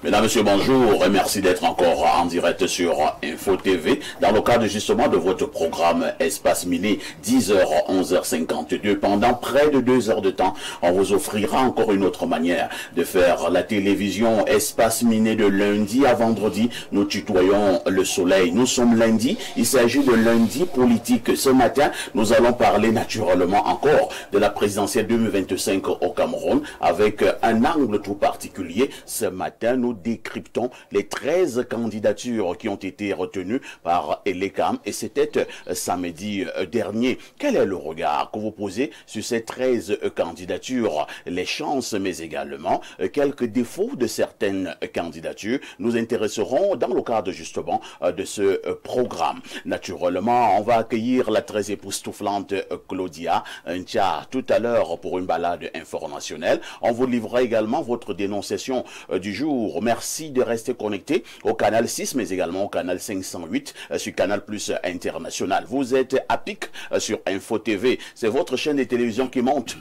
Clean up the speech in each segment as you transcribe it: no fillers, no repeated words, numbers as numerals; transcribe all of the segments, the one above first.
Mesdames, Messieurs, bonjour et merci d'être encore en direct sur Info TV dans le cadre justement de votre programme Espace Miné, 10h, 11h52. Pendant près de 2 heures de temps, on vous offrira encore une autre manière de faire la télévision. Espace Miné de lundi à vendredi, nous tutoyons le soleil. Nous sommes lundi, il s'agit de lundi politique. Ce matin, nous allons parler naturellement encore de la présidentielle 2025 au Cameroun avec un angle tout particulier. Ce matin, nous décryptons les 13 candidatures qui ont été retenues par l'ECAM et c'était samedi dernier. Quel est le regard que vous posez sur ces 13 candidatures, les chances mais également quelques défauts de certaines candidatures? Nous intéresserons dans le cadre justement de ce programme. Naturellement, on va accueillir la très époustouflante Claudia Ntia tout à l'heure pour une balade informationnelle. On vous livrera également votre dénonciation du jour. Merci de rester connecté au canal 6, mais également au canal 508 sur Canal Plus International. Vous êtes à pic sur Info TV. C'est votre chaîne de télévision qui monte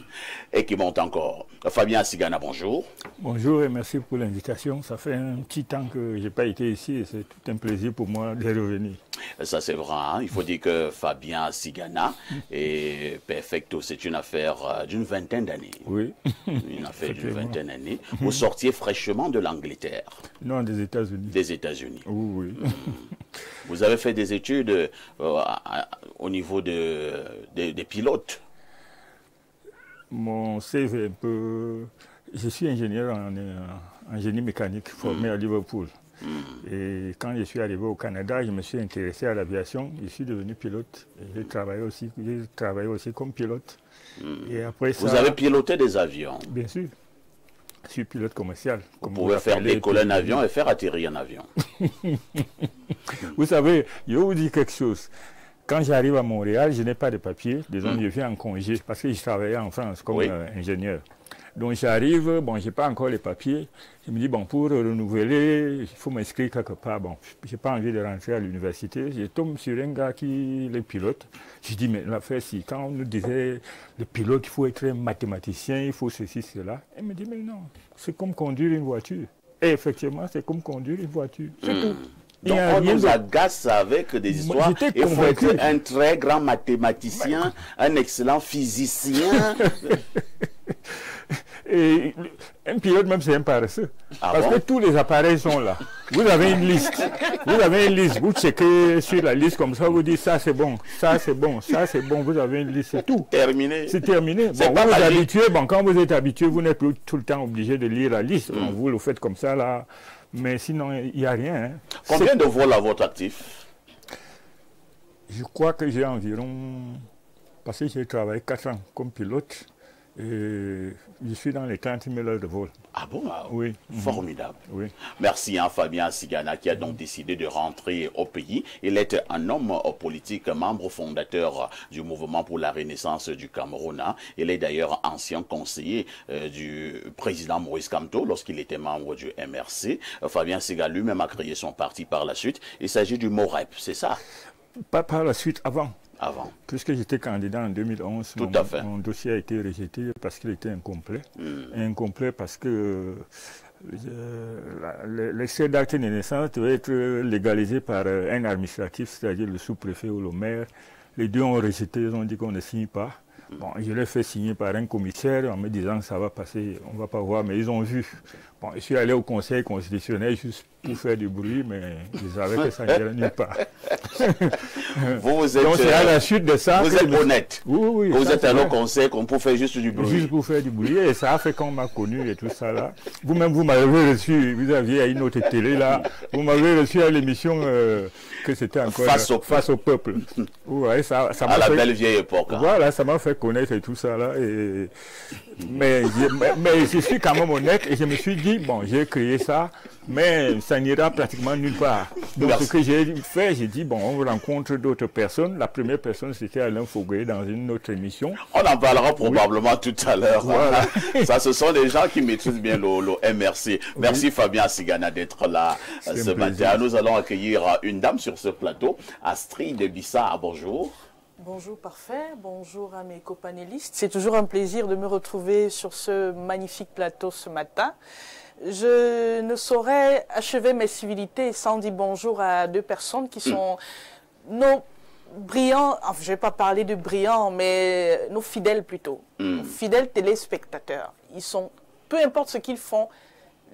et qui monte encore. Fabien Sigana, bonjour. Bonjour et merci pour l'invitation. Ça fait un petit temps que je n'ai pas été ici et c'est tout un plaisir pour moi de revenir. Ça c'est vrai, hein? Il faut dire que Fabien Sigana est perfecto. C'est une affaire d'une vingtaine d'années. Oui. Une affaire d'une vingtaine d'années. Vous sortiez fraîchement de l'Angleterre. Non, des États-Unis. Des États-Unis. Oui, oui. Vous avez fait des études au niveau des pilotes. Mon CV est un peu... Je suis ingénieur en génie mécanique formé à Liverpool. Et quand je suis arrivé au Canada, je me suis intéressé à l'aviation. Je suis devenu pilote. J'ai travaillé aussi comme pilote. Et après ça, vous avez piloté des avions? Bien sûr. Je suis pilote commercial. Vous pouvez faire décoller un avion et faire atterrir un avion. Vous savez, je vais vous dire quelque chose. Quand j'arrive à Montréal, je n'ai pas de papier. Disons, je viens en congé parce que je travaillais en France comme ingénieur. Donc j'arrive, bon, je n'ai pas encore les papiers. Je me dis, bon, pour renouveler, il faut m'inscrire quelque part. Bon, je n'ai pas envie de rentrer à l'université. Je tombe sur un gars qui est pilote. Je dis, mais l'affaire, si, quand on nous disait, le pilote, il faut être un mathématicien, il faut ceci, cela. Il me dit, mais non, c'est comme conduire une voiture. Et effectivement, c'est comme conduire une voiture. C'est tout. Donc on nous agace avec des histoires. Il faut être un très grand mathématicien, un excellent physicien. Et un pilote même c'est un paresseux. Parce que tous les appareils sont là. Vous avez une liste. Vous avez une liste. Vous checkez sur la liste comme ça, vous dites ça c'est bon, ça c'est bon, ça c'est bon. Vous avez une liste, c'est tout. Terminé. C'est terminé. Bon, vous êtes habitué, quand vous êtes habitué, vous n'êtes plus tout le temps obligé de lire la liste. Bon, vous le faites comme ça là. Mais sinon, il n'y a rien. Hein. Combien de vols à votre actif? Je crois que j'ai environ... Parce que j'ai travaillé 4 ans comme pilote. Et je suis dans les 30 000 heures de vol. Ah bon? Oui. Formidable. Oui. Merci à Fabien Sigana qui a donc décidé de rentrer au pays. Il est un homme politique, membre fondateur du mouvement pour la renaissance du Cameroun. Il est d'ailleurs ancien conseiller du président Maurice Kamto lorsqu'il était membre du MRC. Fabien Sigana lui-même a créé son parti par la suite. Il s'agit du MOREP, c'est ça? Pas par la suite, avant. Avant. Puisque j'étais candidat en 2011, mon dossier a été rejeté parce qu'il était incomplet. Incomplet parce que l'extrait d'acte de naissance devait être légalisé par un administratif, c'est-à-dire le sous-préfet ou le maire. Les deux ont rejeté, ils ont dit qu'on ne signe pas. Bon, je l'ai fait signer par un commissaire en me disant que ça va passer, on ne va pas voir, mais ils ont vu. Bon, je suis allé au Conseil constitutionnel juste pour faire du bruit, mais ils savaient que ça n'irait nulle part. Vous êtes, donc c'est à la suite de ça. Vous êtes honnête. Oui, vous êtes allé au Conseil pour faire juste du bruit. Juste pour faire du bruit, et ça a fait qu'on m'a connu et tout ça là. Vous-même, vous m'avez reçu, vous aviez à une autre télé là, vous m'avez reçu à l'émission que c'était encore face au peuple. Ouais, ça à la belle vieille époque. Hein. Voilà, ça m'a fait connaître et tout ça là. Mais je suis quand même honnête et je me suis dit, bon, j'ai créé ça, mais ça n'ira pratiquement nulle part. Donc ce que j'ai fait, j'ai dit, bon, on rencontre d'autres personnes. La première personne, c'était Alain Foguet dans une autre émission. On en parlera probablement tout à l'heure. Voilà. Ça, ce sont des gens qui maîtrisent bien le MRC. Merci Fabien Sigana d'être là ce matin. Nous allons accueillir une dame sur ce plateau, Astrid Bissa. Bonjour. Bonjour Parfait, bonjour à mes copanélistes. C'est toujours un plaisir de me retrouver sur ce magnifique plateau ce matin. Je ne saurais achever mes civilités sans dire bonjour à deux personnes qui sont nos brillants, enfin, je ne vais pas parler de brillants, mais nos fidèles plutôt, nos fidèles téléspectateurs. Ils sont, peu importe ce qu'ils font,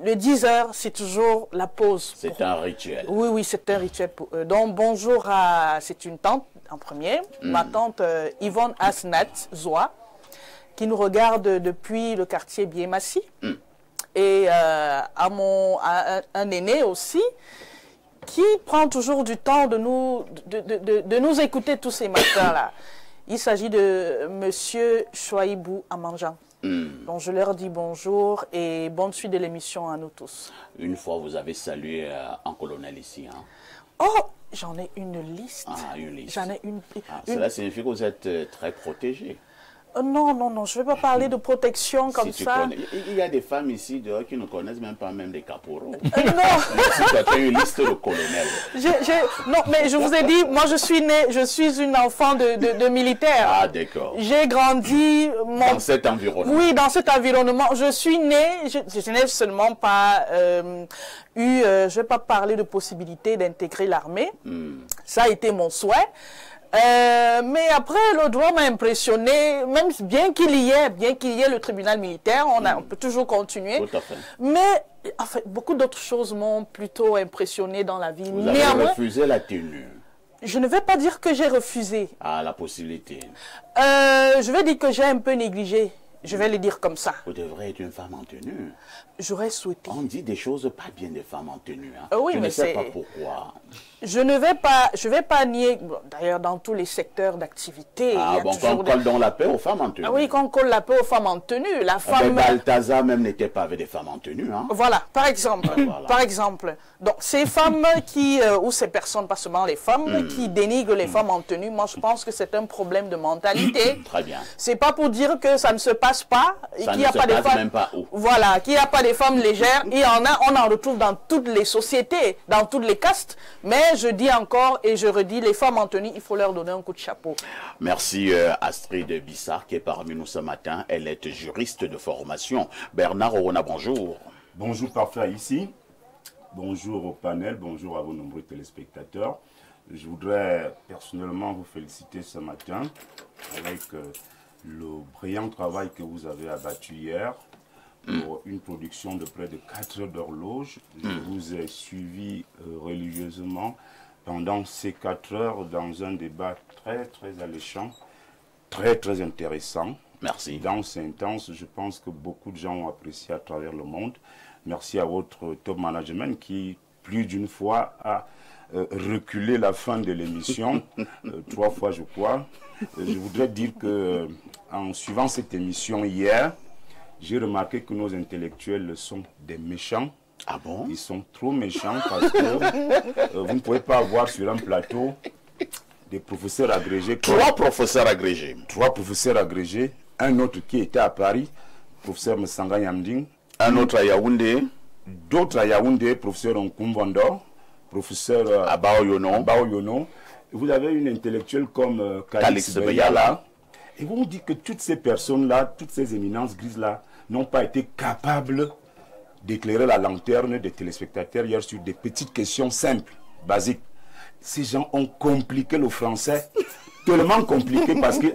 le 10h, c'est toujours la pause. C'est un rituel. Oui, oui, c'est un rituel pour eux. Donc, bonjour à... C'est une tante, en premier. Ma tante Yvonne Asnat Zoa, qui nous regarde depuis le quartier Biémassi. Et à un aîné aussi, qui prend toujours du temps de nous écouter tous ces matins-là. Il s'agit de Monsieur Chouaïbou Amanjan. Donc je leur dis bonjour et bonne suite de l'émission à nous tous. Une fois, vous avez salué un colonel ici. Hein? Oh, j'en ai une liste. Ah, une liste. J'en ai une. Cela signifie que vous êtes très protégé. Non, non, non, je ne vais pas parler de protection comme ça. Il y a des femmes ici dehors qui ne connaissent même pas même des caporaux. Non. Si tu as une liste de colonels. Non, mais je vous ai dit, moi je suis née, je suis une enfant de militaire. Ah, d'accord. J'ai grandi... Dans cet environnement. Oui, dans cet environnement. Je suis née, je n'ai seulement pas je ne vais pas parler de possibilité d'intégrer l'armée. Ça a été mon souhait. Mais après, le droit m'a impressionné, même bien qu'il y ait le tribunal militaire, on peut toujours continuer. Tout à fait. Mais en fait, beaucoup d'autres choses m'ont plutôt impressionné dans la vie. Vous avez refusé la tenue. Je ne vais pas dire que j'ai refusé. Ah, la possibilité. Je vais dire que j'ai un peu négligé. Je vais le dire comme ça. Vous devrez être une femme en tenue. J'aurais souhaité. On dit des choses pas bien des femmes en tenue. Hein. Oui, je mais ne sais pas pourquoi. Je vais pas nier, bon, d'ailleurs dans tous les secteurs d'activité. Ah bon, quand on colle dans la paix aux femmes en tenue. Ah oui, quand on colle la paix aux femmes en tenue. La femme... Balthazar même n'était pas avec des femmes en tenue. Hein. Voilà, par exemple. Voilà. Par exemple. Donc, ces femmes qui, ou ces personnes, pas seulement les femmes, qui dénigrent les femmes en tenue, moi je pense que c'est un problème de mentalité. Très bien. C'est pas pour dire que ça ne se passe pas. Et Ça qu'il ne y a se pas passe de femmes, même pas où. Voilà, qu'il n'y a pas des femmes légères. Il y en a, on en retrouve dans toutes les sociétés, dans toutes les castes. Mais je dis encore et je redis, les femmes en tenue, il faut leur donner un coup de chapeau. Merci Astrid Bissard qui est parmi nous ce matin. Elle est juriste de formation. Bernard Orona, bonjour. Bonjour parfait ici. Bonjour au panel, bonjour à vos nombreux téléspectateurs. Je voudrais personnellement vous féliciter ce matin avec le brillant travail que vous avez abattu hier pour une production de près de 4 heures d'horloge. Je vous ai suivi religieusement pendant ces 4 heures dans un débat très très alléchant, très très intéressant. Merci. Dense et intense, je pense que beaucoup de gens ont apprécié à travers le monde. Merci à votre top management qui, plus d'une fois, a reculé la fin de l'émission, 3 fois je crois. Je voudrais dire que en suivant cette émission hier, j'ai remarqué que nos intellectuels sont des méchants. Ah bon? Ils sont trop méchants parce que vous ne pouvez pas avoir sur un plateau des professeurs agrégés. 3 professeurs agrégés. 3 professeurs agrégés. Un autre qui était à Paris, professeur Msanga Yamding. Un autre à Yaoundé. D'autres à Yaoundé, professeur Nkumvondo, professeur Abao Yono. Vous avez une intellectuelle comme Kalix Beyala. Et vous me dites que toutes ces personnes-là, toutes ces éminences grises-là, n'ont pas été capables d'éclairer la lanterne des téléspectateurs hier sur des petites questions simples, basiques. Ces gens ont compliqué le français, tellement compliqué parce que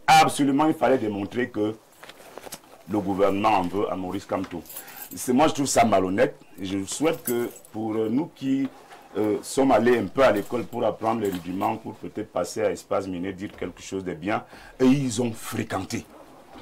absolument il fallait démontrer que le gouvernement en veut à Maurice Kamto. Moi je trouve ça malhonnête. Je souhaite que pour nous qui sommes allés un peu à l'école pour apprendre les rudiments, pour peut-être passer à Espace Miné, dire quelque chose de bien, et ils ont fréquenté.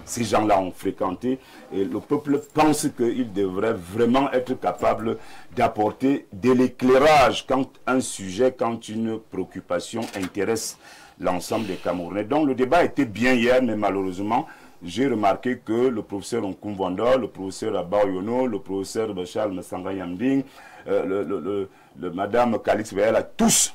Ces gens-là ont fréquenté et le peuple pense qu'il devrait vraiment être capable d'apporter de l'éclairage quand un sujet, quand une préoccupation intéresse l'ensemble des Camerounais. Donc le débat était bien hier, mais malheureusement, j'ai remarqué que le professeur Nkumvondo, le professeur Abao Yono, le professeur Charles Msanga Yamding, madame Kalix Beyala, tous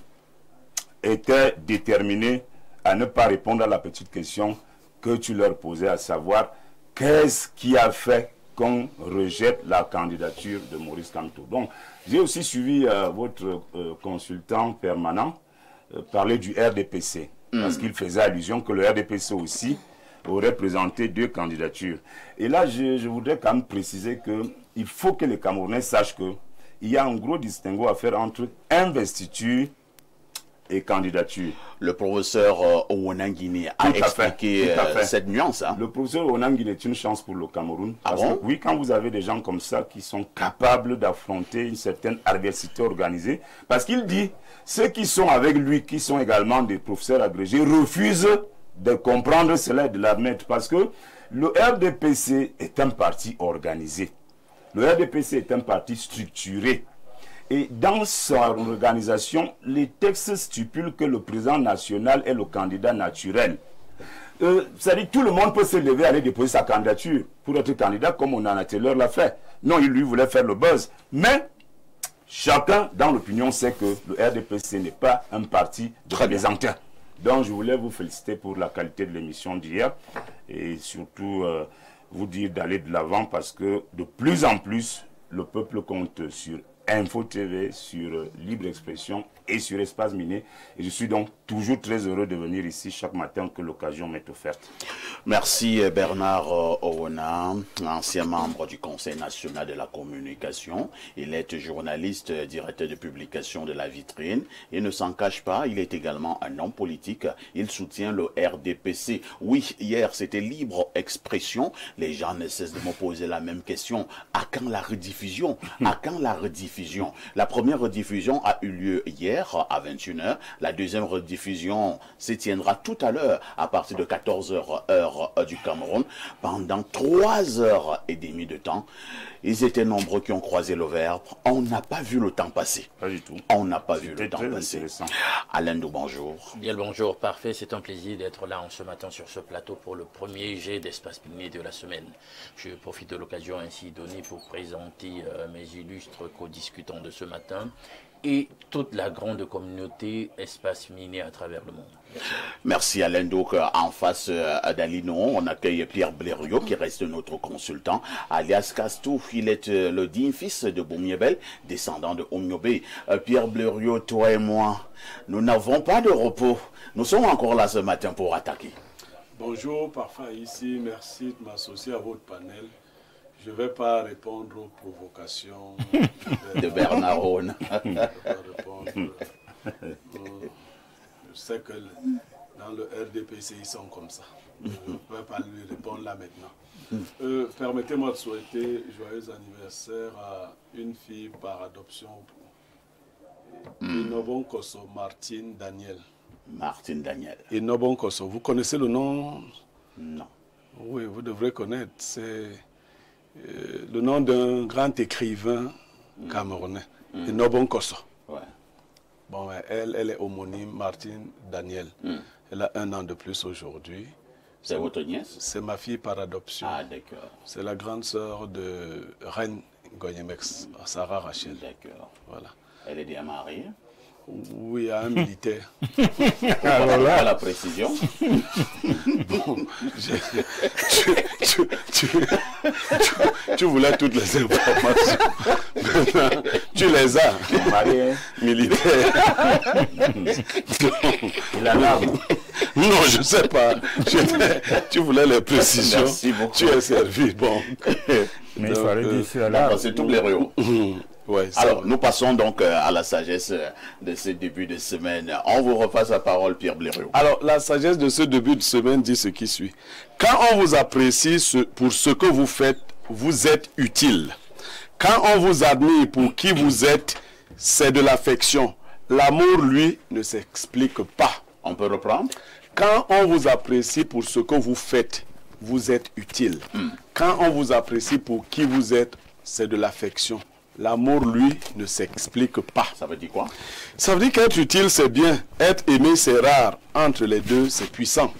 étaient déterminés à ne pas répondre à la petite question que tu leur posais, à savoir qu'est-ce qui a fait qu'on rejette la candidature de Maurice Kamto. Donc, j'ai aussi suivi votre consultant permanent parler du RDPC, parce qu'il faisait allusion que le RDPC aussi aurait présenté 2 candidatures. Et là, je voudrais quand même préciser que il faut que les Camerounais sachent qu'il y a un gros distinguo à faire entre investiture et candidature. Le professeur Owonangine a expliqué cette nuance. Hein? Le professeur Owonangine est une chance pour le Cameroun. Ah bon? Oui, quand vous avez des gens comme ça qui sont capables d'affronter une certaine adversité organisée, parce qu'il dit, ceux qui sont avec lui, qui sont également des professeurs agrégés, refusent de comprendre cela et de l'admettre, parce que le RDPC est un parti organisé. Le RDPC est un parti structuré. Et dans son organisation, les textes stipulent que le président national est le candidat naturel. C'est-à-dire tout le monde peut se lever et aller déposer sa candidature pour être candidat comme Onana Taylor l'a fait. Non, il lui voulait faire le buzz. Mais chacun dans l'opinion sait que le RDPC n'est pas un parti de représentants. Donc je voulais vous féliciter pour la qualité de l'émission d'hier et surtout vous dire d'aller de l'avant parce que de plus en plus le peuple compte sur Info TV, sur Libre Expression et sur Espace Miné. Et je suis donc toujours très heureux de venir ici chaque matin que l'occasion m'est offerte. Merci Bernard Owona, ancien membre du Conseil national de la communication. Il est journaliste, directeur de publication de La Vitrine. Il ne s'en cache pas, il est également un homme politique. Il soutient le RDPC. Oui, hier c'était Libre Expression. Les gens ne cessent de me poser la même question. À quand la rediffusion? À quand la rediffusion? La première rediffusion a eu lieu hier à 21h. La deuxième rediffusion se tiendra tout à l'heure à partir de 14h heure du Cameroun. Pendant 3h30 de temps, ils étaient nombreux qui ont croisé le verbe. On n'a pas vu le temps passer. Pas du tout. On n'a pas vu le temps passer. Alain Dou, bonjour. Bien le bonjour, parfait. C'est un plaisir d'être là en ce matin sur ce plateau pour le premier jet d'Espace Miné de la semaine. Je profite de l'occasion ainsi donnée pour présenter mes illustres co-discutants de ce matin et toute la grande communauté Espace Miné à travers le monde. Merci Alain. Donc en face d'Alino, on accueille Pierre Blériot qui reste notre consultant, alias Castou. Il est le digne fils de Boumiebel, descendant de Omniobé. Pierre Blériot, toi et moi, nous n'avons pas de repos. Nous sommes encore là ce matin pour attaquer. Bonjour, parfait ici. Merci de m'associer à votre panel. Je ne vais pas répondre aux provocations de Bernard Owona. Je sais que dans le RDPC, ils sont comme ça. Je ne peux pas lui répondre là maintenant. Permettez-moi de souhaiter joyeux anniversaire à une fille par adoption. Inobon Kosso, Martine Daniel. Martine Daniel. Inobon Kosso, vous connaissez le nom? Non. Oui, vous devrez connaître. C'est le nom d'un grand écrivain camerounais. Inobon Kosso. Ouais. Bon, elle est homonyme, Martine Daniel. Elle a 1 an de plus aujourd'hui. C'est votre nièce? C'est ma fille par adoption. Ah, d'accord. C'est la grande sœur de Reine Goyemex, Sarah Rachel. D'accord. Voilà. Elle est déjà mariée? Oui, à un militaire. Alors là, la précision. Bon, tu voulais toutes les informations. Maintenant, tu les as. Militaire. Il a l'arme. Non, je ne sais pas. Tu voulais les précisions. Merci beaucoup. Tu es servi. Bon. Mais il fallait dire cela. C'est tout Blériot. Ouais, alors, nous passons donc à la sagesse de ce début de semaine. On vous repasse la parole, Pierre Blériot. Alors, la sagesse de ce début de semaine dit ce qui suit. Quand on vous apprécie pour ce que vous faites, vous êtes utile. Quand on vous admire pour qui vous êtes, c'est de l'affection. L'amour, lui, ne s'explique pas. On peut reprendre? Quand on vous apprécie pour ce que vous faites, vous êtes utile. Quand on vous apprécie pour qui vous êtes, c'est de l'affection. L'amour, lui, ne s'explique pas. Ça veut dire quoi? Ça veut dire qu'être utile, c'est bien. Être aimé, c'est rare. Entre les deux, c'est puissant.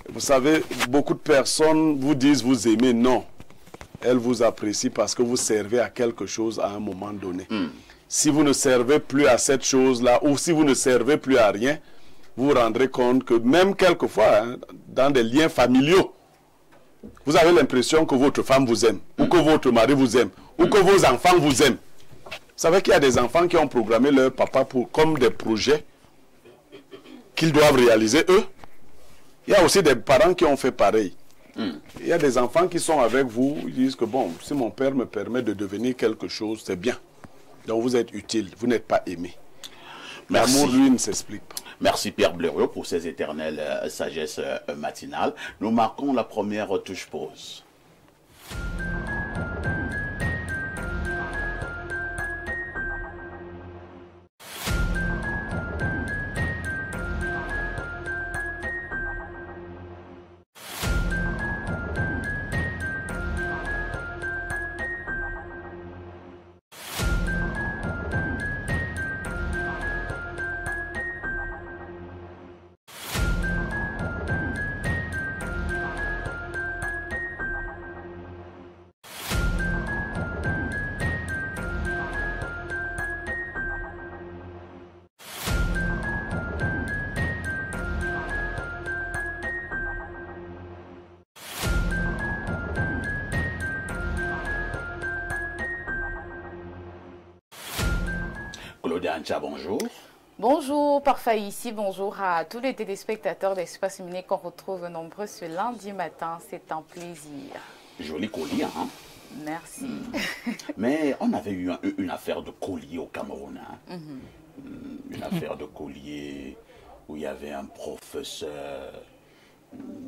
Vous savez, beaucoup de personnes vous disent vous aimez. Non. Elles vous apprécient parce que vous servez à quelque chose à un moment donné. Si vous ne servez plus à cette chose-là, ou si vous ne servez plus à rien, vous vous rendrez compte que même quelquefois, hein, dans des liens familiaux, vous avez l'impression que votre femme vous aime, ou que votre mari vous aime, ou que vos enfants vous aiment. Vous savez qu'il y a des enfants qui ont programmé leur papa comme des projets qu'ils doivent réaliser eux. Il y a aussi des parents qui ont fait pareil. Il y a des enfants qui sont avec vous, ils disent que bon, si mon père me permet de devenir quelque chose, c'est bien. Donc vous êtes utile, vous n'êtes pas aimé. L'amour, lui, ne s'explique pas. Merci Pierre Blériot pour ces éternelles sagesses matinales. Nous marquons la première touche pause. Claudia Ancha, bonjour. Bonjour, Parfait ici, bonjour à tous les téléspectateurs d'Espace Mini qu'on retrouve nombreux ce lundi matin, c'est un plaisir. Joli collier, hein? Merci. Mais on avait eu une affaire de collier au Cameroun, hein? Une affaire de collier où il y avait un professeur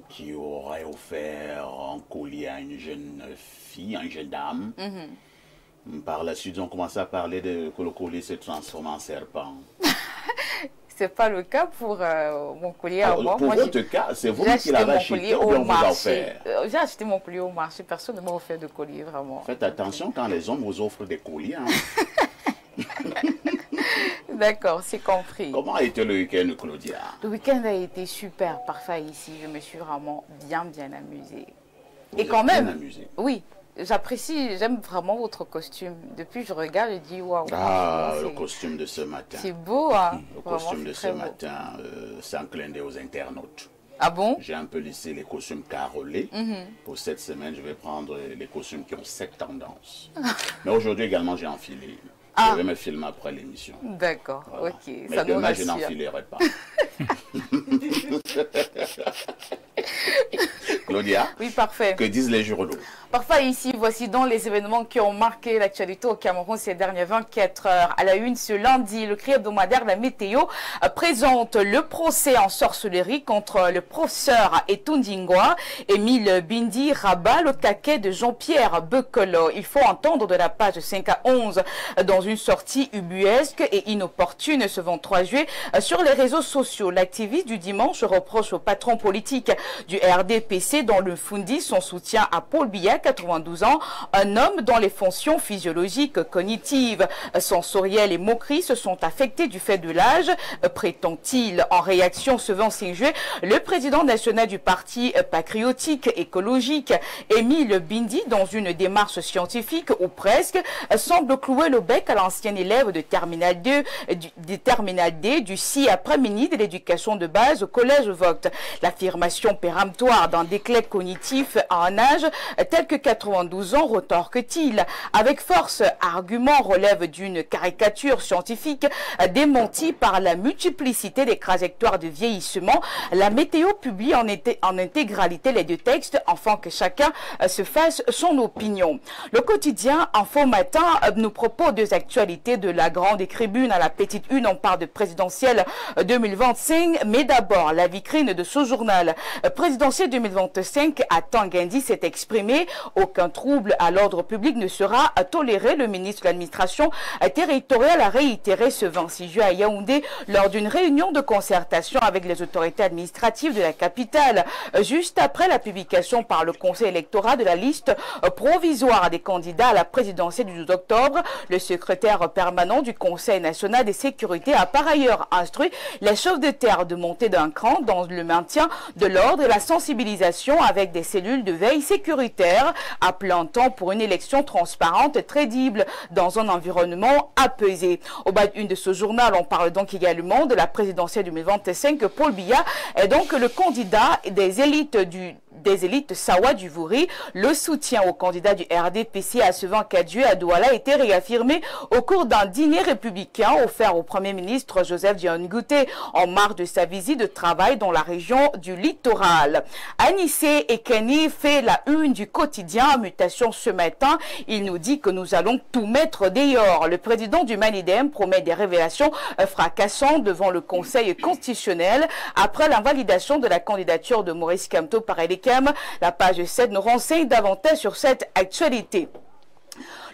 qui aurait offert un collier à une jeune fille, une jeune dame. Par la suite, on commençait à parler que le collier se transforme en serpent. C'est pas le cas pour mon collier à moi. Pour votre cas, c'est vous qui l'avez acheté ou bien on vous a offert? J'ai acheté mon collier au marché. Personne ne m'a offert de collier, vraiment. Faites attention quand les hommes vous offrent des colliers. Hein. D'accord, c'est compris. Comment a été le week-end, Claudia? Le week-end a été super, parfait ici. Je me suis vraiment bien amusée. Et quand même, amusé. Oui. J'apprécie, j'aime vraiment votre costume. Depuis, je regarde et dis waouh. Ah, le costume de ce matin. C'est beau, hein. Le costume de ce matin, c'est un clin d'œil aux internautes. Ah bon? J'ai un peu laissé les costumes carolés. Pour cette semaine, je vais prendre les costumes qui ont cette tendance. Mais aujourd'hui également, j'ai enfilé. Je vais me filmer après l'émission. D'accord, voilà. Ok. Mais ça demain, je n'enfilerai pas. Claudia? Oui, parfait. Que disent les journaux? Parfait, ici, voici donc les événements qui ont marqué l'actualité au Cameroun ces dernières 24 heures. À la une, ce lundi, le cri hebdomadaire La Météo présente le procès en sorcellerie contre le professeur Etundingwa. Émile Bindi rabat le taquet de Jean-Pierre Bekolo. Il faut entendre de la page 5 à 11 dans une sortie ubuesque et inopportune ce 23 juillet sur les réseaux sociaux. L'activiste du dimanche reproche au patron politique du RDPC dans le Fundi son soutien à Paul Biya, 92 ans, un homme dont les fonctions physiologiques, cognitives, sensorielles et motrices se sont affectées du fait de l'âge, prétend-il. En réaction, ce 25 juillet, le président national du parti patriotique écologique, Émile Bindi, dans une démarche scientifique ou presque, semble clouer le bec à l'ancien élève de Terminal 2, Terminal D du 6 après-midi de l'éducation de base au collège Vogt. L'affirmation péremptoire d'un déclin cognitif à un âge tel que 92 ans, retorque-t-il. Avec force, argument relève d'une caricature scientifique démentie par la multiplicité des trajectoires de vieillissement. La météo publie en intégralité les deux textes afin que chacun se fasse son opinion. Le quotidien Info Matin nous propose deux actualités de la grande tribune à la petite une. On parle de présidentielle 2025, mais d'abord la vitrine de ce journal. Présidentielle 2025, à Tanguy s'est exprimé. Aucun trouble à l'ordre public ne sera toléré. Le ministre de l'administration territoriale a réitéré ce 26 juillet à Yaoundé lors d'une réunion de concertation avec les autorités administratives de la capitale. Juste après la publication par le Conseil électoral de la liste provisoire des candidats à la présidentielle du 12 octobre, le secrétaire permanent du Conseil national des sécurités a par ailleurs instruit les chefs de terre de monter d'un cran dans le maintien de l'ordre et la sensibilisation avec des cellules de veille sécuritaire, appelant temps pour une élection transparente et crédible dans un environnement apaisé. Au bas d'une de ce journal, on parle donc également de la présidentielle 2025. Paul Biya est donc le candidat des élites des élites Sawa du Vouri. Le soutien au candidat du RDPC à ce vent Dieu à Douala a été réaffirmé au cours d'un dîner républicain offert au Premier ministre Joseph Dione Ngouté en marge de sa visite de travail dans la région du littoral. Anissé Ekeni fait la une du quotidien Mutation ce matin. Il nous dit que nous allons tout mettre dehors. Le président du Manidem promet des révélations fracassantes devant le Conseil constitutionnel après l'invalidation de la candidature de Maurice Kamto par Edekem. La page 7 nous renseigne davantage sur cette actualité.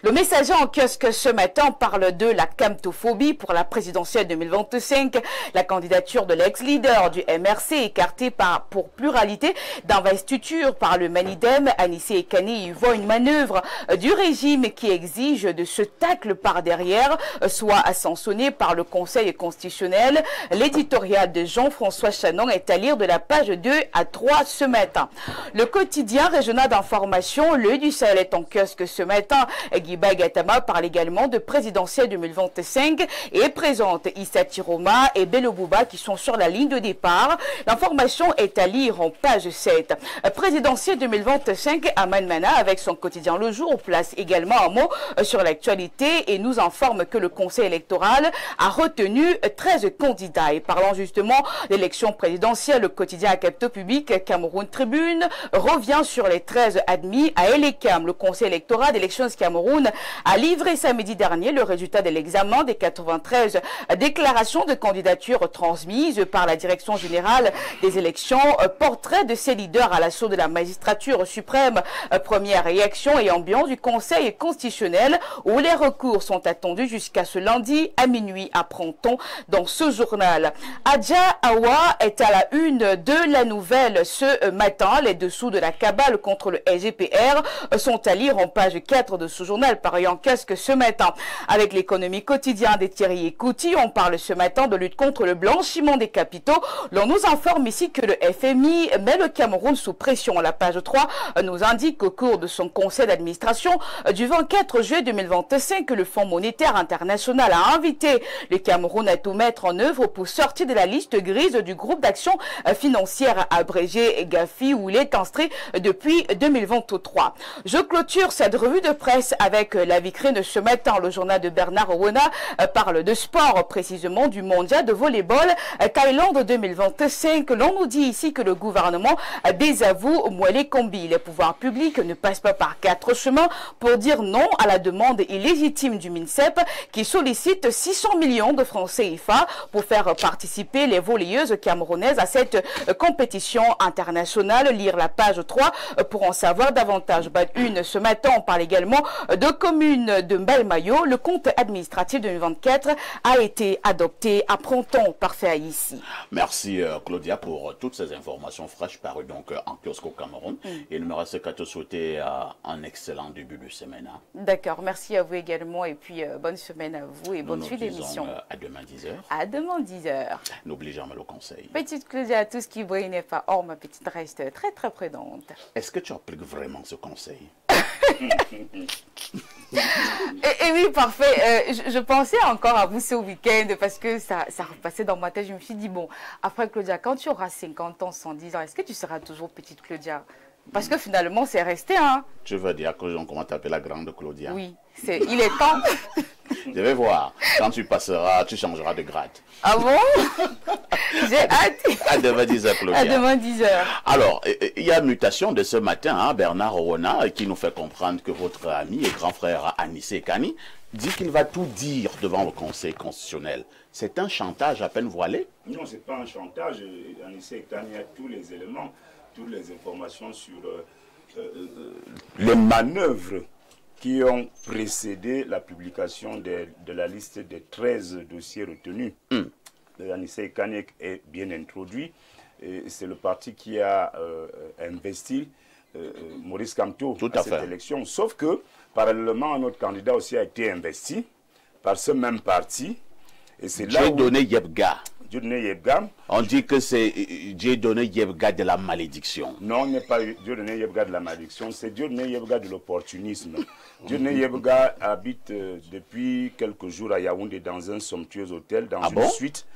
Le Messager en kiosque ce matin parle de la camtophobie pour la présidentielle 2025. La candidature de l'ex-leader du MRC écartée pour pluralité d'investiture par le Manidem. Anissé Ekani y voit une manœuvre du régime qui exige de se tacle par derrière, soit ascensionné par le Conseil constitutionnel. L'éditorial de Jean-François Chanon est à lire de la page 2 à 3 ce matin. Le quotidien régional d'information, Le du Sahel est en kiosque ce matin. Guiba Gatama parle également de présidentielle 2025 et présente Issa Tiroma et Bello Bouba qui sont sur la ligne de départ. L'information est à lire en page 7. Présidentielle 2025, Aman Mana avec son quotidien Le Jour place également un mot sur l'actualité et nous informe que le Conseil électoral a retenu 13 candidats. Et parlant justement d'élection présidentielle, le quotidien Capto Public Cameroun Tribune revient sur les 13 admis à Elekam. Le Conseil électoral d'Elections Cameroun a livré samedi dernier le résultat de l'examen des 93 déclarations de candidature transmises par la Direction générale des élections. Portrait de ces leaders à l'assaut de la magistrature suprême. Première réaction et ambiance du Conseil constitutionnel où les recours sont attendus jusqu'à ce lundi à minuit, apprend-on dans ce journal. Adja Awa est à la une de la nouvelle ce matin. Les dessous de la cabale contre le SGPR sont à lire en page 4 de ce journal paru en kiosque ce matin. Avec l'économie quotidienne des Thierry Ekouti, on parle ce matin de lutte contre le blanchiment des capitaux. L'on nous informe ici que le FMI met le Cameroun sous pression. La page 3 nous indique qu'au cours de son conseil d'administration du 24 juillet 2025, que le Fonds monétaire international a invité le Cameroun à tout mettre en œuvre pour sortir de la liste grise du groupe d'action financière abrégé GAFI où il est inscrit depuis 2023. Je clôture cette revue de presse avec la vitrine ce matin. Le journal de Bernard Owona parle de sport, précisément du mondial de volleyball Thaïlande 2025. L'on nous dit ici que le gouvernement désavoue Mwele Kombi. Les pouvoirs publics ne passent pas par 4 chemins pour dire non à la demande illégitime du MINSEP qui sollicite 600 millions de francs CFA pour faire participer les volleyeuses camerounaises à cette compétition internationale. Lire la page 3 pour en savoir davantage. Une ce matin, on parle également de commune de Mbalmayo. Le compte administratif 2024 a été adopté, apprend-on, parfait ici. Merci Claudia pour toutes ces informations fraîches parues donc en kiosque au Cameroun. Et il ne me reste qu'à te souhaiter un excellent début de semaine. Hein. D'accord, merci à vous également et puis bonne semaine à vous et bonne suite d'émission. À demain 10h. À demain 10h. N'oublie jamais le conseil. Petite Claudia, tout ce qui brille n'est pas or, ma petite reste très très prudente. Est-ce que tu appliques vraiment ce conseil? Et oui, parfait. Je pensais encore à vous ce week-end parce que ça repassait dans ma tête. Je me suis dit, bon, après Claudia, quand tu auras 50 ans, 110 ans, est-ce que tu seras toujours petite Claudia? Parce que finalement, c'est resté, hein. Tu veux dire qu'on commence à t'appeler la grande Claudia? Oui, il est temps. Je vais voir. Quand tu passeras, tu changeras de grade. Ah bon? J'ai hâte. À demain 10h, Claudia. À demain 10h. Alors, il y a mutation de ce matin, hein, Bernard Owona, qui nous fait comprendre que votre ami et grand frère Anissé Ekani dit qu'il va tout dire devant le Conseil constitutionnel. C'est un chantage à peine voilé? Non, ce n'est pas un chantage. Anissé Ekani a tous les éléments, toutes les informations sur les manœuvres qui ont précédé la publication de la liste des 13 dossiers retenus. Anissé Ekani est bien introduit. C'est le parti qui a investi Maurice Kamto à cette élection. Sauf que, parallèlement, un autre candidat aussi a été investi par ce même parti. Et c'est là où... Dieudonné Yebga. Dieudonné Yebga. On dit que c'est Dieudonné Yebga de la malédiction. Non, il n'est pas Dieudonné Yebga de la malédiction, c'est Dieudonné Yebga de l'opportunisme. Dieudonné Yebga habite depuis quelques jours à Yaoundé dans un somptueux hôtel, dans une suite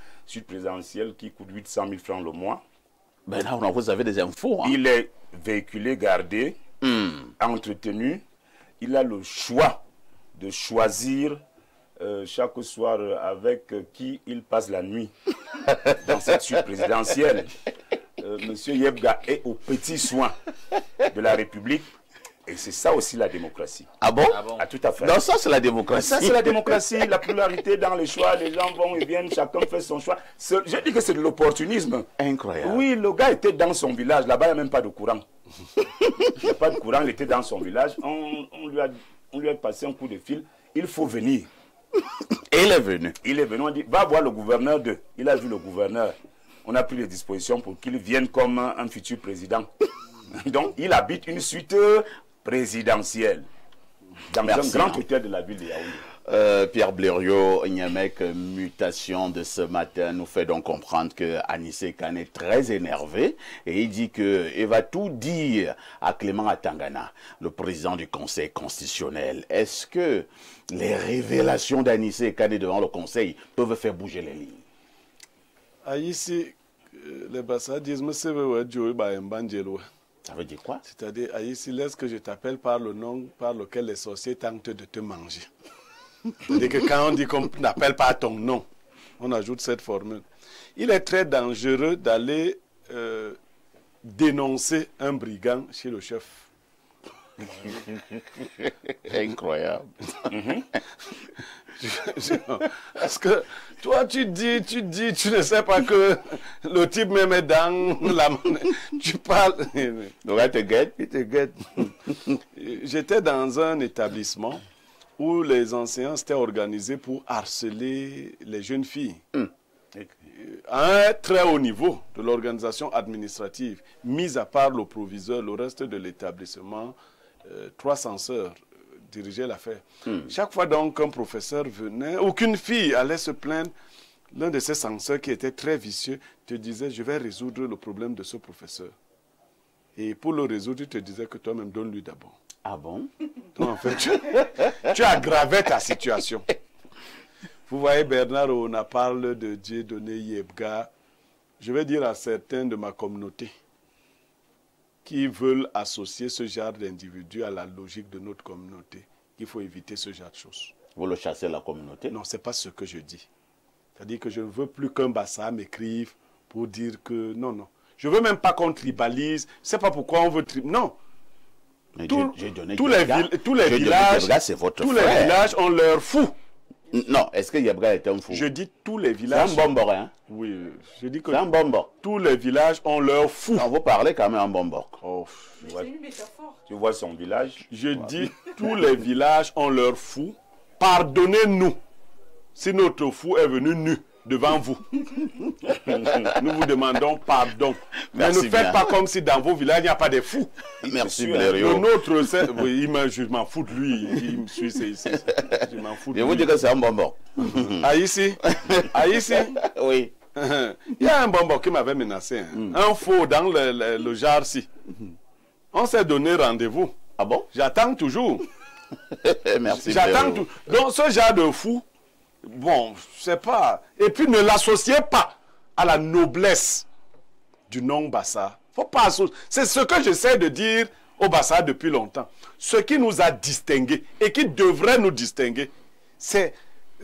présidentielle qui coûte 800 000 francs le mois. Ben là, vous avez des infos. Hein. Il est véhiculé, gardé, entretenu. Il a le choix de choisir chaque soir avec qui il passe la nuit dans cette suite présidentielle. Monsieur Yebga est aux petits soins de la République. Et c'est ça aussi la démocratie. Ah bon? Ah, tout à fait. Non, ça c'est la démocratie. Ça c'est la démocratie, la pluralité dans les choix. Les gens vont et viennent, chacun fait son choix. Je dis que c'est de l'opportunisme. Incroyable. Oui, le gars était dans son village. Là-bas, il n'y a même pas de courant. Il n'y a pas de courant, il était dans son village. On lui a passé un coup de fil. Il faut venir. Et il est venu. Il est venu, on dit, va voir le gouverneur d'eux. Il a vu le gouverneur. On a pris les dispositions pour qu'il vienne comme un futur président. Donc, il habite une suite présidentielle dans un grand hôtel de la ville de Yaoundé. Pierre Blériot, Niamek, mutation de ce matin nous fait donc comprendre que Anissé Kane est très énervé et il dit qu'il va tout dire à Clément Atangana, le président du Conseil constitutionnel. Est-ce que les révélations d'Anissé Kane devant le Conseil peuvent faire bouger les lignes? Ici, les Bassa disent, mais c'est vrai, Ça veut dire quoi? C'est-à-dire, ici, laisse que je t'appelle par le nom par lequel les sorciers tentent de te manger. C'est-à-dire que quand on dit qu'on n'appelle pas ton nom, on ajoute cette formule. Il est très dangereux d'aller dénoncer un brigand chez le chef. Incroyable. Parce que toi, tu dis, tu ne sais pas que le type me met dans la monnaie. Tu parles. Donc, elle te guette. Il te guette. J'étais dans un établissement où les enseignants s'étaient organisés pour harceler les jeunes filles. À un très haut niveau de l'organisation administrative, mis à part le proviseur, le reste de l'établissement, 3 censeurs dirigeaient l'affaire. Chaque fois donc qu'un professeur venait, aucune fille allait se plaindre. L'un de ces censeurs qui était très vicieux te disait, je vais résoudre le problème de ce professeur. Et pour le résoudre, il te disait que toi-même, donne-lui d'abord. Ah bon? Donc en fait, tu aggravais ta situation. Vous voyez, Bernard, on a parlé de Dieudonné Yebga. Je vais dire à certains de ma communauté qui veulent associer ce genre d'individus à la logique de notre communauté, qu'il faut éviter ce genre de choses. Vous le chassez la communauté? Non, ce n'est pas ce que je dis. C'est-à-dire que je ne veux plus qu'un Bassa m'écrive pour dire que... Non, non. Je ne veux même pas qu'on tribalise. Je ne sais pas pourquoi on veut... Non. Tous les villages ont leur fou. Non, est-ce que Yebga est un fou? Je dis tous les villages... C'est un bombor, hein? Oui, je dis que... C'est un bombor. Tous les villages ont leur fou. On vous parlez quand même en bombor. Oh, c'est une métaphore. Tu vois son village? Je dis tous les villages ont leur fou. Pardonnez-nous si notre fou est venu nu devant vous. Nous vous demandons pardon. Mais ne faites pas comme si dans vos villages, il n'y a pas de fous. Merci, Blériot. Le nôtre, oui, je m'en fous de lui. Il me suit, je m'en fous de lui. Je vous dis que c'est un bonbon. Ah, ici? Ah, ici? Oui. Il y a un bonbon qui m'avait menacé. Hein. Un faux dans le jar-ci. On s'est donné rendez-vous. Ah bon? J'attends toujours. Merci. J'attends tout. Donc, ce genre de fou, bon, je sais pas. Et puis, ne l'associez pas à la noblesse du nom Bassa. Faut pas associer. C'est ce que j'essaie de dire au Bassa depuis longtemps. Ce qui nous a distingués et qui devrait nous distinguer, c'est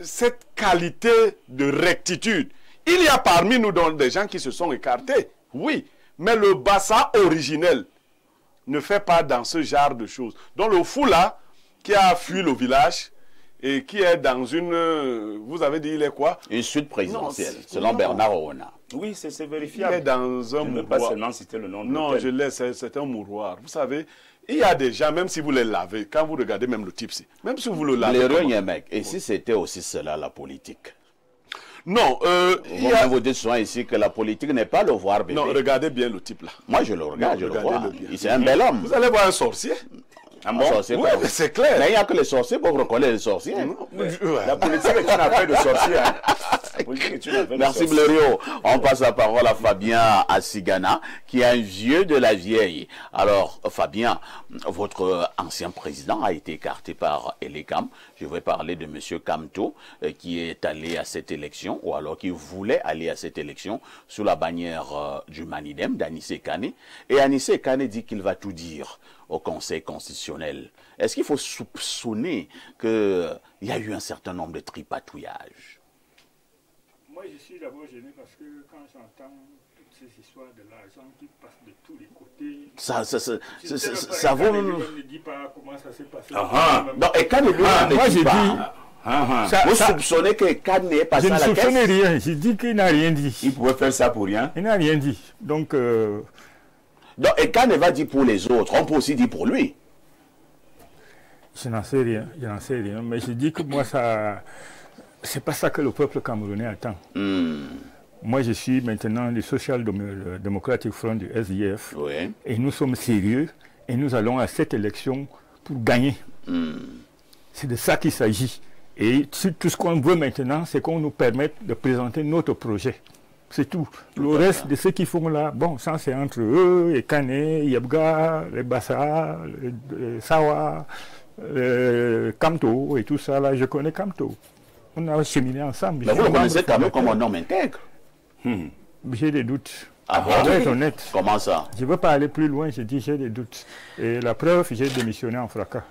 cette qualité de rectitude. Il y a parmi nous donc des gens qui se sont écartés, oui, mais le Bassa originel ne fait pas dans ce genre de choses. Donc le fou là, qui a fui le village et qui est dans une... Vous avez dit, il est quoi? Une suite présidentielle, selon Bernard Oona. Oui, c'est vérifiable. Il est dans un mouroir. Pas seulement citer le nom de non, je laisse, c'est un mouroir. Vous savez, il y a des gens, même si vous les lavez, quand vous regardez même le type, même si vous le lavez... Et si c'était aussi cela, la politique? Non, vous dites souvent ici que la politique n'est pas le voir bébé. Non, regardez bien le type là. Moi, je le regarde, je le vois. C'est un bel homme. Vous allez voir un sorcier. Un bon sorcier? Oui, c'est clair. Mais il n'y a que les sorciers pour reconnaître les sorciers. La politique est une affaire de sorciers. Hein. vous dites que tu m'appelles. Merci Blériot. On passe la parole à Fabien Assigana, qui est un vieux de la vieille. Alors, Fabien, votre ancien président a été écarté par Elecam. Je vais parler de M. Kamto, qui est allé à cette élection, ou alors qui voulait aller à cette élection, sous la bannière du Manidem, d'Anissé Kane. Et Anissé Kane dit qu'il va tout dire au Conseil constitutionnel. Est-ce qu'il faut soupçonner qu'il y a eu un certain nombre de tripatouillages? Moi, je suis d'abord gêné parce que quand j'entends toutes ces histoires de l'argent qui passent de tous les côtés... Ça vaut... ne dit pas comment ça s'est passé. Non, et Kane moi, j'ai dit... Vous soupçonnez que Kane n'est pas à la caisse? Je ne soupçonne rien. J'ai dit qu'il n'a rien dit. Il pouvait faire ça pour rien. Il n'a rien dit. Donc... Donc, et Kane va dire pour les autres, on peut aussi dire pour lui. Je n'en sais rien, mais je dis que moi, c'est pas ça que le peuple camerounais attend. Moi, je suis maintenant le Social Democratic Front du SDF, et nous sommes sérieux, et nous allons à cette élection pour gagner. C'est de ça qu'il s'agit. Et tout ce qu'on veut maintenant, c'est qu'on nous permette de présenter notre projet. C'est tout. Le reste de ceux qui font là, bon, ça c'est entre eux, et Kane, Yebga, les Bassa, les Sawa, Kamto et tout ça là, je connais Kamto. On a cheminé ensemble. Mais vous le connaissez quand même comme un homme intègre. J'ai des doutes. Ah bon? Je vais être honnête. Comment ça? Je ne veux pas aller plus loin, je dis j'ai des doutes. Et la preuve, j'ai démissionné en fracas.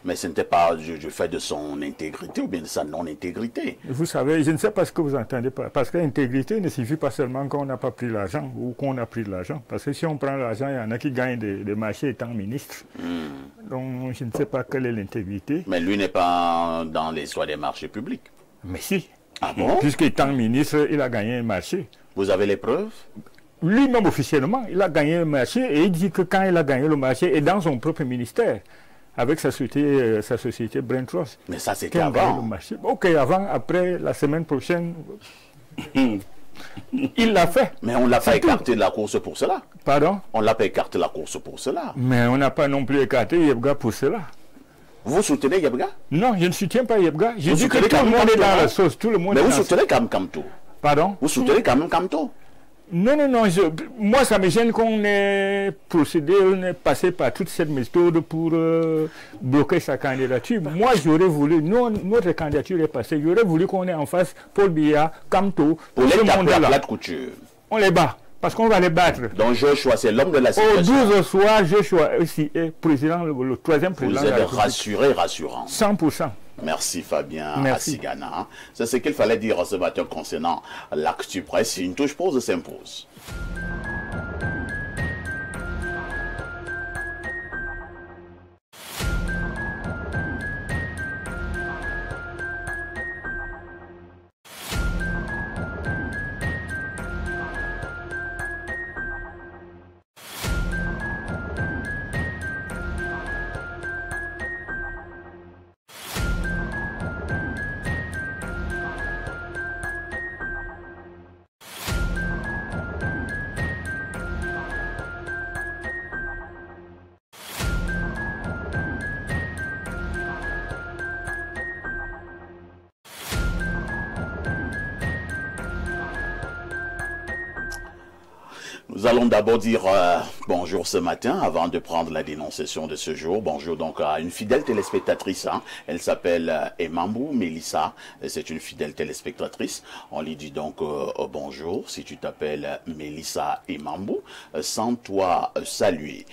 Mais ce n'était pas du fait de son intégrité ou bien de sa non-intégrité. Vous savez, je ne sais pas ce que vous entendez pas. Parce que l'intégrité ne suffit pas seulement qu'on n'a pas pris l'argent ou qu'on a pris de l'argent. Parce que si on prend l'argent, il y en a qui gagnent des marchés étant ministre. Donc je ne sais pas quelle est l'intégrité. Mais lui n'est pas dans les soins des marchés publics. Mais si. Ah bon? Puisqu'étant ministre, il a gagné un marché. Vous avez les preuves? Lui-même officiellement, il a gagné un marché et il dit que quand il a gagné le marché, et dans son propre ministère, avec sa société Brent Ross. Mais ça, c'était avant. Ok, avant, après, la semaine prochaine, il l'a fait. Mais on ne l'a pas écarté de la course pour cela. Pardon? On ne l'a pas écarté de la course pour cela. Mais on n'a pas non plus écarté Yebga pour cela. Vous soutenez Yebga? Non, je ne soutiens pas Yebga. Je dis que tout le monde est dans la sauce. Tout le monde. Mais vous soutenez quand même Kamto? Pardon? Vous soutenez quand même Kamto? Non, moi ça me gêne qu'on ait procédé, on ait passé par toute cette méthode pour bloquer sa candidature. Moi j'aurais voulu, notre candidature est passée, j'aurais voulu qu'on ait en face Paul Biya, Kamto, pour les taper à plate couture. On les bat, parce qu'on va les battre. Donc Joshua, c'est l'homme de la situation. Au 12 soir, Joshua aussi est président, le troisième président. Vous êtes rassuré, rassurant. 100%. Merci Fabien Assigana. C'est ce qu'il fallait dire ce matin concernant l'actu presse. Une touche pause s'impose. Nous allons d'abord dire bonjour ce matin avant de prendre la dénonciation de ce jour. Bonjour donc à une fidèle téléspectatrice. Elle s'appelle Emambou Mélissa. C'est une fidèle téléspectatrice. On lui dit donc bonjour si tu t'appelles Mélissa Emambou. Sans toi saluer.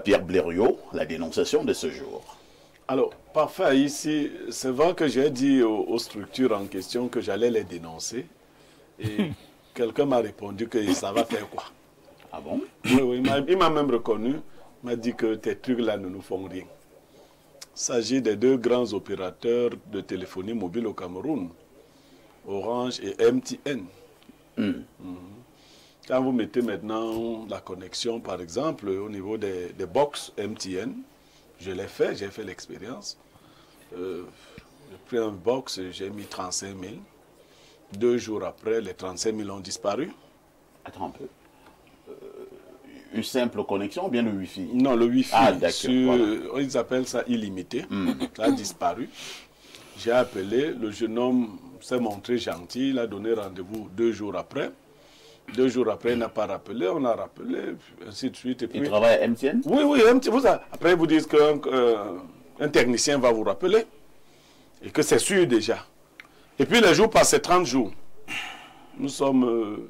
Pierre Blériot, la dénonciation de ce jour. Alors, parfait. Ici, c'est vrai que j'ai dit aux structures en question que j'allais les dénoncer. Et quelqu'un m'a répondu que ça va faire quoi? Ah bon? Oui, il m'a même reconnu. Il m'a dit que tes trucs-là ne nous font rien. Il s'agit des deux grands opérateurs de téléphonie mobile au Cameroun, Orange et MTN. Quand vous mettez maintenant la connexion, par exemple, au niveau des box MTN, je l'ai fait, j'ai fait l'expérience. J'ai pris un box, j'ai mis 35 000. 2 jours après, les 35 000 ont disparu. Attends un peu. Une simple connexion ou bien le Wi-Fi? Non, le Wi-Fi. Ah, d'accord. Voilà. Ils appellent ça illimité. Ça a disparu. J'ai appelé, le jeune homme s'est montré gentil, il a donné rendez-vous 2 jours après. 2 jours après, il n'a pas rappelé, on a rappelé, ainsi de suite. Et puis, il travaille à MTN? Oui, oui, après ils vous disent qu'un technicien va vous rappeler, et que c'est sûr déjà. Et puis les jours passaient, 30 jours. Nous sommes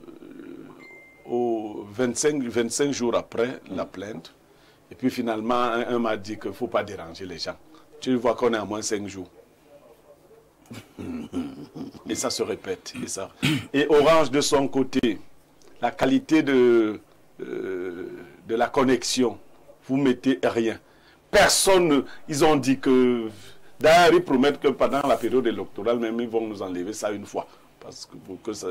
au 25 jours après la plainte. Et puis finalement, un m'a dit qu'il ne faut pas déranger les gens. Tu vois qu'on est à moins 5 jours. Et ça se répète. Et Orange, de son côté, la qualité de la connexion, vous mettez rien. Personne, ils ont dit que... D'ailleurs, ils promettent que pendant la période électorale, même, ils vont nous enlever ça une fois. Parce que, pour que ça...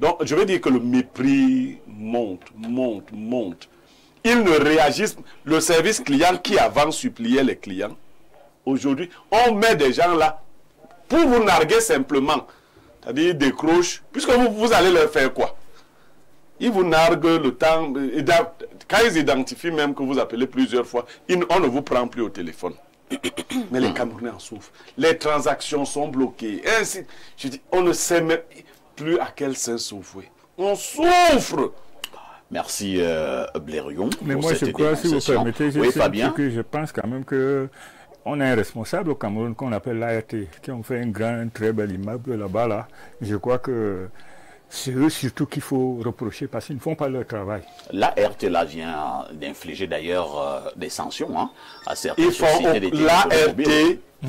Donc, je veux dire que le mépris monte. Ils ne réagissent... Le service client qui avant suppliait les clients, aujourd'hui, on met des gens là pour vous narguer simplement. C'est-à-dire, ils décrochent, puisque vous allez leur faire quoi? Ils vous narguent le temps. Quand ils identifient même que vous appelez plusieurs fois, on ne vous prend plus au téléphone. Mais les Camerounais en souffrent. Les transactions sont bloquées. Ainsi, je dis, on ne sait même plus à quel sens s'ouvrir. On souffre. Merci Blérion. Mais moi, je crois, si vous permettez, je pense quand même que on a un responsable au Cameroun qu'on appelle l'ART, qui ont fait un très bel immeuble là-bas. Là. Je crois que c'est eux surtout qu'il faut reprocher parce qu'ils ne font pas leur travail. L'ART là vient d'infliger d'ailleurs des sanctions à certaines sociétés de l'ART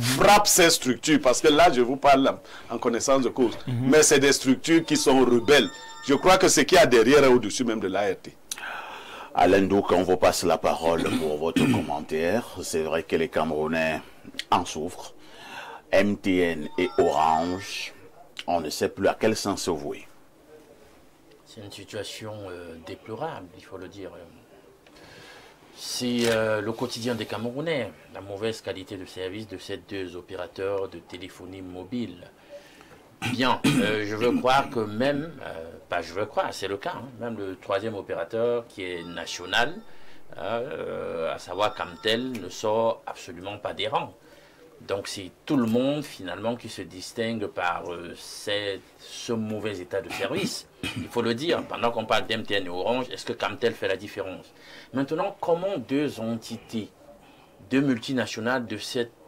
frappe ces structures, parce que là je vous parle en connaissance de cause, mais c'est des structures qui sont rebelles. Je crois que ce qu'il y a derrière est au-dessus même de l'ART. Alain Douk, on vous passe la parole pour votre commentaire. C'est vrai que les Camerounais en souffrent. MTN et Orange, on ne sait plus à quel sens se vouer. C'est une situation déplorable, il faut le dire. C'est le quotidien des Camerounais, la mauvaise qualité de service de ces 2 opérateurs de téléphonie mobile. Bien, je veux croire que même, pas je veux croire, c'est le cas, même le 3e opérateur qui est national, à savoir Camtel, ne sort absolument pas des rangs. Donc c'est tout le monde finalement qui se distingue par ce mauvais état de service. Il faut le dire, pendant qu'on parle d'MTN et Orange, est-ce que Camtel fait la différence? Maintenant, comment 2 entités, 2 multinationales de cette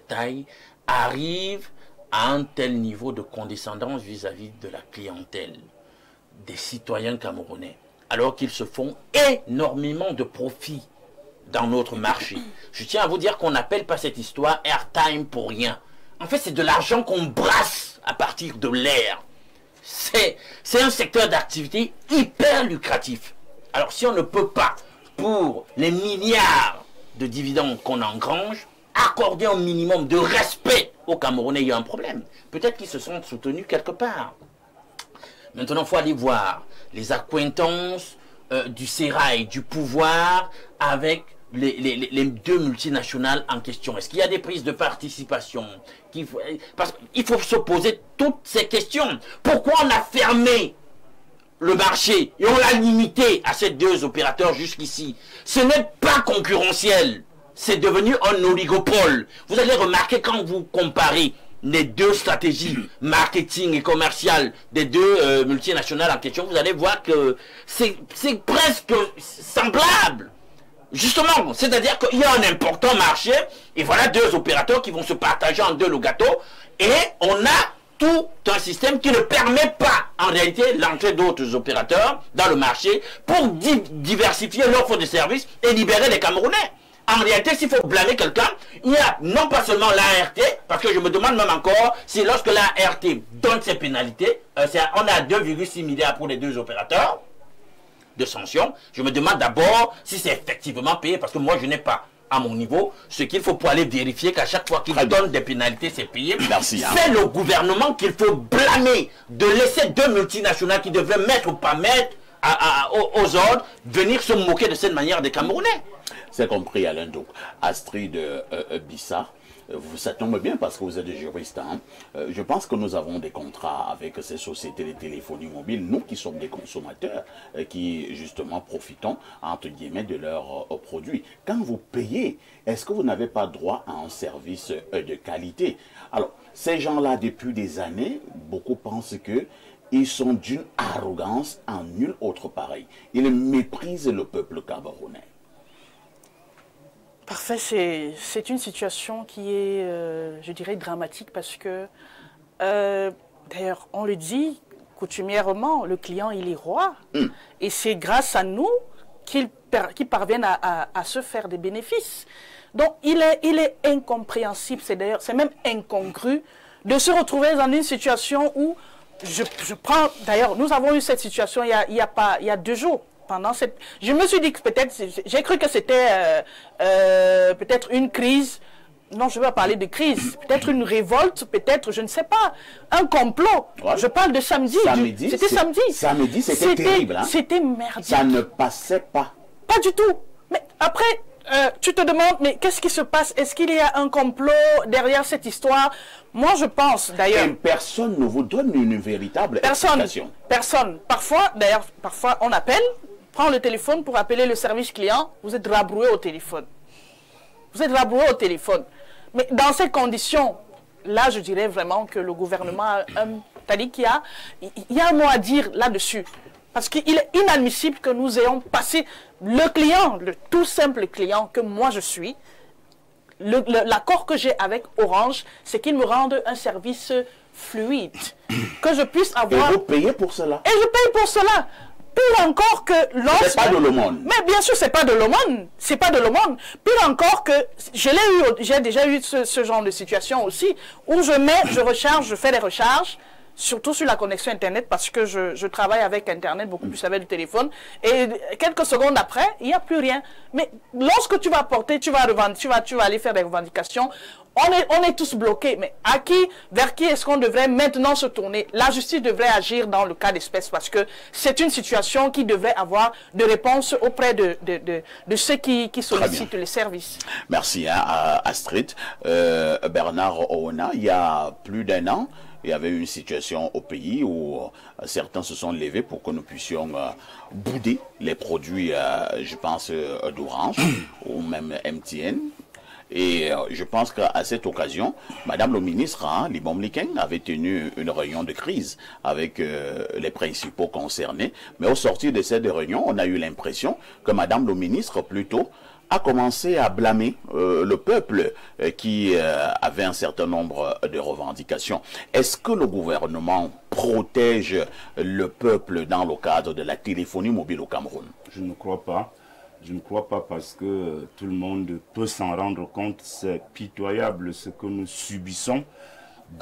taille arrivent à un tel niveau de condescendance vis-à-vis de la clientèle des citoyens camerounais, alors qu'ils se font énormément de profits dans notre marché? Je tiens à vous dire qu'on n'appelle pas cette histoire airtime pour rien. En fait, c'est de l'argent qu'on brasse à partir de l'air. C'est un secteur d'activité hyper lucratif. Alors, si on ne peut pas, pour les milliards de dividendes qu'on engrange, accorder un minimum de respect aux Camerounais, il y a un problème. Peut-être qu'ils se sont soutenus quelque part. Maintenant, il faut aller voir les accointances du sérail, du pouvoir avec les 2 multinationales en question. Est-ce qu'il y a des prises de participation? Parce qu'il faut se poser toutes ces questions. Pourquoi on a fermé le marché et on l'a limité à ces 2 opérateurs jusqu'ici? Ce n'est pas concurrentiel. C'est devenu un oligopole. Vous allez remarquer quand vous comparez les 2 stratégies marketing et commerciales des 2 multinationales en question, vous allez voir que c'est presque semblable. Justement, c'est-à-dire qu'il y a un important marché et voilà 2 opérateurs qui vont se partager en 2 le gâteau et on a tout un système qui ne permet pas en réalité l'entrée d'autres opérateurs dans le marché pour diversifier l'offre de services et libérer les Camerounais. En réalité, s'il faut blâmer quelqu'un, il y a non pas seulement l'ART, parce que je me demande même encore si lorsque l'ART donne ses pénalités, on a 2,6 milliards pour les 2 opérateurs de sanctions. Je me demande d'abord si c'est effectivement payé, parce que moi je n'ai pas à mon niveau ce qu'il faut pour aller vérifier qu'à chaque fois qu'il donne des pénalités, c'est payé. Merci. C'est le gouvernement qu'il faut blâmer de laisser 2 multinationales qui devaient mettre ou pas mettre aux ordres, venir se moquer de cette manière des Camerounais. C'est compris, Alain. Donc, Astrid Bissa, ça tombe bien parce que vous êtes juriste. Hein. Je pense que nous avons des contrats avec ces sociétés de téléphonie mobile, nous qui sommes des consommateurs, qui justement profitons, entre guillemets, de leurs produits. Quand vous payez, est-ce que vous n'avez pas droit à un service de qualité? Alors, ces gens-là, depuis des années, beaucoup pensent que ils sont d'une arrogance en nul autre pareil. Ils méprisent le peuple camerounais. Parfait, c'est une situation qui est, je dirais, dramatique parce que, d'ailleurs, on le dit coutumièrement, le client, il est roi. Et c'est grâce à nous qu'ils parviennent à se faire des bénéfices. Donc, il est incompréhensible, c'est même incongru de se retrouver dans une situation où, je prends, d'ailleurs, nous avons eu cette situation il y a 2 jours. Je me suis dit que peut-être, j'ai cru que c'était peut-être une crise. Non, je ne vais pas parler de crise. Peut-être une révolte, peut-être, je ne sais pas. Un complot. Ouais. Je parle de samedi. C'était samedi. Samedi, c'était terrible. Hein? C'était merdique. Ça ne passait pas. Pas du tout. Mais après, tu te demandes, mais qu'est-ce qui se passe? Est-ce qu'il y a un complot derrière cette histoire? Moi, je pense, d'ailleurs... Et personne ne vous donne une véritable explication. Personne. Parfois, on appelle... Prends le téléphone pour appeler le service client, vous êtes rabroué au téléphone. Vous êtes rabroué au téléphone. Mais dans ces conditions, là, je dirais vraiment que le gouvernement, il y a un mot à dire là-dessus. Parce qu'il est inadmissible que nous ayons passé le client, le tout simple client que moi je suis, l'accord que j'ai avec Orange, c'est qu'ils me rendent un service fluide. Que je puisse avoir... Et vous payez pour cela. Et je paye pour cela. Pire encore que lorsque... C'est pas de l'aumône. Mais bien sûr, c'est pas de l'aumône. C'est pas de l'aumône. Pire encore que... J'ai déjà eu ce genre de situation aussi, où je recharge, je fais des recharges, surtout sur la connexion Internet, parce que je travaille avec Internet, beaucoup plus avec le téléphone, et quelques secondes après, il n'y a plus rien. Mais lorsque tu vas porter, tu vas aller faire des revendications, on est tous bloqués. Mais vers qui est-ce qu'on devrait maintenant se tourner? La justice devrait agir dans le cas d'espèce, parce que c'est une situation qui devrait avoir de réponses auprès de ceux qui sollicitent les services. Merci Astrid. Bernard Oona, il y a plus d'1 an, il y avait une situation au pays où certains se sont levés pour que nous puissions bouder les produits, je pense, d'Orange ou même MTN. Et je pense qu'à cette occasion, Madame le ministre, Libom Likeng, avait tenu une réunion de crise avec les principaux concernés. Mais au sortir de cette réunion, on a eu l'impression que Madame le ministre, plutôt, a commencé à blâmer le peuple qui avait un certain nombre de revendications. Est-ce que le gouvernement protège le peuple dans le cadre de la téléphonie mobile au Cameroun? Je ne crois pas. Je ne crois pas parce que tout le monde peut s'en rendre compte. C'est pitoyable ce que nous subissons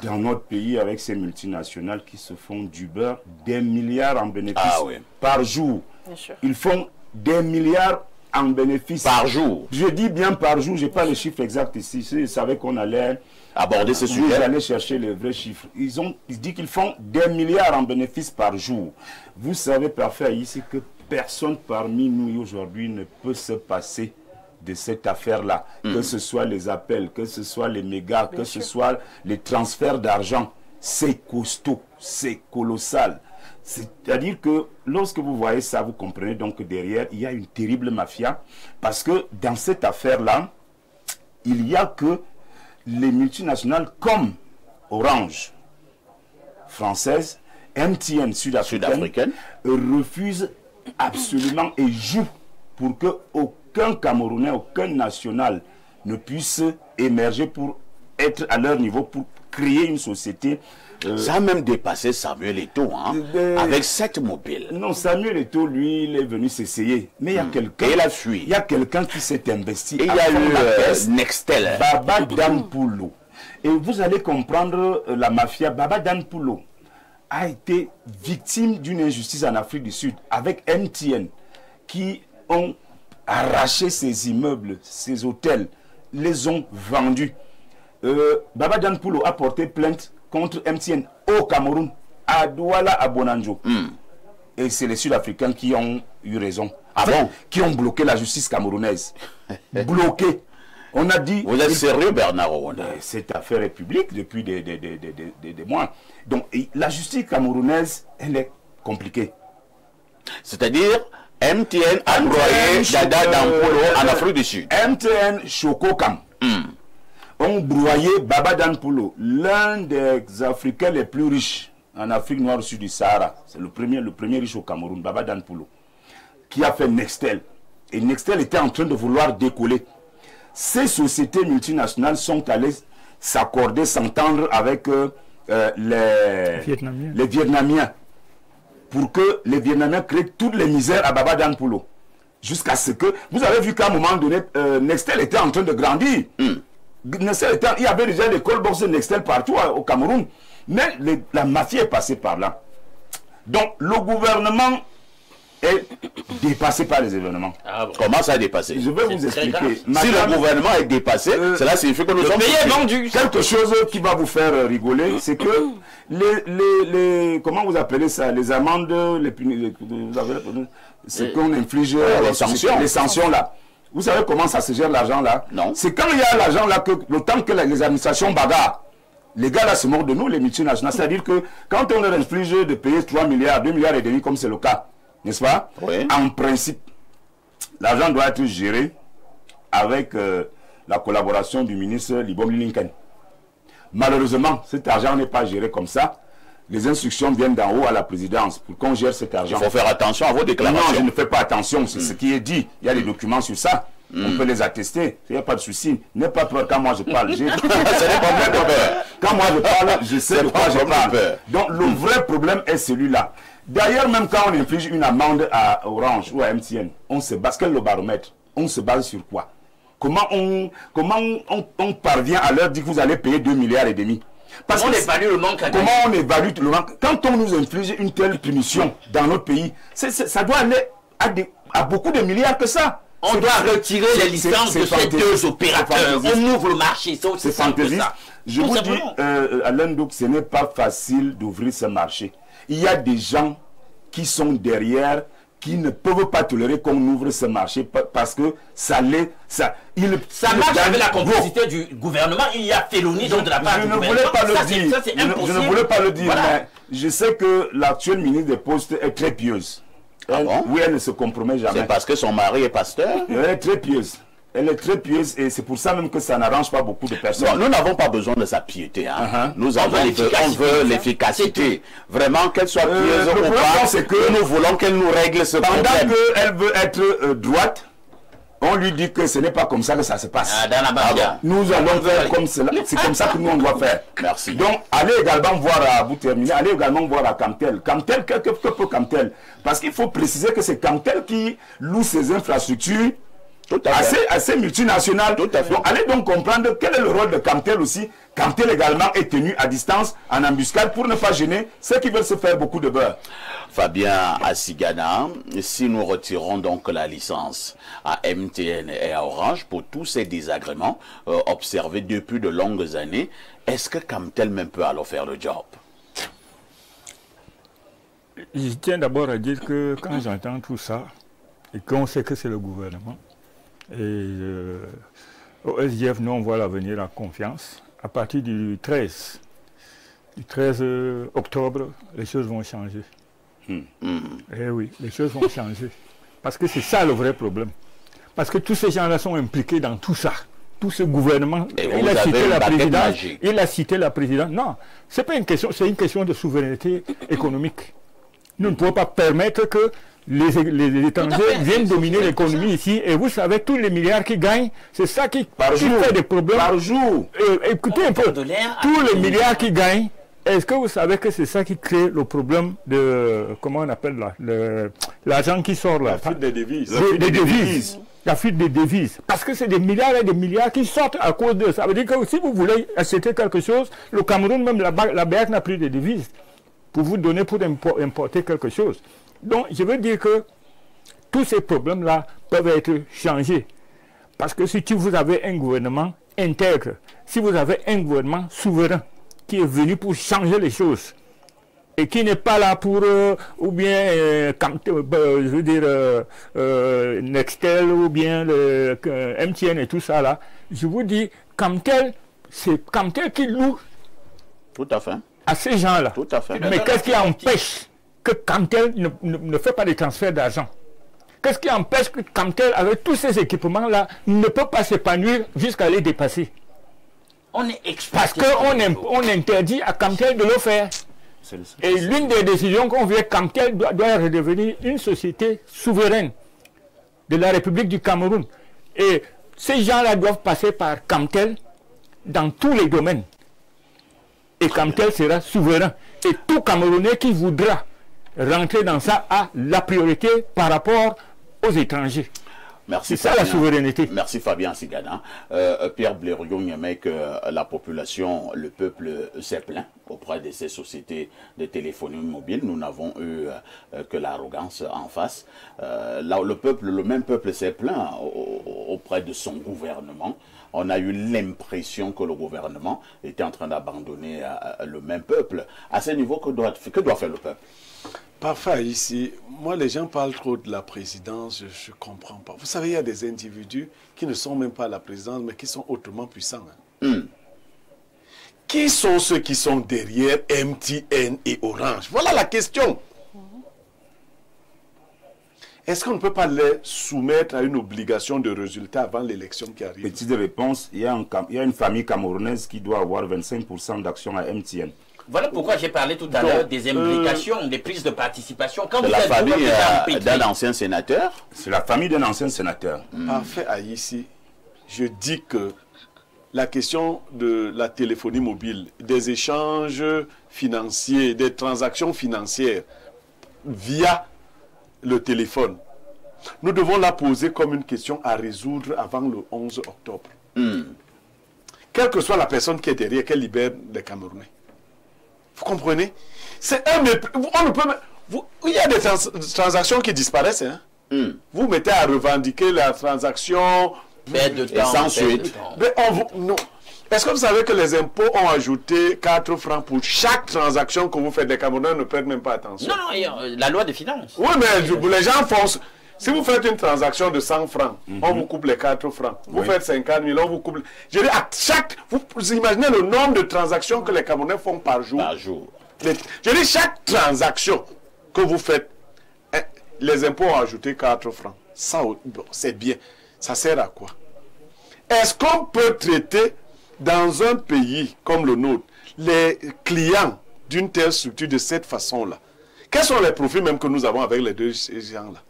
dans notre pays avec ces multinationales qui se font du beurre, des milliards en bénéfices par jour. Bien sûr. Ils font des milliards en bénéfices par jour. Je dis bien par jour, je n'ai pas le chiffre exact ici. Je savais qu'on allait aborder ce sujet. Vous allez chercher les vrais chiffres. Ils disent qu'ils font des milliards en bénéfices par jour. Vous savez parfait ici que personne parmi nous aujourd'hui ne peut se passer de cette affaire-là. Que ce soit les appels, que ce soit les mégas, que ce soit les transferts d'argent. C'est costaud, c'est colossal. C'est-à-dire que lorsque vous voyez ça, vous comprenez donc que derrière, il y a une terrible mafia. Parce que dans cette affaire-là, il n'y a que les multinationales comme Orange, française, MTN, sud-africaine, refusent absolument et jouent pour que aucun Camerounais, aucun national ne puisse émerger pour être à leur niveau, pour créer une société. Ça a même dépassé Samuel Eto'o, avec 7 mobiles. Non, Samuel Eto'o, lui, il est venu s'essayer. Mais il y a quelqu'un. Et il a fui. Il y a quelqu'un qui s'est investi. Et il y a eu Nextel. Baba Danpulo. Et vous allez comprendre la mafia. Baba Danpulo a été victime d'une injustice en Afrique du Sud avec MTN qui ont arraché ses immeubles, ses hôtels, les ont vendus. Baba Danpulo a porté plainte contre MTN au Cameroun, à Douala, à Bonanjo. et c'est les Sud-Africains qui ont eu raison. Ah bon? Qui ont bloqué la justice camerounaise. Bloqué. On a dit... Vous êtes sérieux, Bernard Owanda? Cette affaire est publique depuis des mois. Donc, la justice camerounaise, elle est compliquée. C'est-à-dire, MTN a broyé Dada Dampolo en Afrique du Sud. MTN Chococam ont broyé Baba Dampolo, l'un des Africains les plus riches en Afrique noire au sud du Sahara. C'est le premier riche au Cameroun, Baba Dampolo, qui a fait Nextel. Et Nextel était en train de vouloir décoller. Ces sociétés multinationales sont allées s'accorder, s'entendre avec les Vietnamiens pour que les Vietnamiens créent toutes les misères à Baba Dampolo. Jusqu'à ce que... Vous avez vu qu'à un moment donné, Nextel était en train de grandir. Nextel il y avait déjà des call box de Nextel partout au Cameroun. Mais la mafia est passée par là. Donc le gouvernement est dépassé par les événements. Ah bon. Comment ça a dépassé? Je vais vous expliquer. Si le gouvernement est dépassé, cela signifie que nous sommes vendus. Quelque chose qui va vous faire rigoler, c'est que les comment vous appelez ça, les amendes, ce qu'on inflige, les sanctions là. Vous savez comment ça se gère l'argent là? Non. C'est quand il y a l'argent là que le temps que les administrations bagarrent, les gars là se moquent de nous, les multinationales. C'est-à-dire que quand on leur inflige de payer 3 milliards, 2 milliards et demi comme c'est le cas, n'est-ce pas? Oui. En principe, l'argent doit être géré avec la collaboration du ministre Libom Lincoln. Malheureusement, cet argent n'est pas géré comme ça. Les instructions viennent d'en haut à la présidence pour qu'on gère cet argent. Il faut faire attention à vos déclarations. Non, je ne fais pas attention, c'est ce qui est dit. Il y a des documents sur ça. On peut les attester. Il n'y a pas de souci. N'aie pas peur quand moi je parle. Quand moi je parle, je sais de quoi je parle. Donc le vrai problème est celui-là. D'ailleurs, même quand on inflige une amende à Orange ou à MTN, on se base, quel est le baromètre? On se base sur quoi? Comment on parvient à leur dire que vous allez payer 2 milliards et demi? Parce on évalue le manque à gagner. Comment on évalue le manque? Quand on nous inflige une telle punition dans notre pays, ça doit aller à beaucoup de milliards que ça. On doit retirer les licences de ces deux opérateurs. On ouvre le marché. C'est fantaisiste. Je vous dis, Alain Douk, ce n'est pas facile d'ouvrir ce marché. Il y a des gens qui sont derrière, qui ne peuvent pas tolérer qu'on ouvre ce marché parce que ça marche avec la complicité du gouvernement. Il y a félonie de la part du gouvernement. Je ne voulais pas le dire, mais je sais que l'actuelle ministre des Postes est très pieuse. Oui, elle ne se compromet jamais. C'est parce que son mari est pasteur? Elle est très pieuse. Elle est très pieuse et c'est pour ça même que ça n'arrange pas beaucoup de personnes. Non, nous n'avons pas besoin de sa piété. Hein. Nous on veut l'efficacité. Vraiment qu'elle soit pieuse. Le problème, c'est que nous voulons qu'elle nous règle ce problème. Pendant qu'elle veut être droite, on lui dit que ce n'est pas comme ça que ça se passe. Nous allons faire comme cela. C'est comme ça que nous on doit faire. Merci. Donc, allez également voir à vous terminer. Allez également voir à Camtel. Camtel, que peut Camtel? Parce qu'il faut préciser que c'est Camtel qui loue ses infrastructures. Assez multinationales. Donc, allez donc comprendre quel est le rôle de Camtel aussi. Camtel également est tenu à distance, en embuscade, pour ne pas gêner ceux qui veulent se faire beaucoup de beurre. Fabien Assigana, si nous retirons donc la licence à MTN et à Orange pour tous ces désagréments observés depuis de longues années, est-ce que Camtel même peut alors faire le job? Je tiens d'abord à dire que quand j'entends tout ça, et qu'on sait que c'est le gouvernement, et au SGF, nous on voit l'avenir en confiance. À partir du 13 octobre, les choses vont changer. Eh oui, les choses vont changer. Parce que c'est ça le vrai problème. Parce que tous ces gens-là sont impliqués dans tout ça. Tout ce gouvernement, il a cité la présidence. Non, c'est pas une question, c'est une question de souveraineté économique. Nous ne pouvons pas permettre que les étrangers viennent dominer l'économie ici. Et vous savez, tous les milliards qu'ils gagnent, c'est ça qui fait des problèmes. Par jour. Écoutez un peu, tous les milliards qu'ils gagnent, est-ce que vous savez que c'est ça qui crée le problème de, comment on appelle là, l'argent qui sort là? La fuite des devises. Des devises. La fuite des devises. Parce que c'est des milliards et des milliards qui sortent à cause de ça. Ça veut dire que si vous voulez acheter quelque chose, le Cameroun, même la BEAC n'a plus de devises pour vous donner pour importer quelque chose. Donc, je veux dire que tous ces problèmes-là peuvent être changés. Parce que si vous avez un gouvernement intègre, si vous avez un gouvernement souverain qui est venu pour changer les choses, et qui n'est pas là pour, ou bien, je veux dire, Nextel, ou bien MTN et tout ça là, je vous dis, Camtel, c'est Camtel qui loue. Tout à fait. À ces gens-là. Tout à fait. Mais qu'est-ce qui empêche que Camtel ne fait pas de transfert d'argent? Qu'est-ce qui empêche que Camtel, avec tous ces équipements-là, ne peut pas s'épanouir jusqu'à les dépasser? On est parce qu'on interdit à Camtel de le faire. Et l'une des décisions qu'on veut, Camtel doit redevenir une société souveraine de la République du Cameroun. Et ces gens-là doivent passer par Camtel dans tous les domaines. Et Camtel sera souverain. Et tout Camerounais qui voudra rentrer dans ça a la priorité par rapport aux étrangers. Merci. C'est ça la souveraineté. Merci Fabien Sigana. Pierre Blériot aimait que la population, le peuple s'est plaint auprès de ces sociétés de téléphonie mobile. Nous n'avons eu que l'arrogance en face. Là, le même peuple s'est plaint auprès de son gouvernement. On a eu l'impression que le gouvernement était en train d'abandonner le même peuple. À ce niveau, que doit faire le peuple? Parfois ici, moi les gens parlent trop de la présidence, je ne comprends pas. Vous savez, il y a des individus qui ne sont même pas à la présidence, mais qui sont hautement puissants. Qui sont ceux qui sont derrière MTN et Orange? Voilà la question. Est-ce qu'on ne peut pas les soumettre à une obligation de résultat avant l'élection qui arrive? Petite réponse, il y a une famille camerounaise qui doit avoir 25% d'actions à MTN. Voilà pourquoi j'ai parlé tout à l'heure des implications, des prises de participation. C'est la famille d'un ancien sénateur. C'est la famille d'un ancien sénateur. Parfait, ici, je dis que la question de la téléphonie mobile, des échanges financiers, des transactions financières via le téléphone, nous devons la poser comme une question à résoudre avant le 11 octobre. Quelle que soit la personne qui est derrière, qu'elle libère les Camerounais. Vous comprenez? C'est un mépris. On ne peut, il y a des transactions qui disparaissent. Hein? Vous mettez à revendiquer la transaction et sans suite. Mais non. Est-ce que vous savez que les impôts ont ajouté 4 francs pour chaque transaction que vous faites? Les Camerounais ne prêtent même pas attention. Non, la loi des finances. Oui, mais les gens font... Si vous faites une transaction de 100 francs, on vous coupe les 4 francs. Vous faites 50 000, on vous coupe... Je dis, à chaque... Vous imaginez le nombre de transactions que les Camerounais font par jour? Je dis, chaque transaction que vous faites, les impôts ont ajouté 4 francs. Ça, c'est bien. Ça sert à quoi? Est-ce qu'on peut traiter dans un pays comme le nôtre les clients d'une telle structure de cette façon-là? Quels sont les profits même que nous avons avec les deux gens-là?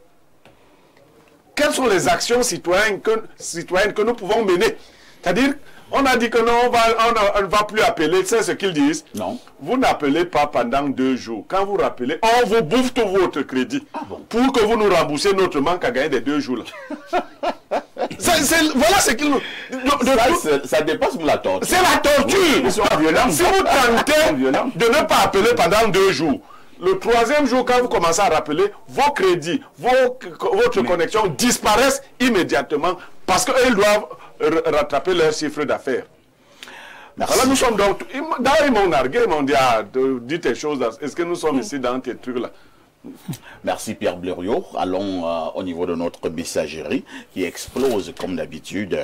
Quelles sont les actions citoyennes que nous pouvons mener? C'est-à-dire, on a dit que non, on ne va plus appeler, c'est ce qu'ils disent. Non. Vous n'appelez pas pendant 2 jours. Quand vous rappelez, on vous bouffe tout votre crédit. Pour que vous nous remboursiez notre manque à gagner des 2 jours. Voilà ce qu'ils nous... Ça dépasse la torture. C'est la torture. Ils sont violents. Si vous tentez de ne pas appeler pendant 2 jours, le 3e jour, quand vous commencez à rappeler, vos crédits, votre connexion disparaissent immédiatement parce qu'ils doivent rattraper leur chiffre d'affaires. Voilà, nous sommes donc... D'ailleurs, ils m'ont nargué, ils m'ont dit, dis tes choses, est-ce que nous sommes ici dans tes trucs-là? Merci Pierre Blériot. Allons au niveau de notre messagerie qui explose comme d'habitude.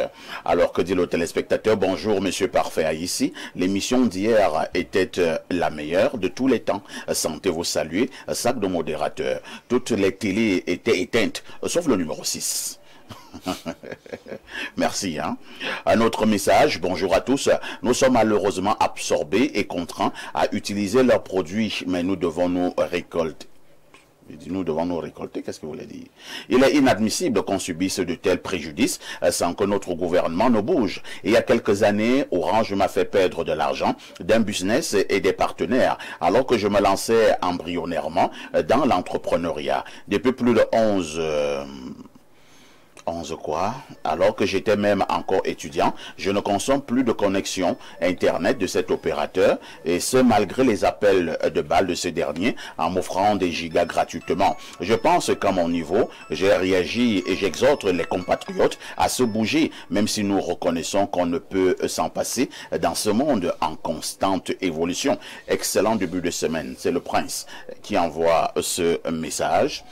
Alors que dit le téléspectateur? Bonjour Monsieur Parfait ici. L'émission d'hier était la meilleure de tous les temps. Santé vous saluer. Sac de modérateur. Toutes les télés étaient éteintes, sauf le numéro 6. Merci. Un autre message, bonjour à tous. Nous sommes malheureusement absorbés et contraints à utiliser leurs produits, mais nous devons nous récolter. Nous devons nous récolter, qu'est-ce que vous voulez dire? Il est inadmissible qu'on subisse de tels préjudices sans que notre gouvernement ne bouge. Et il y a quelques années, Orange m'a fait perdre de l'argent, d'un business et des partenaires, alors que je me lançais embryonnairement dans l'entrepreneuriat. Depuis plus de 11 quoi? Alors que j'étais même encore étudiant, je ne consomme plus de connexion Internet de cet opérateur, et ce malgré les appels de balles de ce dernier en m'offrant des gigas gratuitement. Je pense qu'à mon niveau, j'ai réagi et j'exhorte les compatriotes à se bouger, même si nous reconnaissons qu'on ne peut s'en passer dans ce monde en constante évolution. Excellent début de semaine. C'est le Prince qui envoie ce message.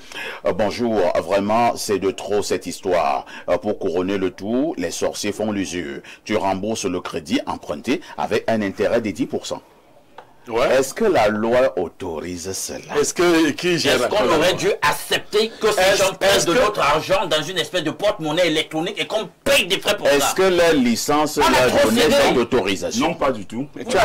Bonjour, vraiment c'est de trop cette histoire. Pour couronner le tout, les sorciers font l'usure. Tu rembourses le crédit emprunté avec un intérêt de 10%. Ouais. Est-ce que la loi autorise cela? Est-ce qu'on aurait dû accepter que ces gens prennent de notre argent dans une espèce de porte-monnaie électronique et qu'on paye des frais pour ça? Est-ce que la licence leur donnait cette autorisation? Non, pas du tout. Tu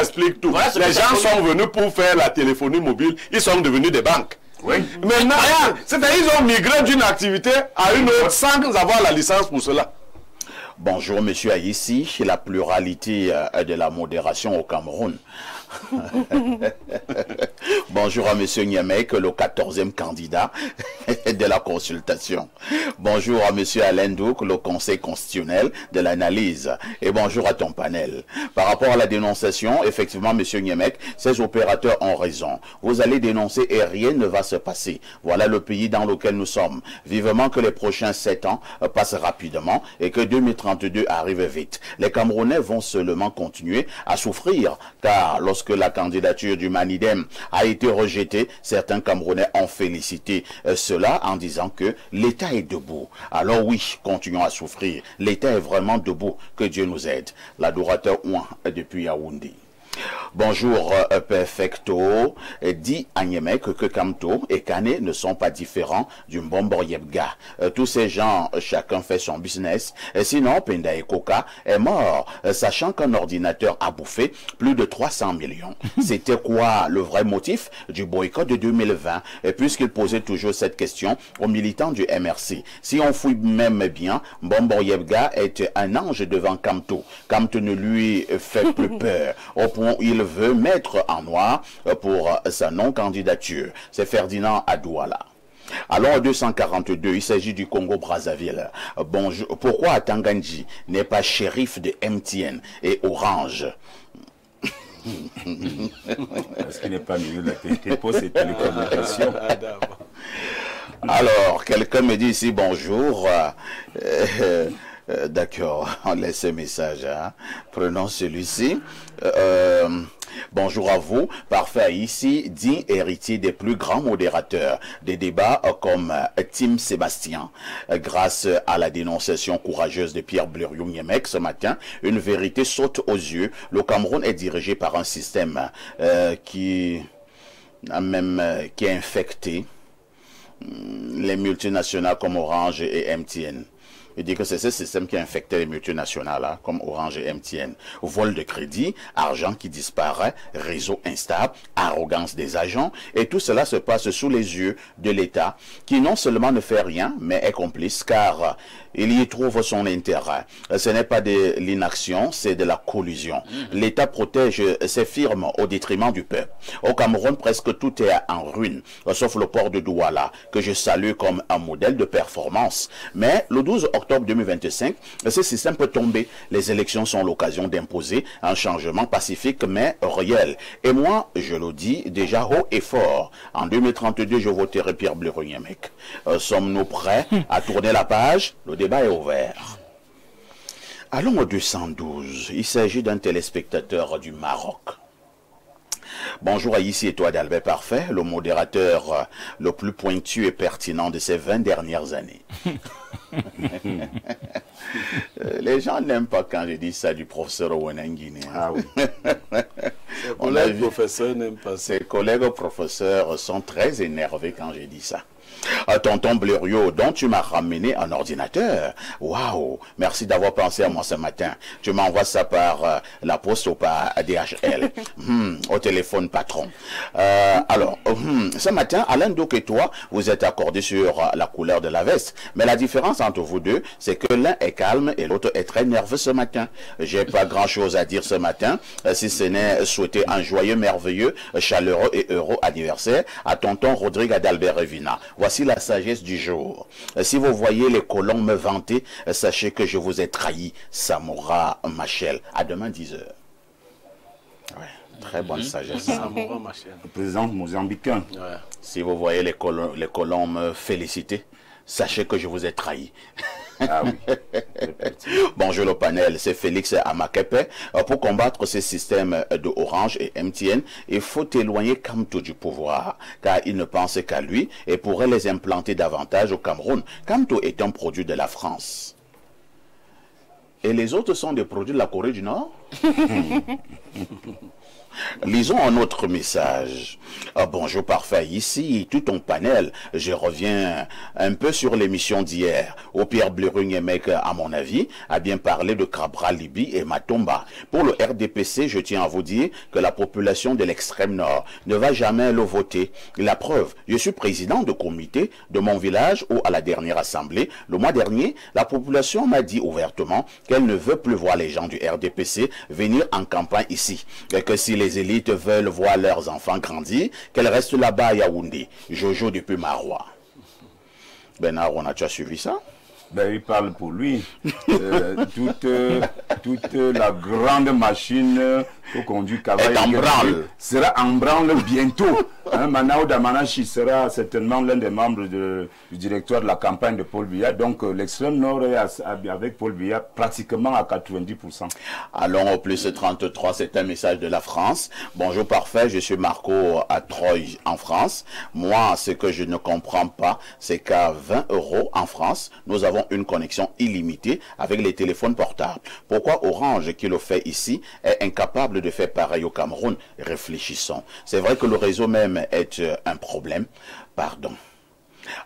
expliques tout. Voilà, les gens sont venus pour faire la téléphonie mobile, ils sont devenus des banques. Oui. Maintenant, c'est-à-dire qu'ils ont migré d'une activité à une autre sans avoir la licence pour cela. Bonjour, monsieur Aïssi, la pluralité de la modération au Cameroun. Bonjour à monsieur Niemek, le 14e candidat de la consultation. Bonjour à monsieur Alain Douk, le conseil constitutionnel de l'analyse. Et bonjour à ton panel. Par rapport à la dénonciation, effectivement, monsieur Niemek, ces opérateurs ont raison. Vous allez dénoncer et rien ne va se passer. Voilà le pays dans lequel nous sommes. Vivement que les prochains 7 ans passent rapidement et que 2032 arrive vite. Les Camerounais vont seulement continuer à souffrir, car lorsque la candidature du Manidem a été rejetée, certains Camerounais ont félicité cela en disant que l'État est debout. Alors oui, continuons à souffrir. L'État est vraiment debout. Que Dieu nous aide. L'adorateur Ouan depuis Yaoundé. Bonjour, Perfecto. Dit Agnemek que Kamto et Kane ne sont pas différents du Mbombo Yebga. Tous ces gens, chacun fait son business. Sinon, Penda et Koka est mort, sachant qu'un ordinateur a bouffé plus de 300 millions. C'était quoi le vrai motif du boycott de 2020? Puisqu'il posait toujours cette question aux militants du MRC. Si on fouille même bien, Mbombo Yebga est un ange devant Kamto. Kamto ne lui fait plus peur, au point où il veut mettre en noir pour sa non-candidature. C'est Ferdinand Adouala. Alors, 242, il s'agit du Congo-Brazzaville. Bonjour. Pourquoi Atanganji n'est pas shérif de MTN et Orange? Parce qu'il n'est pas milieu de la poste et télécommunications. Alors, quelqu'un me dit ici bonjour. D'accord, on laisse ce message. Hein. Prenons celui-ci. Bonjour à vous. Parfait ici, dit héritier des plus grands modérateurs des débats comme Tim Sébastien. Grâce à la dénonciation courageuse de Pierre Blériot-Niemek ce matin, une vérité saute aux yeux. Le Cameroun est dirigé par un système qui est infecté. Les multinationales comme Orange et MTN. Il dit que c'est ce système qui a infecté les multinationales, hein, comme Orange et MTN. Vol de crédit, argent qui disparaît, réseau instable, arrogance des agents, et tout cela se passe sous les yeux de l'État, qui non seulement ne fait rien, mais est complice, car il y trouve son intérêt. Ce n'est pas de l'inaction, c'est de la collusion. L'État protège ses firmes au détriment du peuple. Au Cameroun, presque tout est en ruine, sauf le port de Douala, que je salue comme un modèle de performance. Mais le 12 octobre 2025, ce système peut tomber. Les élections sont l'occasion d'imposer un changement pacifique mais réel. Et moi, je le dis déjà haut et fort. En 2032, je voterai Pierre Blériot-Niemek. Sommes-nous prêts à tourner la page? Le débat est ouvert. Allons au 212. Il s'agit d'un téléspectateur du Maroc. Bonjour à ici et toi d'Albert Parfait, le modérateur le plus pointu et pertinent de ces 20 dernières années. Les gens n'aiment pas quand je dis ça du professeur Owenengine. Ah oui. Ses collègues professeurs n'aiment pas ça. Ses collègues professeurs sont très énervés quand je dis ça. Tonton Blériot, dont tu m'as ramené un ordinateur. Waouh, merci d'avoir pensé à moi ce matin. Tu m'envoies ça par la poste ou par DHL. Au téléphone, patron. Alors, ce matin, Alain Douk et toi, vous êtes accordés sur la couleur de la veste. Mais la différence entre vous deux, c'est que l'un est calme et l'autre est très nerveux ce matin. J'ai pas grand-chose à dire ce matin, si ce n'est souhaiter un joyeux, merveilleux, chaleureux et heureux anniversaire à tonton Rodrigue Adalbert Revina. Voici la la sagesse du jour. Si vous voyez les colons me vanter, sachez que je vous ai trahi. Samora Machel. À demain 10h. Ouais, très bonne sagesse. Samora Machel. Le président mozambicain. Ouais. Si vous voyez les colons me féliciter, sachez que je vous ai trahi. Ah oui. Bonjour le panel, c'est Félix Amakepe. Pour combattre ces systèmes de Orange et MTN, il faut éloigner Kamto du pouvoir, car il ne pense qu'à lui et pourrait les implanter davantage au Cameroun. Kamto est un produit de la France. Et les autres sont des produits de la Corée du Nord. Lisons un autre message. Bonjour parfait, ici tout ton panel. Je reviens un peu sur l'émission d'hier où Pierre Blurung-Emek, à mon avis, a bien parlé de Cabral Libi et Matomba. Pour le RDPC, je tiens à vous dire que la population de l'extrême nord ne va jamais le voter. La preuve, je suis président de comité de mon village où à la dernière assemblée, le mois dernier, la population m'a dit ouvertement qu'elle ne veut plus voir les gens du RDPC venir en campagne ici. Et que si les élites veulent voir leurs enfants grandir, qu'elles restent là-bas à Yaoundé. Jojo depuis Marois. Bernard, tu as suivi ça? Ben, il parle pour lui. Toute la grande machine que conduit Kavaï sera en branle bientôt. Manao Damanachi sera certainement l'un des membres du directoire de la campagne de Paul Biya. Donc l'extrême nord est avec Paul Biya pratiquement à 90%. Allons au plus 33, c'est un message de la France. Bonjour parfait, je suis Marco à Troyes en France. Moi, ce que je ne comprends pas, c'est qu'à 20 € en France, nous avons une connexion illimitée avec les téléphones portables. Pourquoi Orange, qui le fait ici, est incapable de faire pareil au Cameroun? Réfléchissons. C'est vrai que le réseau même est un problème. Pardon.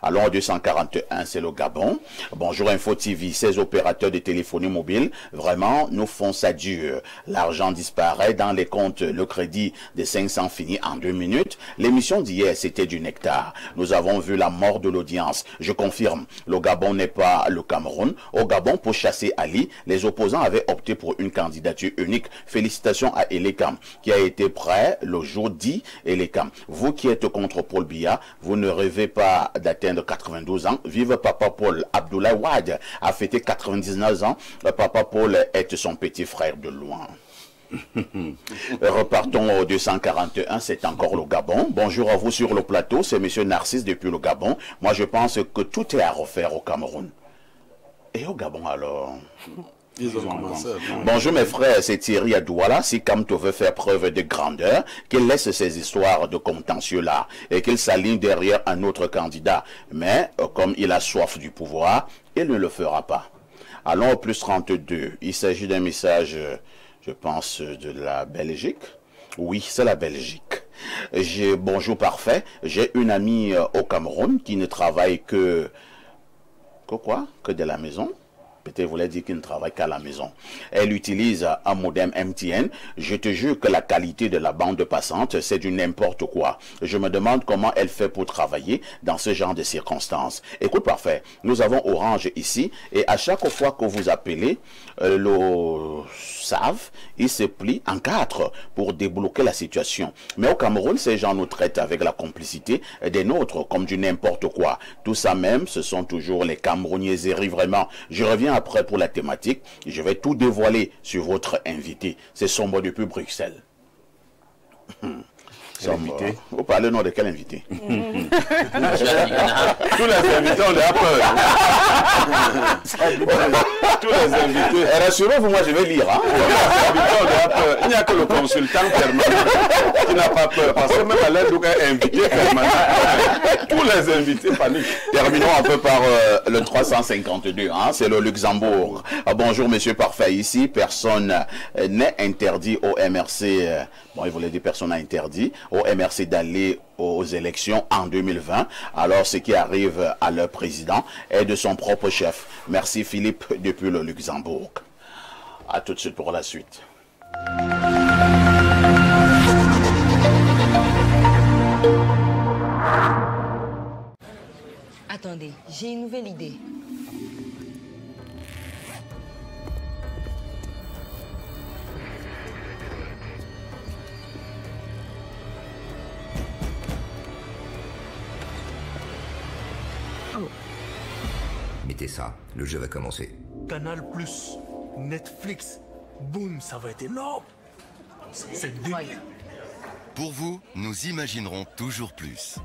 Allons au 241, c'est le Gabon. Bonjour Info TV, ces opérateurs de téléphonie mobile, vraiment, nous font ça dur. L'argent disparaît dans les comptes, le crédit de 500 finit en 2 minutes. L'émission d'hier, c'était du nectar. Nous avons vu la mort de l'audience. Je confirme, le Gabon n'est pas le Cameroun. Au Gabon, pour chasser Ali, les opposants avaient opté pour une candidature unique. Félicitations à Elekam, qui a été prêt le jour dit. Elekam, vous qui êtes contre Paul Biya, vous ne rêvez pas d'atteindre 92 ans. Vive Papa Paul. Abdoulaye Wade a fêté 99 ans. Papa Paul est son petit frère de loin. Repartons au 241, c'est encore le Gabon. Bonjour à vous sur le plateau, c'est monsieur Narcisse depuis le Gabon. Moi je pense que tout est à refaire au Cameroun. Et au Gabon alors? Ils ont commencé. Bonjour mes frères, c'est Thierry à Douala. Si Kamto veut faire preuve de grandeur, qu'il laisse ces histoires de contentieux-là et qu'il s'aligne derrière un autre candidat. Mais comme il a soif du pouvoir, il ne le fera pas. Allons au plus 32. Il s'agit d'un message, je pense, de la Belgique. Oui, c'est la Belgique. Bonjour parfait. J'ai une amie au Cameroun qui ne travaille que de la maison. Peut-être voulait dire qu'il ne travaille qu'à la maison. Elle utilise un modem MTN. Je te jure que la qualité de la bande passante, c'est du n'importe quoi. Je me demande comment elle fait pour travailler dans ce genre de circonstances. Écoute, parfait. Nous avons Orange ici et à chaque fois que vous appelez, le SAV, il se plie en 4 pour débloquer la situation. Mais au Cameroun, ces gens nous traitent avec la complicité des nôtres comme du n'importe quoi. Tout ça même, ce sont toujours les Camerouniaiseries vraiment. Je reviens après pour la thématique. Je vais tout dévoiler sur votre invité. C'est Sombre depuis Bruxelles. Invité. Vous parlez nom de quel invité? Tous les invités ont déjà peur. Tous les invités. Rassurez-vous, moi je vais lire. Hein? Tous les invités ont déjà peur. Il n'y a que le consultant permanent qui n'a pas peur. Parce que même à l'aide d'un invité permanent, tous les invités paniquent. Terminons un peu par le 352. Hein? C'est le Luxembourg. Bonjour monsieur parfait. Ici, personne n'est interdit au MRC. Bon, il voulait dire personne n'a interdit au MRC d'aller aux élections en 2020. Alors, ce qui arrive à leur président est de son propre chef. Merci Philippe depuis le Luxembourg. À tout de suite pour la suite. Attendez, j'ai une nouvelle idée. éviter ça. Le jeu va commencer. Canal+, Netflix, boum, ça va être énorme. C'est dingue. Pour vous, nous imaginerons toujours plus.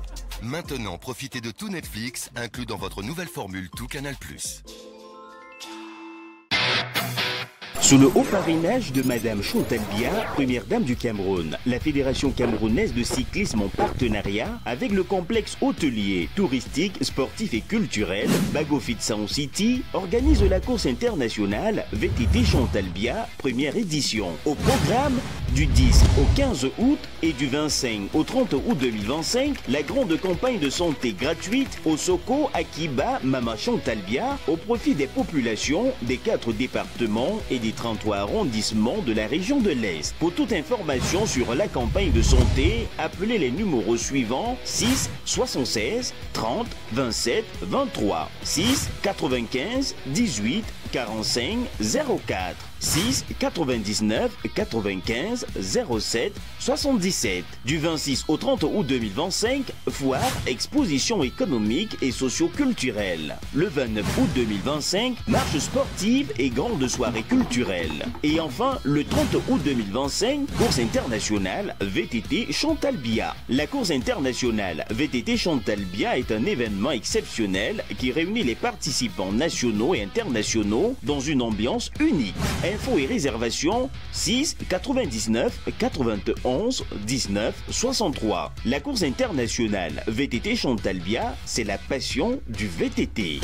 Maintenant, profitez de tout Netflix, inclus dans votre nouvelle formule Tout Canal+. Sous le haut parrainage de Madame Chantal Biya, première dame du Cameroun, la Fédération camerounaise de cyclisme en partenariat avec le complexe hôtelier, touristique, sportif et culturel Bagofit Sound City organise la course internationale VTT Chantal Biya, première édition. Au programme, du 10 au 15 août et du 25 au 30 août 2025, la grande campagne de santé gratuite au Soko Akiba Mama Chantal Biya au profit des populations des 4 départements et des 33 arrondissements de la région de l'Est. Pour toute information sur la campagne de santé, appelez les numéros suivants 6 76 30 27 23 6 95 18 45 04 6 99 95 07 77. Du 26 au 30 août 2025, foire, exposition économique et socio-culturelle. Le 29 août 2025, marche sportive et grande soirée culturelle. Et enfin, le 30 août 2025, course internationale VTT Chantal Biya. La course internationale VTT Chantal Biya est un événement exceptionnel qui réunit les participants nationaux et internationaux dans une ambiance unique. Infos et réservations 6 99 91 19 63. La course internationale VTT Chantal Biya, c'est la passion du VTT.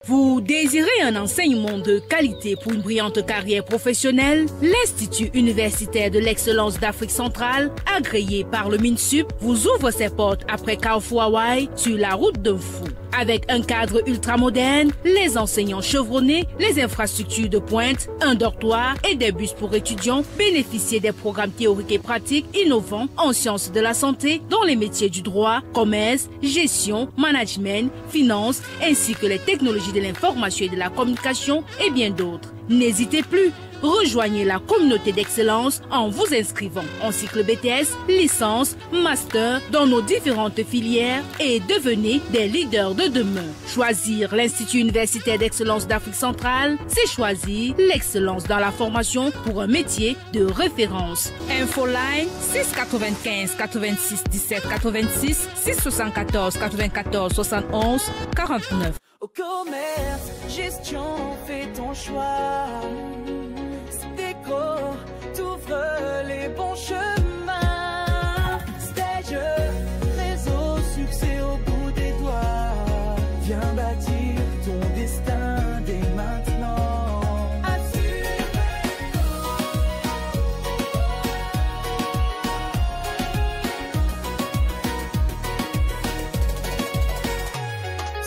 Vous désirez un enseignement de qualité pour une brillante carrière professionnelle? L'Institut universitaire de l'excellence d'Afrique centrale, agréé par le MINSUP, vous ouvre ses portes après Carrefour Hawaii sur la route d'un fou. Avec un cadre ultramoderne, les enseignants chevronnés, les infrastructures de pointe, un dortoir et des bus pour étudiants, bénéficiez des programmes théoriques et pratiques innovants en sciences de la santé dans les métiers du droit, commerce, gestion, management, finance, ainsi que les technologies de l'information et de la communication et bien d'autres. N'hésitez plus, rejoignez la communauté d'excellence en vous inscrivant en cycle BTS, licence, master dans nos différentes filières et devenez des leaders de demain. Choisir l'Institut universitaire d'excellence d'Afrique centrale, c'est choisir l'excellence dans la formation pour un métier de référence. Infoline 695 86 17 86 674 94 71 49. Au commerce, gestion, fais ton choix. Stéco t'ouvre les bons chemins. Stage, réseau, succès au bout des doigts. Viens bâtir ton destin dès maintenant.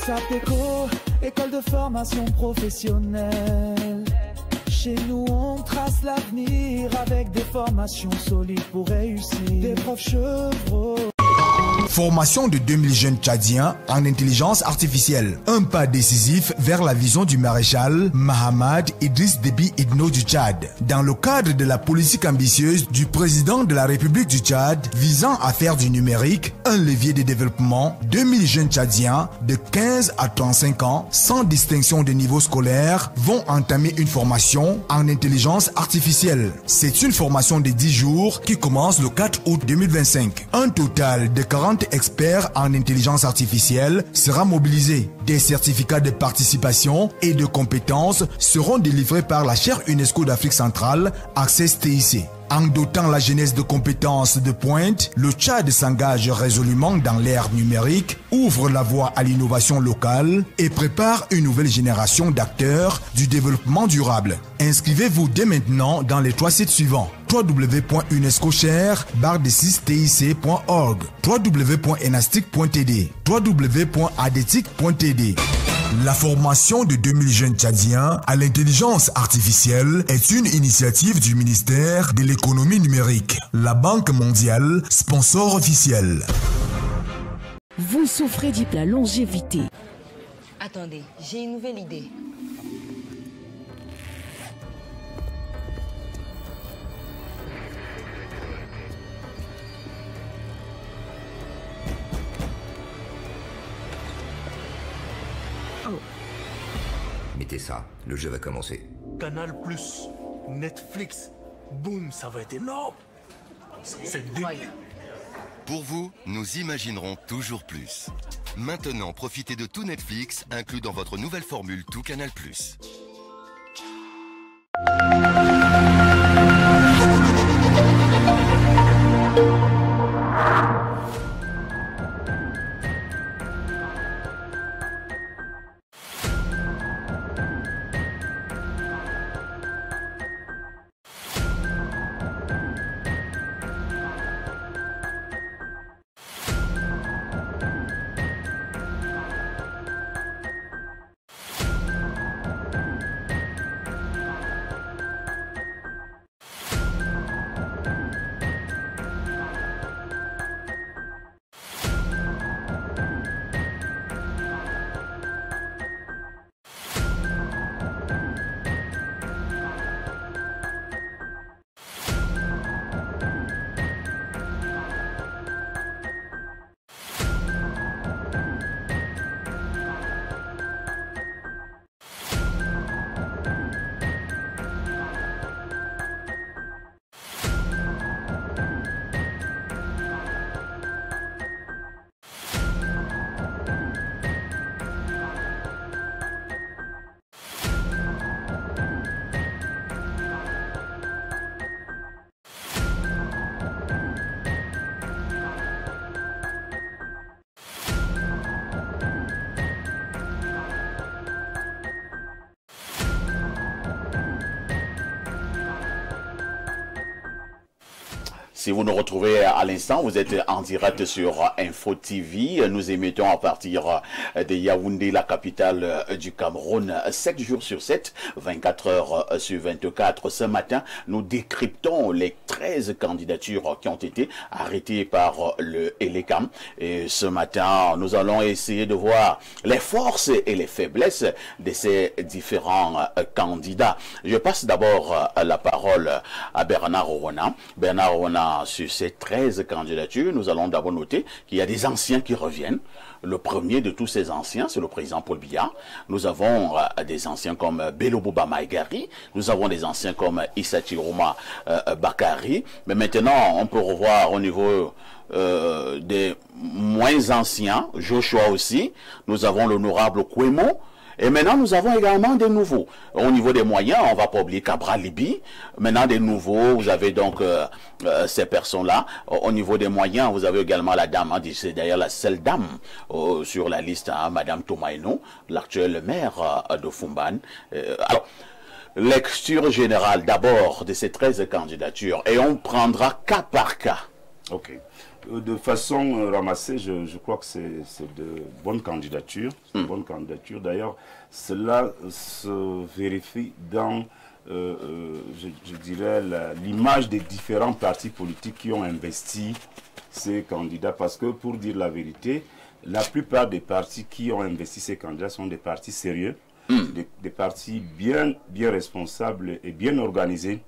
Sapeco, école de formation professionnelle. Chez nous, on trace l'avenir avec des formations solides pour réussir. Des profs chevreux. Formation de 2000 jeunes tchadiens en intelligence artificielle. Un pas décisif vers la vision du maréchal Mahamad Idriss Déby Itno du Tchad. Dans le cadre de la politique ambitieuse du président de la République du Tchad visant à faire du numérique un levier de développement, 2000 jeunes tchadiens de 15 à 35 ans, sans distinction de niveau scolaire, vont entamer une formation en intelligence artificielle. C'est une formation de 10 jours qui commence le 4 août 2025. Un total de 40 experts en intelligence artificielle sera mobilisé. Des certificats de participation et de compétences seront délivrés par la chaire UNESCO d'Afrique centrale, Access TIC. En dotant la jeunesse de compétences de pointe, le Tchad s'engage résolument dans l'ère numérique, ouvre la voie à l'innovation locale et prépare une nouvelle génération d'acteurs du développement durable. Inscrivez-vous dès maintenant dans les 3 sites suivants: www.unescoshare-tic.org, www.enastic.td, www.adetic.td. La formation de 2000 jeunes tchadiens à l'intelligence artificielle est une initiative du ministère de l'économie numérique. La Banque mondiale, sponsor officiel. Vous souffrez de la longévité. Attendez, j'ai une nouvelle idée. Mettez ça, le jeu va commencer. Canal+, Netflix, boum, ça va être énorme. C'est dingue. Pour vous, nous imaginerons toujours plus. Maintenant, profitez de tout Netflix, inclus dans votre nouvelle formule Tout Canal+. Si vous nous retrouvez à l'instant, vous êtes en direct sur Info TV. Nous émettons à partir de Yaoundé, la capitale du Cameroun, 7 jours sur 7, 24 heures sur 24. Ce matin, nous décryptons les 13 candidatures qui ont été arrêtées par le ELECAM. Et ce matin, nous allons essayer de voir les forces et les faiblesses de ces différents candidats. Je passe d'abord la parole à Bernard Owana. Bernard Owana, sur ces 13 candidatures, nous allons d'abord noter qu'il y a des anciens qui reviennent. Le premier de tous ces anciens, c'est le président Paul Biya. Nous avons des anciens comme Bello Bouba Maïgari. Nous avons des anciens comme Issa Chiroma Bakari. Mais maintenant, on peut revoir au niveau des moins anciens, Joshua aussi. Nous avons l'honorable Kwemo. Et maintenant, nous avons également des nouveaux. Au niveau des moyens, on ne va pas oublier Cabral Libi. Maintenant, des nouveaux, vous avez donc ces personnes-là. Au niveau des moyens, vous avez également la dame, hein, c'est d'ailleurs la seule dame sur la liste, hein, Madame Tomaino, l'actuelle maire de Fumban. Alors, lecture générale d'abord de ces 13 candidatures et on prendra cas par cas. Ok. De façon ramassée, je crois que c'est de bonnes candidatures. Bonnes candidatures. D'ailleurs, cela se vérifie dans, je dirais, l'image des différents partis politiques qui ont investi ces candidats. Parce que, pour dire la vérité, la plupart des partis qui ont investi ces candidats sont des partis sérieux. Des partis bien responsables et bien organisés.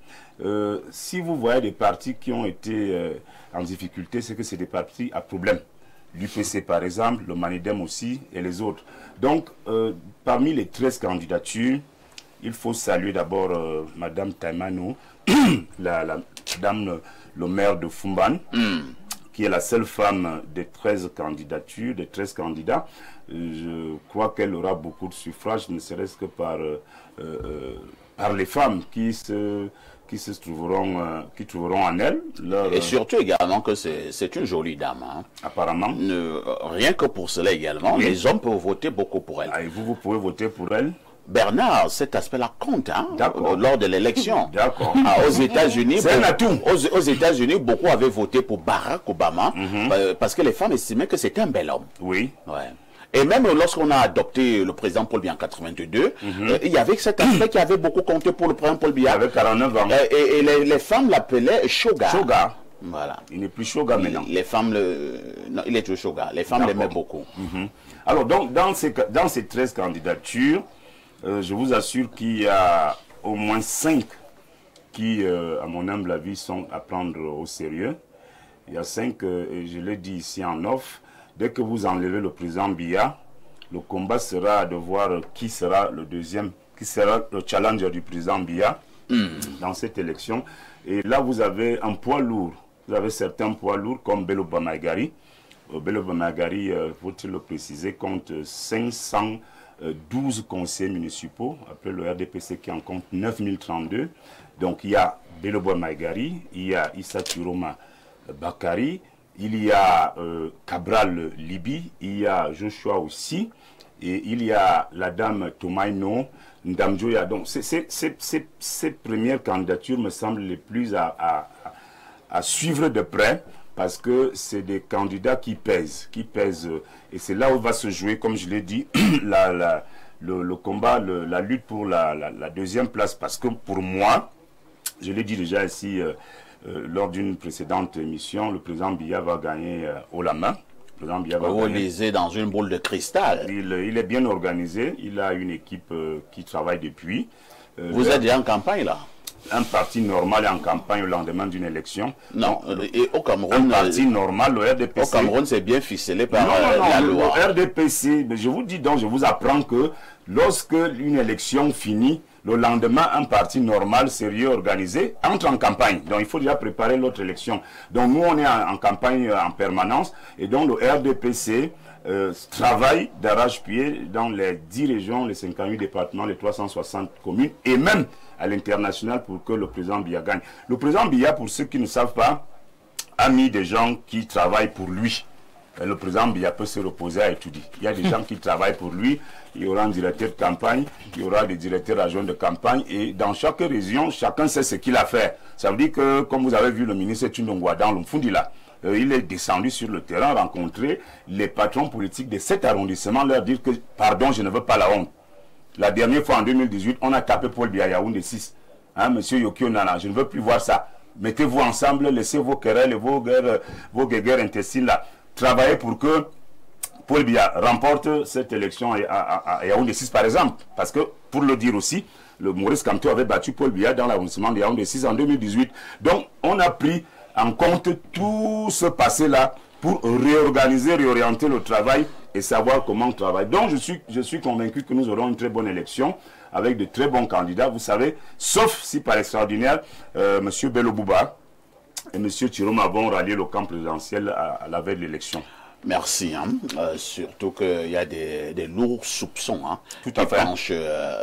Si vous voyez des partis qui ont été en difficulté, c'est que c'est des partis à problème. L'UPC par exemple, le Manidem aussi et les autres. Donc, parmi les 13 candidatures, il faut saluer d'abord Madame Taimano, la dame, le maire de Fumban, qui est la seule femme des 13 candidatures, des 13 candidats. Je crois qu'elle aura beaucoup de suffrages, ne serait-ce que par les femmes qui trouveront en elle. Et surtout également que c'est une jolie dame. Hein. Apparemment. Rien que pour cela également, oui. Les hommes peuvent voter beaucoup pour elle. Ah, et vous pouvez voter pour elle? Bernard, cet aspect-là compte hein, lors de l'élection. D'accord. Aux États-Unis, c'est un atout. Aux États-Unis, beaucoup avaient voté pour Barack Obama parce que les femmes estimaient que c'était un bel homme. Oui. Ouais. Et même lorsqu'on a adopté le président Paul Biya en 82, il y avait cet aspect qui avait beaucoup compté pour le président Paul Biya. Avec 49 ans. Et les femmes l'appelaient Shoga. Shoga. Voilà. Il n'est plus Shoga maintenant. Les femmes non, il est toujours Shoga. Les femmes l'aimaient beaucoup. Alors, donc, dans ces 13 candidatures, je vous assure qu'il y a au moins 5 qui, à mon humble avis, sont à prendre au sérieux. Il y a 5, et je l'ai dit ici en off, dès que vous enlevez le président Biya, Le combat sera de voir qui sera le deuxième, qui sera le challenger du président Biya dans cette élection. Et là, vous avez un poids lourd. Vous avez certains poids lourds comme Bello Bamagari. Bello Bamagari, faut-il le préciser, compte 512 conseillers municipaux, après le RDPC qui en compte 9032. Donc il y a Bello Bamagari, il y a Issa Chiroma Bakari, il y a Cabral Libi, il y a Joshua aussi, et il y a la dame Tomaino Ndamjoya. Donc ces premières candidatures me semblent les plus à suivre de près, parce que c'est des candidats qui pèsent, et c'est là où va se jouer, comme je l'ai dit, le combat, la lutte pour la deuxième place, parce que pour moi, je l'ai dit déjà ici, lors d'une précédente émission, le président Biya va gagner haut la main. Vous lisez dans une boule de cristal. Il est bien organisé, il a une équipe qui travaille depuis. Vous êtes déjà en campagne là? Un parti normal est en campagne au lendemain d'une élection. Non, et au Cameroun, un parti normal, le RDPC. Au Cameroun, c'est bien ficelé par la loi. Le RDPC, je vous dis donc, je vous apprends que lorsque une élection finit, le lendemain, un parti normal, sérieux, organisé, entre en campagne. Donc, il faut déjà préparer l'autre élection. Donc, nous, on est en campagne en permanence. Et donc, le RDPC travaille d'arrache-pied dans les 10 régions, les 58 départements, les 360 communes, et même à l'international pour que le président Biya gagne. Le président Biya, pour ceux qui ne savent pas, a mis des gens qui travaillent pour lui. Et le président Biya peut se reposer à étudier. Il y a des gens qui travaillent pour lui. Il y aura un directeur de campagne, il y aura des directeurs adjoints de campagne, et dans chaque région, chacun sait ce qu'il a fait. Ça veut dire que, comme vous avez vu le ministre Tundongwa dans l'Umfundila, il est descendu sur le terrain, rencontrer les patrons politiques de cet arrondissement, leur dire que, pardon, je ne veux pas la honte. La dernière fois, en 2018, on a tapé Paul Biya Yaoundé 6. Hein, monsieur Yokio Nana, je ne veux plus voir ça. Mettez-vous ensemble, laissez vos querelles et vos guerres intestines là. Travaillez pour que Paul Biya remporte cette élection à Yaoundé 6 par exemple. Parce que, pour le dire aussi, le Maurice Kamto avait battu Paul Biya dans l'arrondissement de Yaoundé 6 en 2018. Donc, on a pris en compte tout ce passé-là pour réorganiser, réorienter le travail et savoir comment on travaille. Donc, je suis convaincu que nous aurons une très bonne élection avec de très bons candidats, vous savez, sauf si par extraordinaire, M. Bello Bouba et M. Chiroma vont rallier le camp présidentiel à la veille de l'élection. Merci. Surtout qu'il y a des lourds soupçons tout à fait. Penchent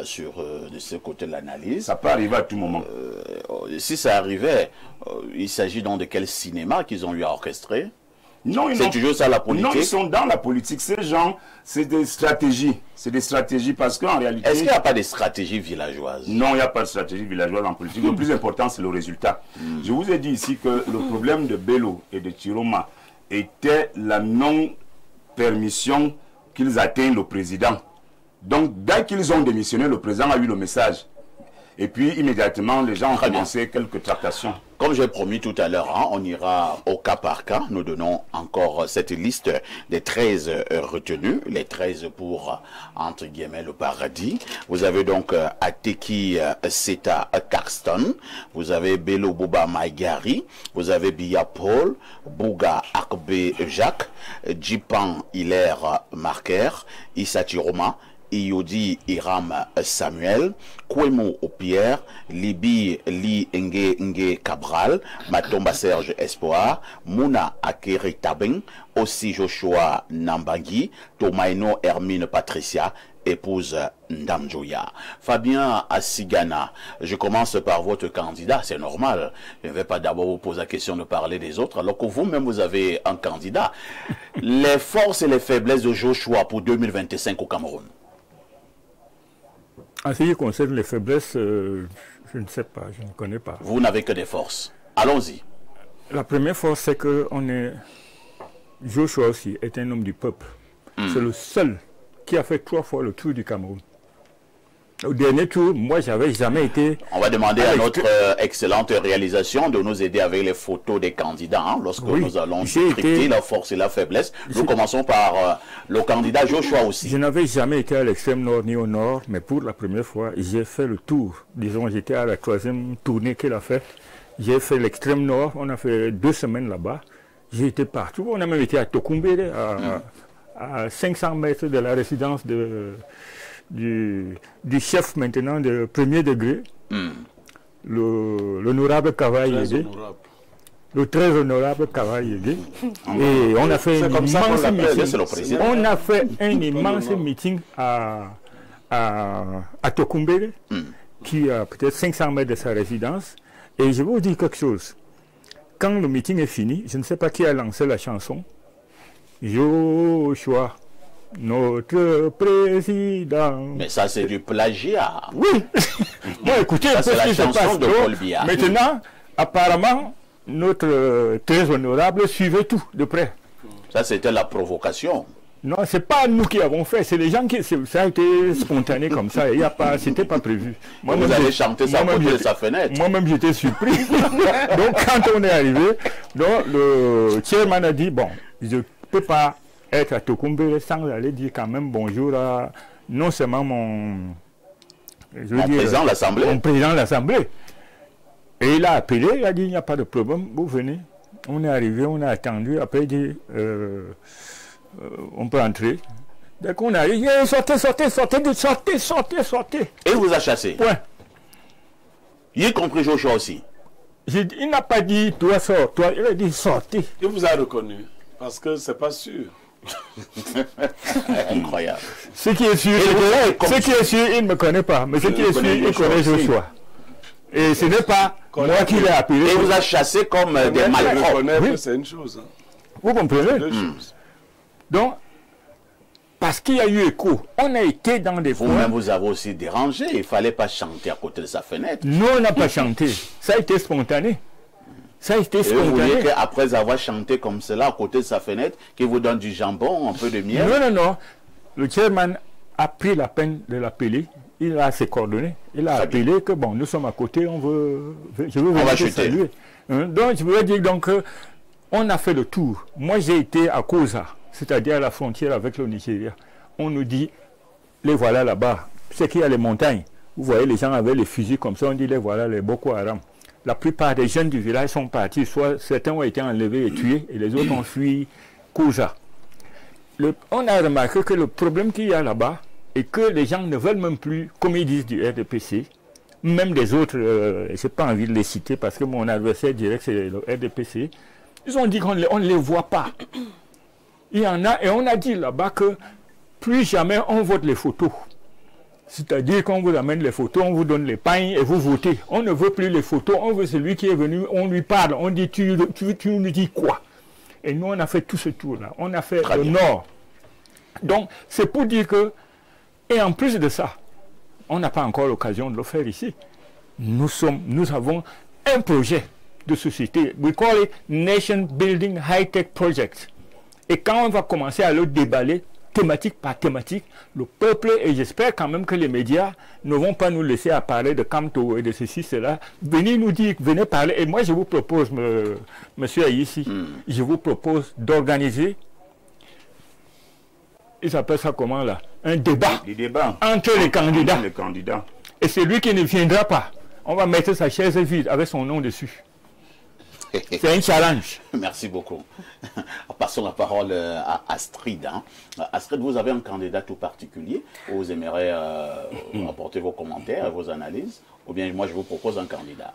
sur de ce côté de l'analyse. Ça peut arriver à tout moment. Si ça arrivait, il s'agit donc de quel cinéma qu'ils ont eu à orchestrer? Non, c'est toujours ça la politique. Non, ils sont dans la politique. Ces gens, c'est des stratégies. C'est des stratégies parce qu'en réalité... Est-ce qu'il n'y a pas de stratégie villageoise? Non, il n'y a pas de stratégie villageoise en politique. Le plus important, c'est le résultat. Je vous ai dit ici que le problème de Bello et de Chiroma était la non-permission qu'ils atteignent le président. Donc, dès qu'ils ont démissionné, le président a eu le message. Et puis, immédiatement, les gens ont commencé quelques tractations. Comme j'ai promis tout à l'heure, on ira au cas par cas. Nous donnons encore cette liste des 13 retenus, les 13 pour, entre guillemets, le paradis. Vous avez donc Ateki Seta Carston, vous avez Bello Bouba Maigari, vous avez Biya Paul, Bouga Akbe Jacques, Djipan Hilaire Marker, Issa Chiroma, Iyodi Iram Samuel, Kwemo Pierre, Libi Li Nge Cabral, Matomba Serge Espoir, Mouna Akeri Tabeng, aussi Joshua Nambangi, Tomaino Hermine Patricia, épouse Ndamjoya. Fabien Assigana, je commence par votre candidat, c'est normal. Je ne vais pas d'abord vous poser la question de parler des autres, alors que vous-même vous avez un candidat. Les forces et les faiblesses de Joshua pour 2025 au Cameroun. En ce qui concerne les faiblesses, je ne sais pas, je ne connais pas. Vous n'avez que des forces. Allons-y. La première force, c'est que Joshua aussi est un homme du peuple. C'est le seul qui a fait 3 fois le tour du Cameroun. Au dernier tour, moi, j'avais jamais été... On va demander à notre excellente réalisation de nous aider avec les photos des candidats. Lorsque nous allons décrypter la force et la faiblesse, nous commençons par le candidat Joshua aussi. Je n'avais jamais été à l'extrême nord ni au nord, mais pour la première fois, j'ai fait le tour. Disons, j'étais à la 3e tournée qu'il a faite. J'ai fait l'extrême nord, on a fait 2 semaines là-bas. J'ai été partout. On a même été à Tokumbele, à 500 mètres de la résidence du chef maintenant de premier degré, l'honorable Kavaï Yégué. Le très honorable Kavaï Yégué. Et on a fait un immense meeting à Tokumbele, qui a peut-être 500 mètres de sa résidence. Et je vais vous dire quelque chose. Quand le meeting est fini, je ne sais pas qui a lancé la chanson. Joshua, notre président. Mais ça, c'est du plagiat. Oui. Bon, écoutez, ça, c'est la chanson de Paul Biya. Maintenant, apparemment, notre très honorable suivait tout de près. Ça, c'était la provocation. Non, c'est pas nous qui avons fait, c'est les gens qui... Ça a été spontané comme ça, c'était pas prévu. Vous allez chanter ça à côté de sa fenêtre. Moi-même, j'étais surpris. Donc, quand on est arrivé, donc, le chairman a dit, bon, je ne peux pas être à Tokumbele sans aller dire quand même bonjour à non seulement mon président de l'Assemblée. Mon président de l'Assemblée. Et il a appelé, il a dit, il n'y a pas de problème, vous venez. On est arrivé, on a attendu, après il dit... on peut entrer. Dès qu'on arrive, sortez. Et il vous a chassé? Ouais. Y compris Joshua aussi? Il n'a pas dit, toi sors, toi, il a dit sortez. Il vous a reconnu, parce que c'est pas sûr. Incroyable. Ce qui est sûr, il ne me connaît pas, mais ce qui est sûr, il connaît Joshua. Et ce n'est pas moi qui l'ai appelé. Et il vous a chassé comme des malpropres. Oui. C'est une chose. Vous comprenez? Donc, parce qu'il y a eu écho, on a été dans des Vous-même, vous avez aussi dérangé. Il ne fallait pas chanter à côté de sa fenêtre. Nous, on n'a pas chanté. Ça a été spontané. Ça a été spontané. Et vous voulez qu'après avoir chanté comme cela à côté de sa fenêtre, qu'il vous donne du jambon, un peu de miel? Non. Le chairman a pris la peine de l'appeler. Il a ses coordonnées. Il a appelé que, bon, nous sommes à côté, je veux venir saluer. Donc, je veux dire, donc, on a fait le tour. Moi, j'ai été à Koza, c'est-à-dire à la frontière avec le Nigeria. On nous dit, les voilà là-bas. C'est qu'il y a les montagnes. Vous voyez, les gens avaient les fusils comme ça, on dit, les voilà, les Boko Haram. La plupart des jeunes du village sont partis, soit certains ont été enlevés et tués, et les autres ont fui Koza. On a remarqué que le problème qu'il y a là-bas est que les gens ne veulent même plus, comme ils disent du RDPC, même des autres, je n'ai pas envie de les citer parce que mon adversaire direct c'est le RDPC, ils ont dit qu'on ne les voit pas. Il y en a, et on a dit là-bas que plus jamais on vote les photos. C'est-à-dire qu'on vous amène les photos, on vous donne les pagnes et vous votez. On ne veut plus les photos, on veut celui qui est venu, on lui parle, on dit tu nous dis quoi? Et nous on a fait tout ce tour-là, on a fait le nord. Donc c'est pour dire que, et en plus de ça, on n'a pas encore l'occasion de le faire ici. Nous avons un projet de société, we call it Nation Building High Tech Project. Et quand on va commencer à le déballer, thématique par thématique, le peuple, et j'espère quand même que les médias ne vont pas nous laisser à parler de Kamto et de ceci, cela, venez nous dire, venez parler. Et moi je vous propose, monsieur Aïssi, je vous propose d'organiser, ils appellent ça comment là? Un débat entre les candidats. Et celui qui ne viendra pas, on va mettre sa chaise vide avec son nom dessus. C'est un challenge. Merci beaucoup. Passons la parole à Astrid. Astrid, vous avez un candidat tout particulier. Vous aimeriez apporter vos commentaires, vos analyses, ou bien moi je vous propose un candidat.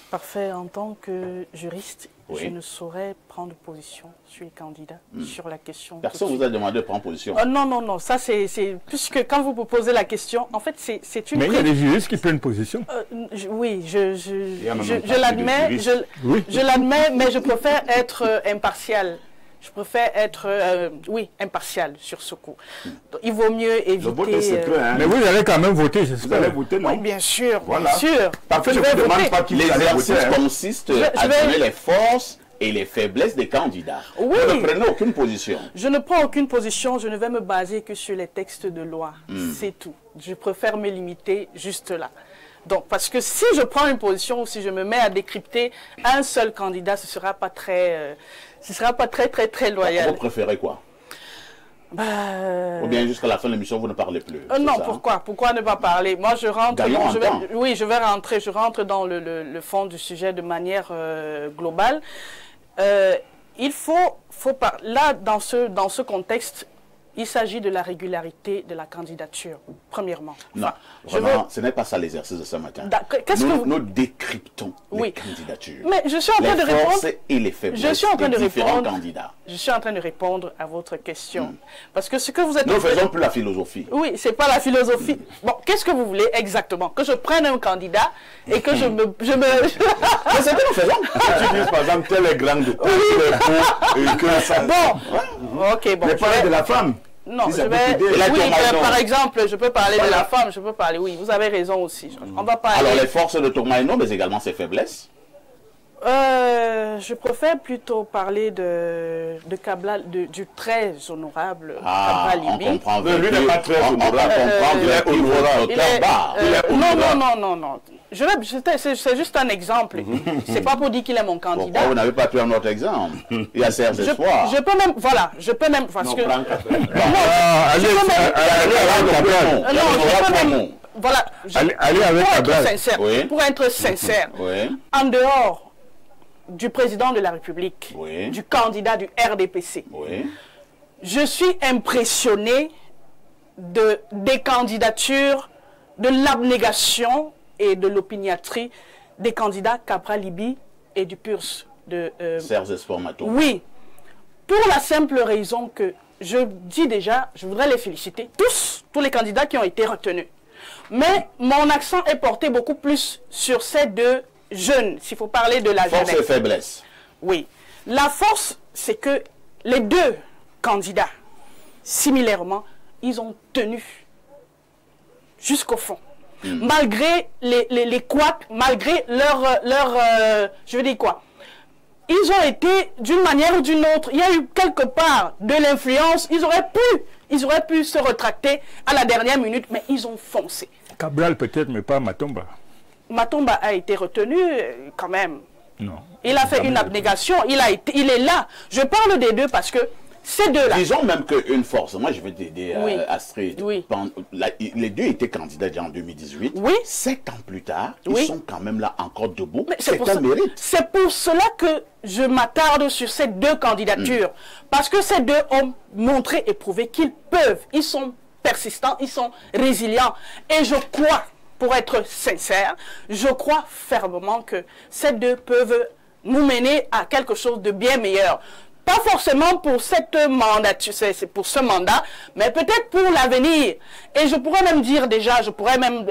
Parfait. En tant que juriste, oui, je ne saurais prendre position sur les candidats, sur la question. Personne ne vous a demandé de prendre position. Non. Ça, c'est... Puisque quand vous proposez la question, en fait, c'est une... Mais il y a des juristes qui prennent position. Oui, je l'admets. Je l'admets, mais je préfère être impartial. Je préfère être, impartial sur ce coup. Donc, il vaut mieux éviter... Le vote est secret, hein. Mais vous allez quand même voter, j'espère. Vous allez voter, non? Oui, bien sûr, voilà. bien sûr. Parfait, je ne demande pas qu'il l'exercice consiste à donner les forces et les faiblesses des candidats. Oui. Vous ne prenez aucune position. Je ne prends aucune position, je ne vais me baser que sur les textes de loi. C'est tout. Je préfère me limiter juste là. Donc, parce que si je prends une position ou si je me mets à décrypter un seul candidat, ce ne sera pas très... très loyal. Vous préférez quoi? Ou bien jusqu'à la fin de l'émission, vous ne parlez plus? Non, pourquoi? Pourquoi ne pas parler? Moi, je rentre... je rentre dans le fond du sujet de manière globale. Il faut là, dans ce contexte, Il s'agit de la régularité de la candidature, premièrement. Non, vraiment, ce n'est pas ça l'exercice de ce matin. Nous décryptons les candidatures. Mais je suis en train de répondre. Les forces et les faiblesses des différents candidats. Je suis en train de répondre à votre question. Parce que ce que vous êtes... Nous ne faisons plus la philosophie. Oui, ce n'est pas la philosophie. Bon, qu'est-ce que vous voulez exactement? Que je prenne un candidat et que je me... Mais c'est ce que nous faisons. Tu dis par exemple, tel est grand de coup, et que ça... Bon, ok, bon. Mais parler de la femme. Non, je vais... Oui, par exemple, je peux parler de la femme, je peux parler... Oui, vous avez raison aussi. On va pas Alors, les forces de Tourmaïno, mais également ses faiblesses? Je préfère plutôt parler de Kabla, du très honorable Kabla Libi. On comprend. Mais lui n'est pas très honorable. Il est honorable. Non. C'est juste un exemple. C'est pas pour dire qu'il est mon candidat. Pourquoi vous n'avez pas pris un autre exemple? Il y a Serge Espoir. Je peux même, voilà, je peux même, parce que... Voilà, pour être sincère, en dehors du président de la République, du candidat du RDPC, je suis impressionné des candidatures, de l'abnégation et de l'opiniâtrie des candidats Cabral Libi et du PURS de Serge Espoir Mato. Oui, pour la simple raison que je dis déjà, je voudrais les féliciter, tous les candidats qui ont été retenus. Mais mon accent est porté beaucoup plus sur ces deux jeunes, s'il faut parler de la jeunesse. Force et faiblesse. Oui. La force, c'est que les deux candidats, similairement, ils ont tenu jusqu'au fond. Malgré les couacs, malgré je veux dire quoi, ils ont été d'une manière ou d'une autre, il y a eu quelque part de l'influence, ils auraient pu se rétracter à la dernière minute, mais ils ont foncé. Cabral peut-être, mais pas Matomba. Matomba a été retenu quand même. Non. Il a fait une abnégation, il est là. Je parle des deux parce que ces deux-là... Disons même qu'une force, moi je vais t'aider Astrid, les deux étaient candidats déjà en 2018, 7 ans plus tard, ils sont quand même là encore debout, c'est un mérite. C'est pour cela que je m'attarde sur ces deux candidatures, parce que ces deux ont montré et prouvé qu'ils peuvent, ils sont persistants, ils sont résilients, et je crois, pour être sincère, je crois fermement que ces deux peuvent nous mener à quelque chose de bien meilleur. Pas forcément pour cette mandature, c'est pour ce mandat, mais peut-être pour l'avenir. Et je pourrais même dire déjà, je pourrais même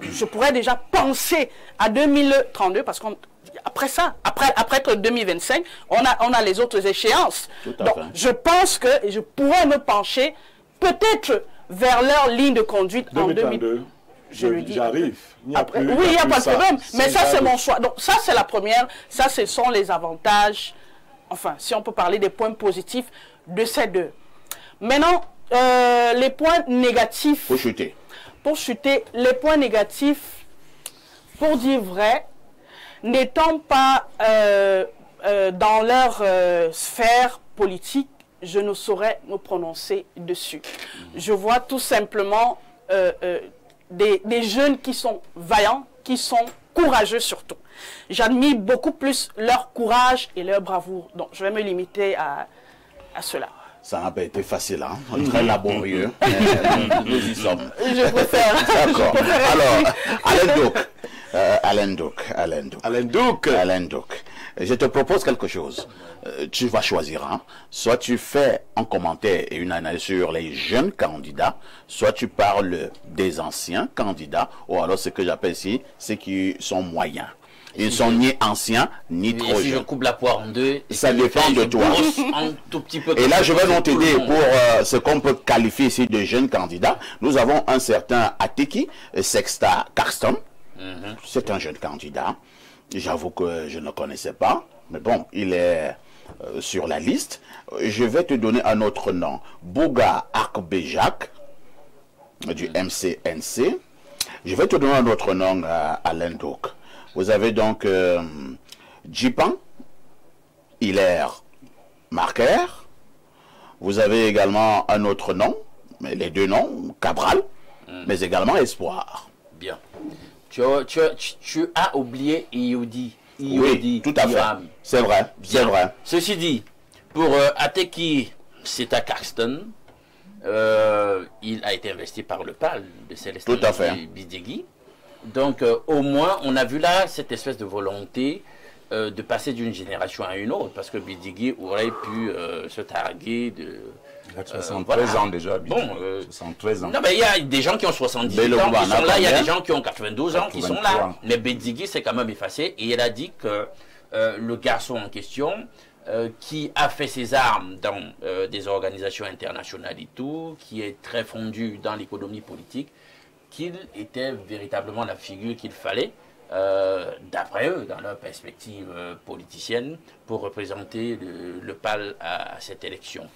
je pourrais déjà penser à 2032, parce qu'après ça, après 2025, on a les autres échéances. Donc, je pense que je pourrais me pencher peut-être vers leur ligne de conduite en 2022. Je le dis. J'arrive. Oui, il n'y a pas de problème. Mais ça, c'est mon choix. Donc, ça, c'est la première. Ça, ce sont les avantages. Enfin, si on peut parler des points positifs de ces deux. Maintenant, les points négatifs. Pour chuter. Pour chuter, les points négatifs, pour dire vrai, n'étant pas dans leur sphère politique, je ne saurais me prononcer dessus. Je vois tout simplement des jeunes qui sont vaillants, qui sont courageux surtout. J'admire beaucoup plus leur courage et leur bravoure. Donc, je vais me limiter à cela. Ça n'a pas été facile, hein? Très laborieux. Nous y sommes. Je préfère. D'accord. Alors, Alain Douk. Je te propose quelque chose. Tu vas choisir, hein? Soit tu fais un commentaire et une analyse sur les jeunes candidats, soit tu parles des anciens candidats, ou alors ce que j'appelle ici, ceux qui sont moyens. Ils ne sont ni anciens, ni trop jeunes. Si je coupe la poire en deux, ça dépend de toi. Un tout petit peu. Et là, je vais donc t'aider pour ce qu'on peut qualifier ici de jeunes candidats. Nous avons un certain Ateki Sexta Carston. C'est un jeune candidat. J'avoue que je ne le connaissais pas. Mais bon, il est sur la liste. Je vais te donner un autre nom. Bouga Arkbejak, du MCNC. Je vais te donner un autre nom, Alain Douk. Vous avez donc Djipan, Hilaire Marquer. Vous avez également un autre nom, mais les deux noms, Cabral, mais également Espoir. Bien. Tu as oublié Iyoudi. Oui, tout à fait. C'est vrai, c'est vrai. Ceci dit, pour Ateki c'est à Caxton. Il a été investi par le PAL de Célestin Bidjegui. Donc, au moins, on a vu là cette espèce de volonté de passer d'une génération à une autre, parce que Bidjegui aurait pu se targuer de... Il a 73 ans déjà. Bon, 73 ans. Non, mais il y a des gens qui ont 70 ans qui sont là, il y a des gens qui ont 92 ans qui sont là. Mais Bidjegui s'est quand même effacé et il a dit que le garçon en question, qui a fait ses armes dans des organisations internationales et tout, qui est très fondu dans l'économie politique, qu'il était véritablement la figure qu'il fallait, d'après eux, dans leur perspective politicienne, pour représenter le PAL à cette élection.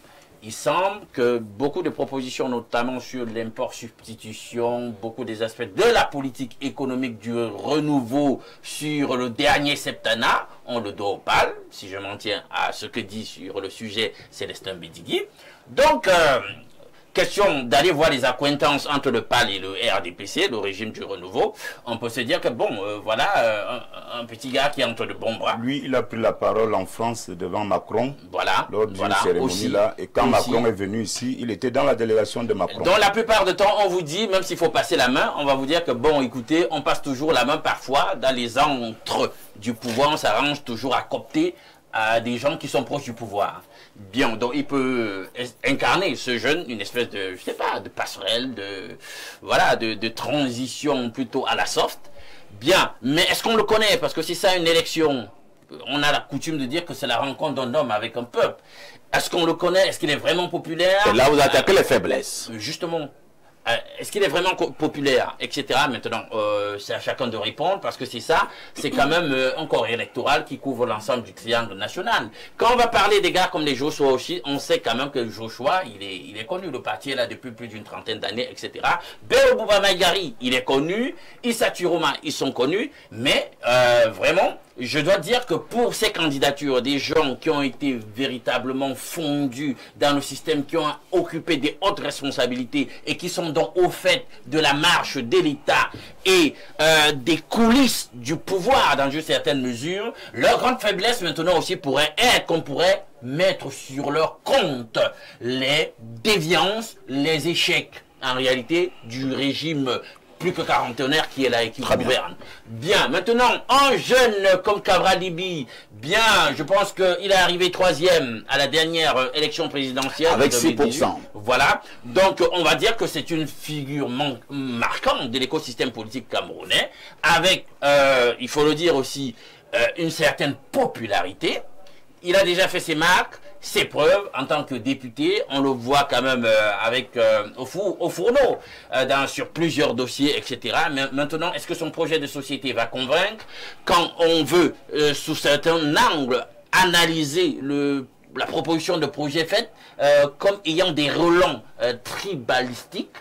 Il semble que beaucoup de propositions, notamment sur l'import-substitution, beaucoup des aspects de la politique économique du renouveau sur le dernier septennat, on le doit au PAL, si je m'en tiens à ce que dit sur le sujet Célestin Bidjegui. Donc, question d'aller voir les accointances entre le PAL et le RDPC, le régime du renouveau, on peut se dire que bon, voilà, un petit gars qui est entre de bons bras. Lui, il a pris la parole en France devant Macron, voilà, lors d'une cérémonie là, et quand Macron est venu ici, il était dans la délégation de Macron. Donc la plupart du temps, on vous dit, même s'il faut passer la main, on va vous dire que bon, écoutez, on passe toujours la main parfois dans les entre du pouvoir, on s'arrange toujours à coopter à des gens qui sont proches du pouvoir. Bien, donc il peut incarner, ce jeune, une espèce de, je sais pas, de passerelle, voilà, de transition plutôt à la soft. Bien, mais est-ce qu'on le connaît? Parce que c'est ça une élection. On a la coutume de dire que c'est la rencontre d'un homme avec un peuple. Est-ce qu'on le connaît? Est-ce qu'il est vraiment populaire? Et là, vous attaquez les faiblesses. Justement. Est-ce qu'il est vraiment populaire, etc. Maintenant, c'est à chacun de répondre, parce que c'est ça, c'est quand même un corps électoral qui couvre l'ensemble du triangle national. Quand on va parler des gars comme les Joshua aussi, on sait quand même que Joshua, il est connu, le parti est là depuis plus d'une trentaine d'années, etc. Bello Bouba Maïgari, il est connu, Issa Turoma, ils sont connus, mais vraiment, je dois dire que pour ces candidatures, des gens qui ont été véritablement fondus dans le système, qui ont occupé des hautes responsabilités et qui sont donc au fait de la marche de l'État et des coulisses du pouvoir dans une certaine mesure, leur grande faiblesse maintenant aussi pourrait être qu'on pourrait mettre sur leur compte les déviances, les échecs en réalité du régime plus que quarantenaire qui est là et qui gouverne. Bien, maintenant, un jeune comme Cabral Libi, bien, je pense qu'il est arrivé 3e à la dernière élection présidentielle. Avec 6%. Voilà, donc on va dire que c'est une figure marquante de l'écosystème politique camerounais, avec, il faut le dire aussi, une certaine popularité. Il a déjà fait ses marques, ses preuves en tant que député. On le voit quand même avec au fourneau sur plusieurs dossiers, etc. Mais maintenant, est-ce que son projet de société va convaincre quand on veut, sous certains angles, analyser la proposition de projet faite comme ayant des relents tribalistiques,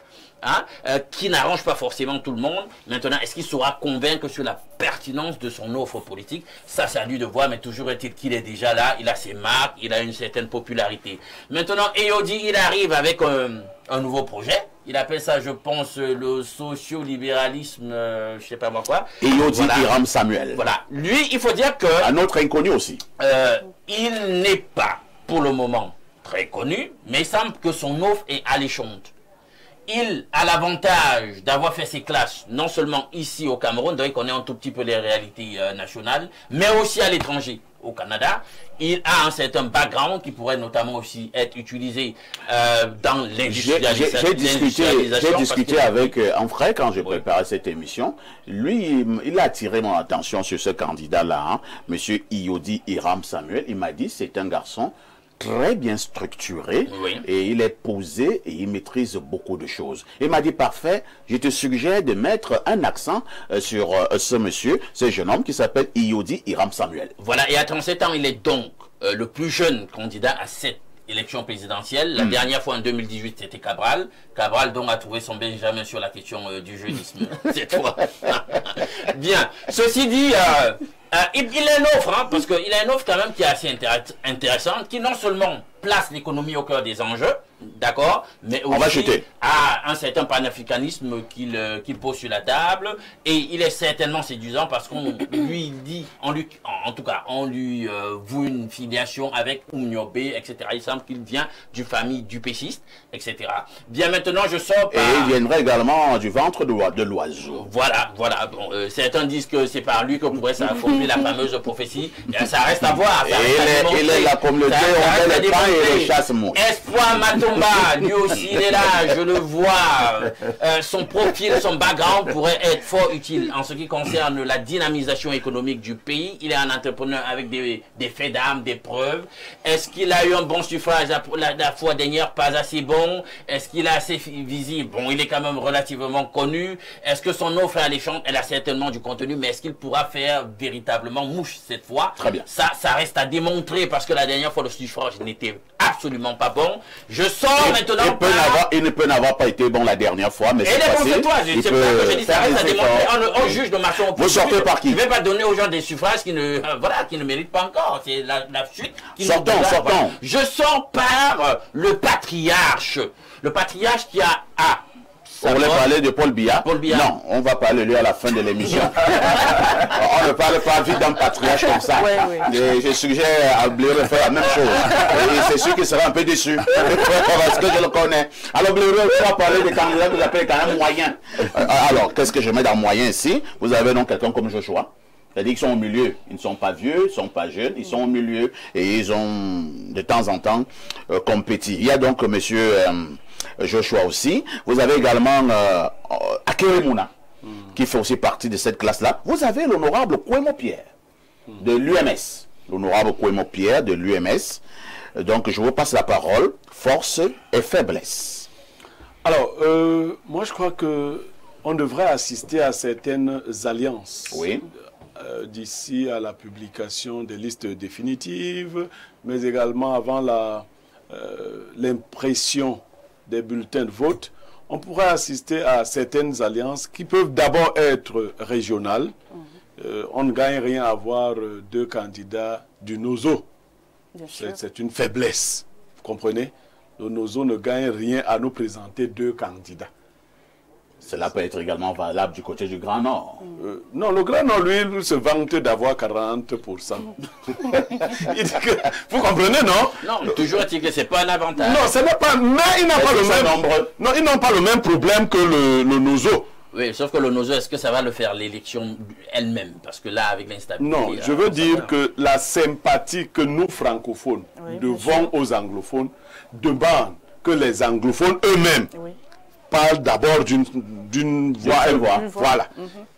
hein, qui n'arrange pas forcément tout le monde. Maintenant, est-ce qu'il saura convaincre sur la pertinence de son offre politique? Ça, c'est à lui de voir, mais toujours est-il qu'il est déjà là, il a ses marques, il a une certaine popularité. Maintenant, Eyodi, il arrive avec un nouveau projet. Il appelle ça, je pense, le socio-libéralisme, je sais pas moi quoi. Eyodi Hiram Samuel. Voilà. Lui, il faut dire que... Un autre inconnu aussi. Il n'est pas, pour le moment, très connu, mais il semble que son offre est alléchante. Il a l'avantage d'avoir fait ses classes, non seulement ici au Cameroun, donc il connaît un tout petit peu les réalités nationales, mais aussi à l'étranger, au Canada. Il a un certain background qui pourrait notamment aussi être utilisé dans l'industrialisation. J'ai discuté avec un frère quand j'ai préparé cette émission. Lui, il a attiré mon attention sur ce candidat-là, hein, M. Eyodi Hiram Samuel. Il m'a dit c'est un garçon très bien structuré, et il est posé et il maîtrise beaucoup de choses. Il m'a dit parfait, je te suggère de mettre un accent sur ce monsieur, ce jeune homme qui s'appelle Eyodi Hiram Samuel. Voilà, et à 37 ans, il est donc le plus jeune candidat à cette élection présidentielle. La dernière fois en 2018, c'était Cabral. Cabral donc a trouvé son Benjamin sur la question du jeunisme cette fois. Bien, ceci dit, il a une offre, hein, parce qu'il a une offre quand même qui est assez intéressante, qui non seulement place l'économie au cœur des enjeux, d'accord, mais aussi à un certain panafricanisme qu'il pose sur la table, et il est certainement séduisant parce qu'on lui dit, en tout cas, on lui voue une filiation avec Oumniobé, etc. Il semble qu'il vient d'une famille du péciste, etc. Bien, maintenant, je sors par... Et il viendrait également du ventre de l'oiseau. Voilà. Bon, certains disent que c'est par lui que pourrait s'accomplir la fameuse prophétie. Ça reste à voir. Il est là comme le Dieu, on met les pains et les chasse mouches. Espoir Matomba, lui aussi, il est là, je le vois. Son profil, son background pourrait être fort utile en ce qui concerne la dynamisation économique du pays. Il est un entrepreneur avec des faits d'armes, des preuves. Est-ce qu'il a eu un bon suffrage la fois dernière? Pas assez bon. Est-ce qu'il est assez visible? Bon, il est quand même relativement connu. Est-ce que son offre alléchante, elle a certainement du contenu, mais est-ce qu'il pourra faire véritablement mouche cette fois? Très bien. Ça reste à démontrer parce que la dernière fois, le suffrage n'était absolument pas bon. Je sors maintenant. Il ne peut n'avoir pas été bon la dernière fois, mais c'est passé. C'est pas que je dis, ça reste à démontrer. On juge de façon objective. Vous sortez par qui? Je ne vais pas donner aux gens des suffrages qui ne méritent pas encore. C'est la chute qui sortons. Voilà. Je sors par le patriarche. Le patriarche qui a... On voulait parler de Paul Biya. Non, on va parler lui à la fin de l'émission. On ne parle pas vite d'un patriarche comme ça. Et je suggère à Bléré de faire la même chose. Et c'est sûr qu'il sera un peu déçu. Parce que je le connais. Alors Bléré, on va parler des candidats que vous appelez quand même moyens. Alors, qu'est-ce que je mets dans moyen ici? Vous avez donc quelqu'un comme Joshua. C'est-à-dire qu'ils sont au milieu. Ils ne sont pas vieux, ils ne sont pas jeunes, ils sont au milieu. Et ils ont de temps en temps compétit. Il y a donc monsieur... Joshua aussi. Vous avez également Akere Mouna, qui fait aussi partie de cette classe-là. Vous avez l'honorable Kouemo Pierre, de l'UMS. L'honorable Kouemo Pierre, de l'UMS. Donc, je vous passe la parole. Force et faiblesse. Alors, moi, je crois qu'on devrait assister à certaines alliances. Oui. D'ici à la publication des listes définitives, mais également avant l'impression des bulletins de vote, on pourrait assister à certaines alliances qui peuvent d'abord être régionales. On ne gagne rien à avoir deux candidats du NOZO. C'est une faiblesse, vous comprenez? Le NOZO ne gagne rien à nous présenter deux candidats. Cela peut être également valable du côté du Grand Nord. Non, le Grand Nord, lui, se vante d'avoir 40%. Il dit que, vous comprenez, non? Non, toujours est-il que ce n'est pas un avantage. Non, ce n'est pas, mais ils n'ont pas le même. Non, ils n'ont pas le même problème que le NOZO. Oui, sauf que le NOZO, est-ce que ça va le faire l'élection elle-même? Parce que là, avec l'instabilité... Non, je veux dire que la sympathie que nous, francophones, devons aux anglophones, demande que les anglophones eux-mêmes parlent d'abord d'une voix. Voilà.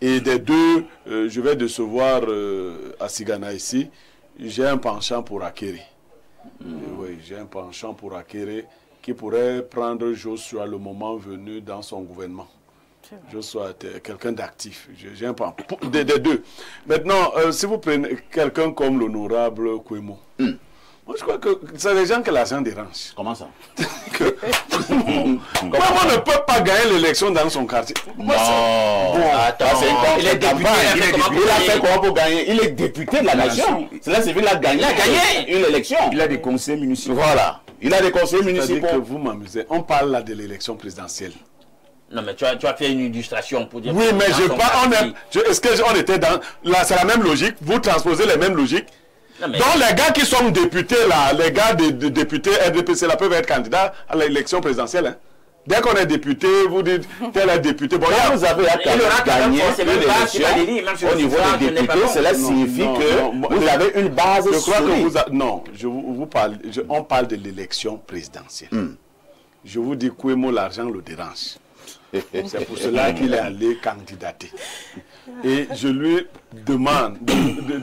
Et des deux, je vais décevoir à Sigana ici, j'ai un penchant pour Akere. Oui, j'ai un penchant pour Akere qui pourrait prendre Joshua le moment venu dans son gouvernement. Joshua est quelqu'un d'actif. J'ai un penchant des deux. Maintenant, si vous prenez quelqu'un comme l'honorable Kouemo, moi, je crois que c'est des gens que l'argent dérange. Comment ça? Comment on ne peut pas gagner l'élection dans son quartier? Non. Attends, il est député. Il a fait comment pour gagner? Il est député de la nation. Cela signifie qu'il a gagné. Il a gagné une élection. Il a des conseils municipaux. Voilà. Il a des conseils municipaux. C'est-à-dire que vous m'amusez. On parle là de l'élection présidentielle. Non, mais tu as fait une illustration pour dire... Oui, mais je parle... Est-ce qu'on était dans... Là, c'est la même logique. Vous transposez les mêmes logiques. Donc les gars qui sont députés là, les gars de députés RDPC là peuvent être candidats à l'élection présidentielle. Hein. Dès qu'on est député, vous dites tel est député. Bon, vous avez gagné l'élection au niveau des députés, cela signifie que vous avez une base solide. Non, on parle de l'élection présidentielle. Je vous dis Kouemo, l'argent le dérange. C'est pour cela qu'il est allé candidater. Et je lui demande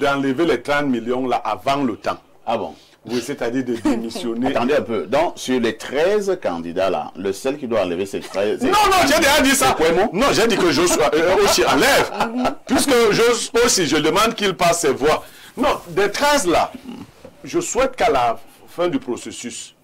d'enlever les 30 millions là avant le temps. Ah bon? Oui, c'est-à-dire de démissionner. Attendez un peu. Donc, sur les 13 candidats là, le seul qui doit enlever c'est 13. Non, j'ai déjà dit ça. Non, j'ai dit que Joshua aussi enlève. Puisque aussi, je demande qu'il passe ses voix. Non, des 13 là, je souhaite qu'à la fin du processus,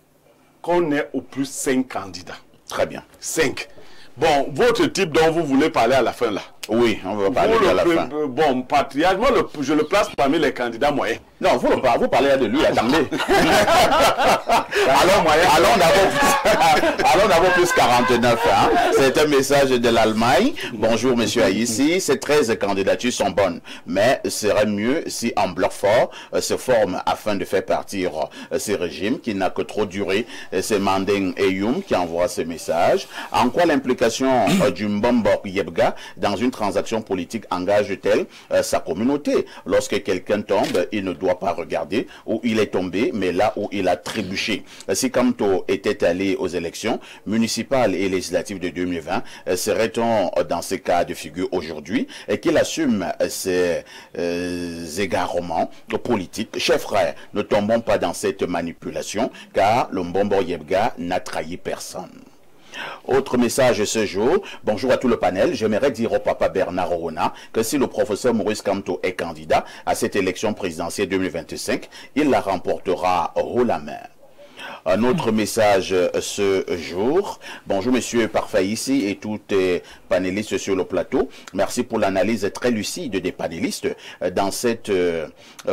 qu'on ait au plus 5 candidats. Très bien. 5. Bon, votre type dont vous voulez parler à la fin là. Oui, on va parler à la fin. Bon, patriarche, moi, je le place parmi les candidats moyens. Non, vous parlez de lui, attendez. Allons d'abord plus 49. Hein. C'est un message de l'Allemagne. Bonjour, monsieur Aïssi. Ces 13 candidatures sont bonnes, mais serait mieux si un bloc fort se forme afin de faire partir ce régime qui n'a que trop duré. C'est Mandeng Eyum qui envoie ce message. En quoi l'implication du Mbombok Yebga dans une transaction politique engage-t-elle sa communauté? Lorsque quelqu'un tombe, il ne doit pas regarder où il est tombé, mais là où il a trébuché. Si Kamto était allé aux élections municipales et législatives de 2020, serait-on dans ce cas de figure aujourd'hui et qu'il assume ses égarements politiques? Chers frères, ne tombons pas dans cette manipulation, car le Mbombo Yebga n'a trahi personne. Autre message ce jour, bonjour à tout le panel, j'aimerais dire au papa Bernard Orona que si le professeur Maurice Kamto est candidat à cette élection présidentielle 2025, il la remportera haut la main. Un autre message ce jour. Bonjour monsieur Parfait ici et tous les panélistes sur le plateau. Merci pour l'analyse très lucide des panélistes dans cette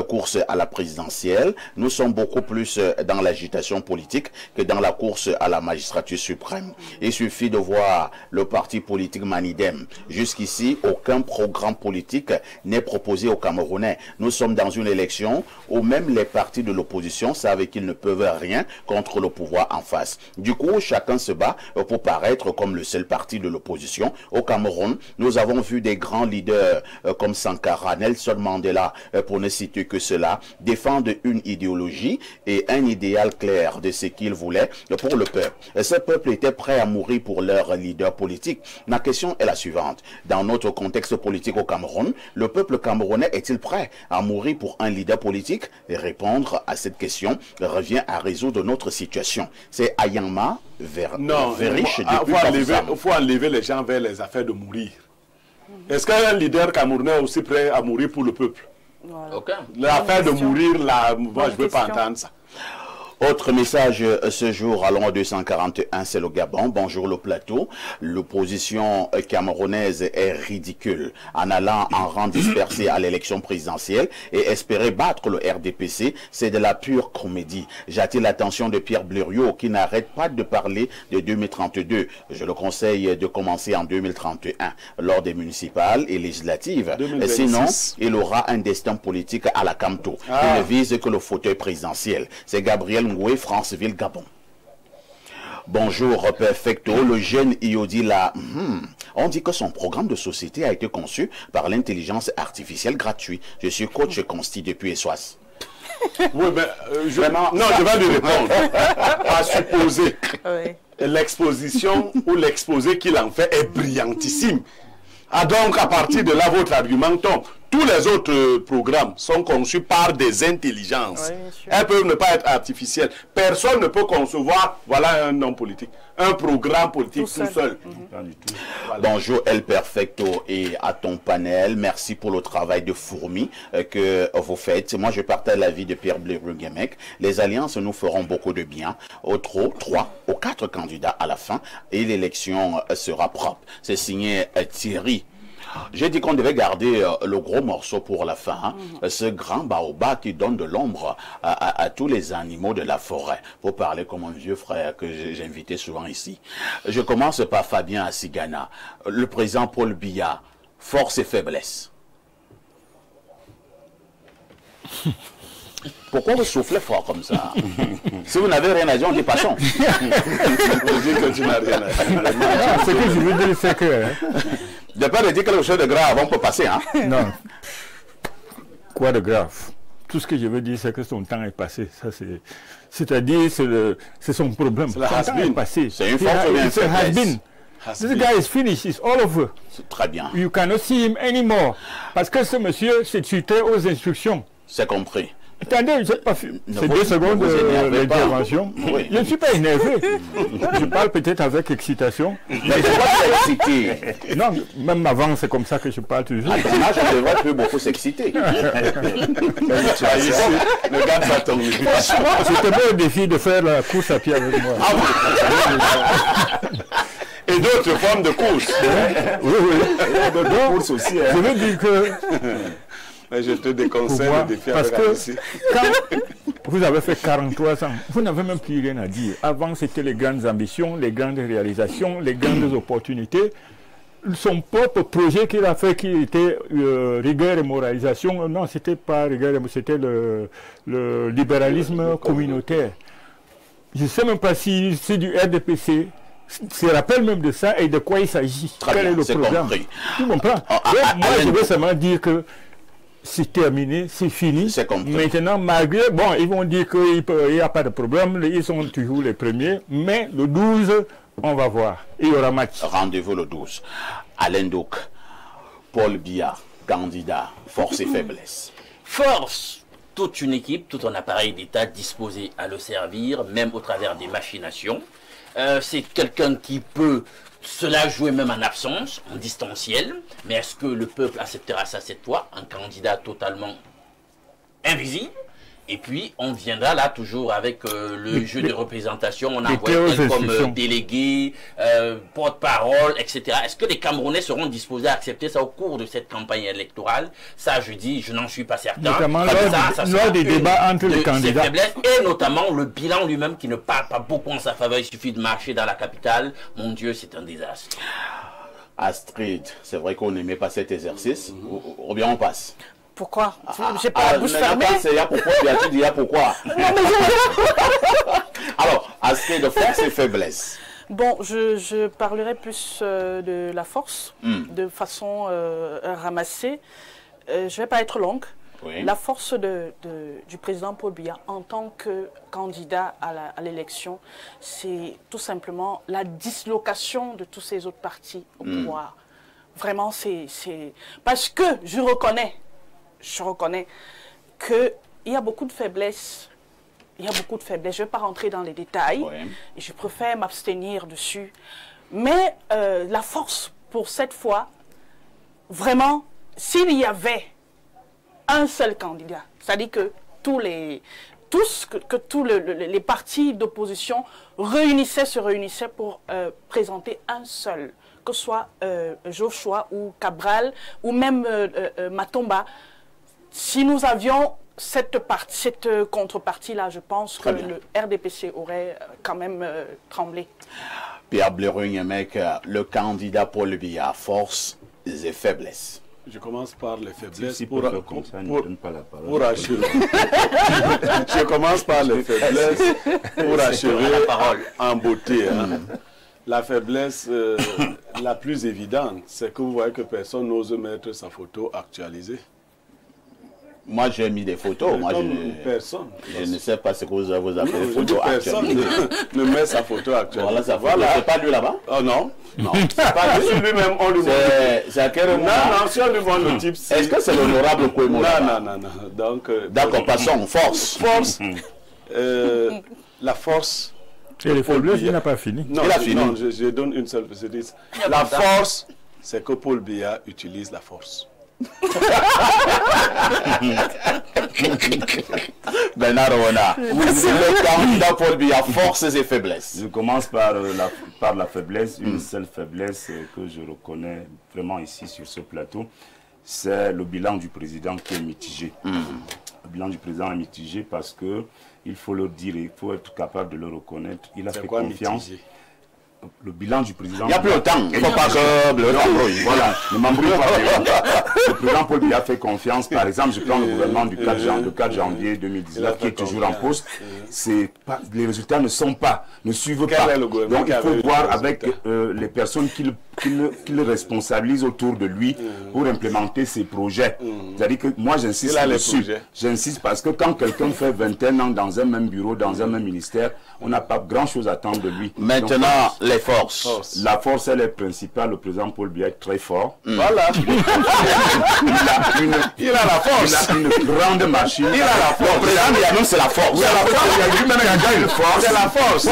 course à la présidentielle. Nous sommes beaucoup plus dans l'agitation politique que dans la course à la magistrature suprême. Il suffit de voir le parti politique Manidem. Jusqu'ici, aucun programme politique n'est proposé aux Camerounais. Nous sommes dans une élection où même les partis de l'opposition savent qu'ils ne peuvent rien contre le pouvoir en face. Du coup, chacun se bat pour paraître comme le seul parti de l'opposition. Au Cameroun, nous avons vu des grands leaders comme Sankara, Nelson Mandela, pour ne citer que cela, défendre une idéologie et un idéal clair de ce qu'ils voulaient pour le peuple. Ce peuple était prêt à mourir pour leur leader politique. Ma question est la suivante. Dans notre contexte politique au Cameroun, le peuple camerounais est-il prêt à mourir pour un leader politique? Et répondre à cette question revient à résoudre notre situation. C'est Ayama Veriche. Il faut enlever les gens vers les affaires de mourir. Est-ce qu'un leader camerounais est aussi prêt à mourir pour le peuple? Aucun. L'affaire de mourir, là, moi je ne veux pas entendre ça. Autre message ce jour, allons à 241, c'est le Gabon. Bonjour le plateau. L'opposition camerounaise est ridicule. En allant en rang dispersé à l'élection présidentielle et espérer battre le RDPC, c'est de la pure comédie. J'attire l'attention de Pierre Blériot qui n'arrête pas de parler de 2032. Je le conseille de commencer en 2031 lors des municipales et législatives. 2026. Sinon, il aura un destin politique à la Kamto. Il ne vise que le fauteuil présidentiel. C'est Gabriel Ngoué, Franceville, Gabon. Bonjour, Perfecto. Le jeune Iodi là, on dit que son programme de société a été conçu par l'intelligence artificielle gratuite. Je suis coach Consti depuis Essoas. Oui, mais je vais lui répondre. À supposer l'exposition ou l'exposé qu'il en fait est brillantissime. Donc, à partir de là, votre argument tombe. Tous les autres programmes sont conçus par des intelligences. Elles peuvent ne pas être artificielles. Personne ne peut concevoir, voilà un homme politique, un programme politique tout seul. Voilà. Bonjour El Perfecto et à ton panel. Merci pour le travail de fourmi que vous faites. Moi, je partage l'avis de Pierre Blériot-Guémec. Les alliances nous feront beaucoup de bien. Aux 3 ou 4 candidats à la fin et l'élection sera propre. C'est signé Thierry. J'ai dit qu'on devait garder le gros morceau pour la fin, ce grand baobab qui donne de l'ombre à tous les animaux de la forêt. Pour parler comme un vieux frère que j'ai invité souvent ici. Je commence par Fabien Assigana, le président Paul Biya, force et faiblesse. Pourquoi vous soufflez fort comme ça? Si vous n'avez rien à dire, on dit passons. Que tu n'as rien à dire. Ce que je veux dire, c'est que... De pas de dire quelque chose de grave, on peut passer, hein? Non. Quoi de grave? Tout ce que je veux dire, c'est que son temps est passé. C'est-à-dire, c'est son problème. Son temps est passé. C'est une force bien faiblesse. This guy is finished. It's all over. C'est très bien. You cannot see him anymore. Parce que ce monsieur s'est tuté aux instructions. C'est compris. Attendez, je n'ai pas fait. C'est 2 secondes d'intervention. Oui. Je ne suis pas énervé. Je parle peut-être avec excitation. Mais je dois s'exciter. Non, même avant, c'est comme ça que je parle toujours. À ton âge, on devrait plus beaucoup s'exciter. Regarde ça tomber. C'était pas un défi de faire la course à pied avec moi. Et d'autres formes de course. Oui, oui. D'autres courses aussi. Je veux dire que... Mais je te déconseille de défier parce avec que Russie. quand vous avez fait 43 ans, vous n'avez même plus rien à dire. Avant, c'était les grandes ambitions, les grandes réalisations, les grandes opportunités. Son propre projet qu'il a fait, qui était rigueur et moralisation, non, c'était pas rigueur, c'était le libéralisme communautaire. Je ne sais même pas si c'est du RDPC. Se rappelle même de ça et de quoi il s'agit. Quel est le programme? Tu comprends? Moi, je veux seulement dire que c'est terminé, c'est fini. Maintenant, malgré, bon, ils vont dire qu'il n'y a pas de problème, ils sont toujours les premiers, mais le 12, on va voir. Il y aura match. Rendez-vous le 12. Alain Douk, Paul Biya, candidat, force et faiblesse. Force, toute une équipe, tout un appareil d'État disposé à le servir, même au travers des machinations. C'est quelqu'un qui peut cela jouer même en absence, en distanciel. Mais est-ce que le peuple acceptera ça cette fois? Un candidat totalement invisible. Et puis, on viendra là toujours avec le jeu de représentation. On envoie tel comme délégué, porte-parole, etc. Est-ce que les Camerounais seront disposés à accepter ça au cours de cette campagne électorale? Ça, je dis, je n'en suis pas certain. Notamment lors des débats entre les candidats. Et notamment le bilan lui-même qui ne parle pas beaucoup en sa faveur. Il suffit de marcher dans la capitale. Mon Dieu, c'est un désastre. Astrid, c'est vrai qu'on n'aimait pas cet exercice. Ou bien on passe? Pourquoi? J'ai pas la bouche fermée. Il y a pourquoi, tu dis il y a pourquoi. Alors, Astrid, de force et faiblesse. Bon, je parlerai plus de la force, de façon ramassée. Je ne vais pas être longue. Oui. La force du président Paul Biya en tant que candidat à l'élection, c'est tout simplement la dislocation de tous ces autres partis au pouvoir. Vraiment, c'est... Parce que je reconnais qu'il y a beaucoup de faiblesses. Il y a beaucoup de faiblesses. Je ne vais pas rentrer dans les détails. Oui. Et je préfère m'abstenir dessus. Mais la force pour cette fois, vraiment, s'il y avait un seul candidat, c'est-à-dire que tous les partis d'opposition se réunissaient pour présenter un seul, que ce soit Joshua ou Cabral ou même Matomba. Si nous avions cette contrepartie-là, je pense que le RDPC aurait quand même tremblé. Pierre Blerugne, mec, le candidat Paul Biya, force et faiblesse. Je commence par les faiblesses pour achever. Je commence par les faiblesses pour achever en beauté. Hein. La faiblesse la plus évidente, c'est que vous voyez que personne n'ose mettre sa photo actualisée. Moi, j'ai mis des photos. Moi, personne. Je ne sais pas ce que vous avez fait des photos actualisées. Personne ne met sa photo actualisée. Voilà, c'est pas lui là-bas? Oh non. Non. C'est pas lui-même, on lui montre. C'est à quel moment? Non, si on lui montre le type. Est-ce que c'est l'honorable Kouemo? Non. Donc, d'accord, passons. Force. Force. La force. Et les faiblesses, il n'a pas fini. Non, il a fini. Non, je donne une seule. La force, c'est que Paul Biya utilise la force. Bernard Rona, le candidat Paul Biya, forces et faiblesses. Je commence par la faiblesse, une seule faiblesse que je reconnais vraiment ici sur ce plateau, c'est le bilan du président qui est mitigé. Le bilan du président est mitigé parce que, il faut le dire, il faut être capable de le reconnaître. Il a fait confiance. Mitigé? Le bilan du président. Il n'y a plus autant. Il ne faut pas que voilà. Le président Paul Biya a fait confiance. Par exemple, je prends le gouvernement du 4 janvier 2019 qui est toujours en poste. Les résultats ne suivent pas. Donc il faut voir avec les personnes qui le responsabilisent autour de lui pour implémenter ses projets. C'est-à-dire que moi j'insiste là-dessus. J'insiste parce que quand quelqu'un fait 21 ans dans un même bureau, dans un même ministère, on n'a pas grand-chose à attendre de lui. Maintenant, les forces. La force, elle est principale. Le président Paul Biya est très fort. Voilà. Il a la force. Il a une grande machine. Il a la force. Le président Biya, non, c'est la force. C'est la force.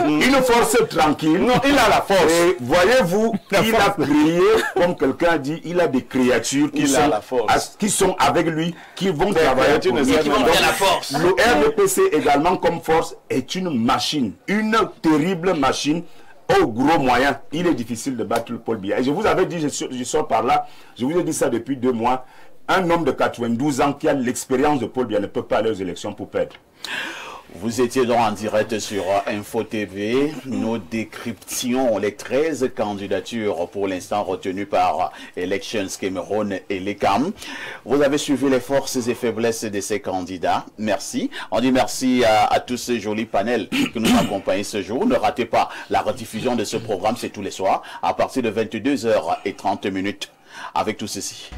Une force tranquille. Non, il a la force. Et voyez-vous, il a créé, comme quelqu'un a dit, il a des créatures qui sont avec lui, qui vont travailler pour lui. Le RDPC également comme force est une machine, une terrible machine aux gros moyens, il est difficile de battre le Paul Biya. Et je vous avais dit, je sors par là, je vous ai dit ça depuis 2 mois, un homme de 92 ans qui a l'expérience de Paul Biya ne peut pas aller aux élections pour perdre. Vous étiez donc en direct sur Info TV. Nous décryptions les 13 candidatures pour l'instant retenues par Elections Cameroun et l'ECAM. Vous avez suivi les forces et faiblesses de ces candidats. Merci. On dit merci à tous ces jolis panels qui nous accompagnent ce jour. Ne ratez pas la rediffusion de ce programme, c'est tous les soirs à partir de 22h30 avec tout ceci.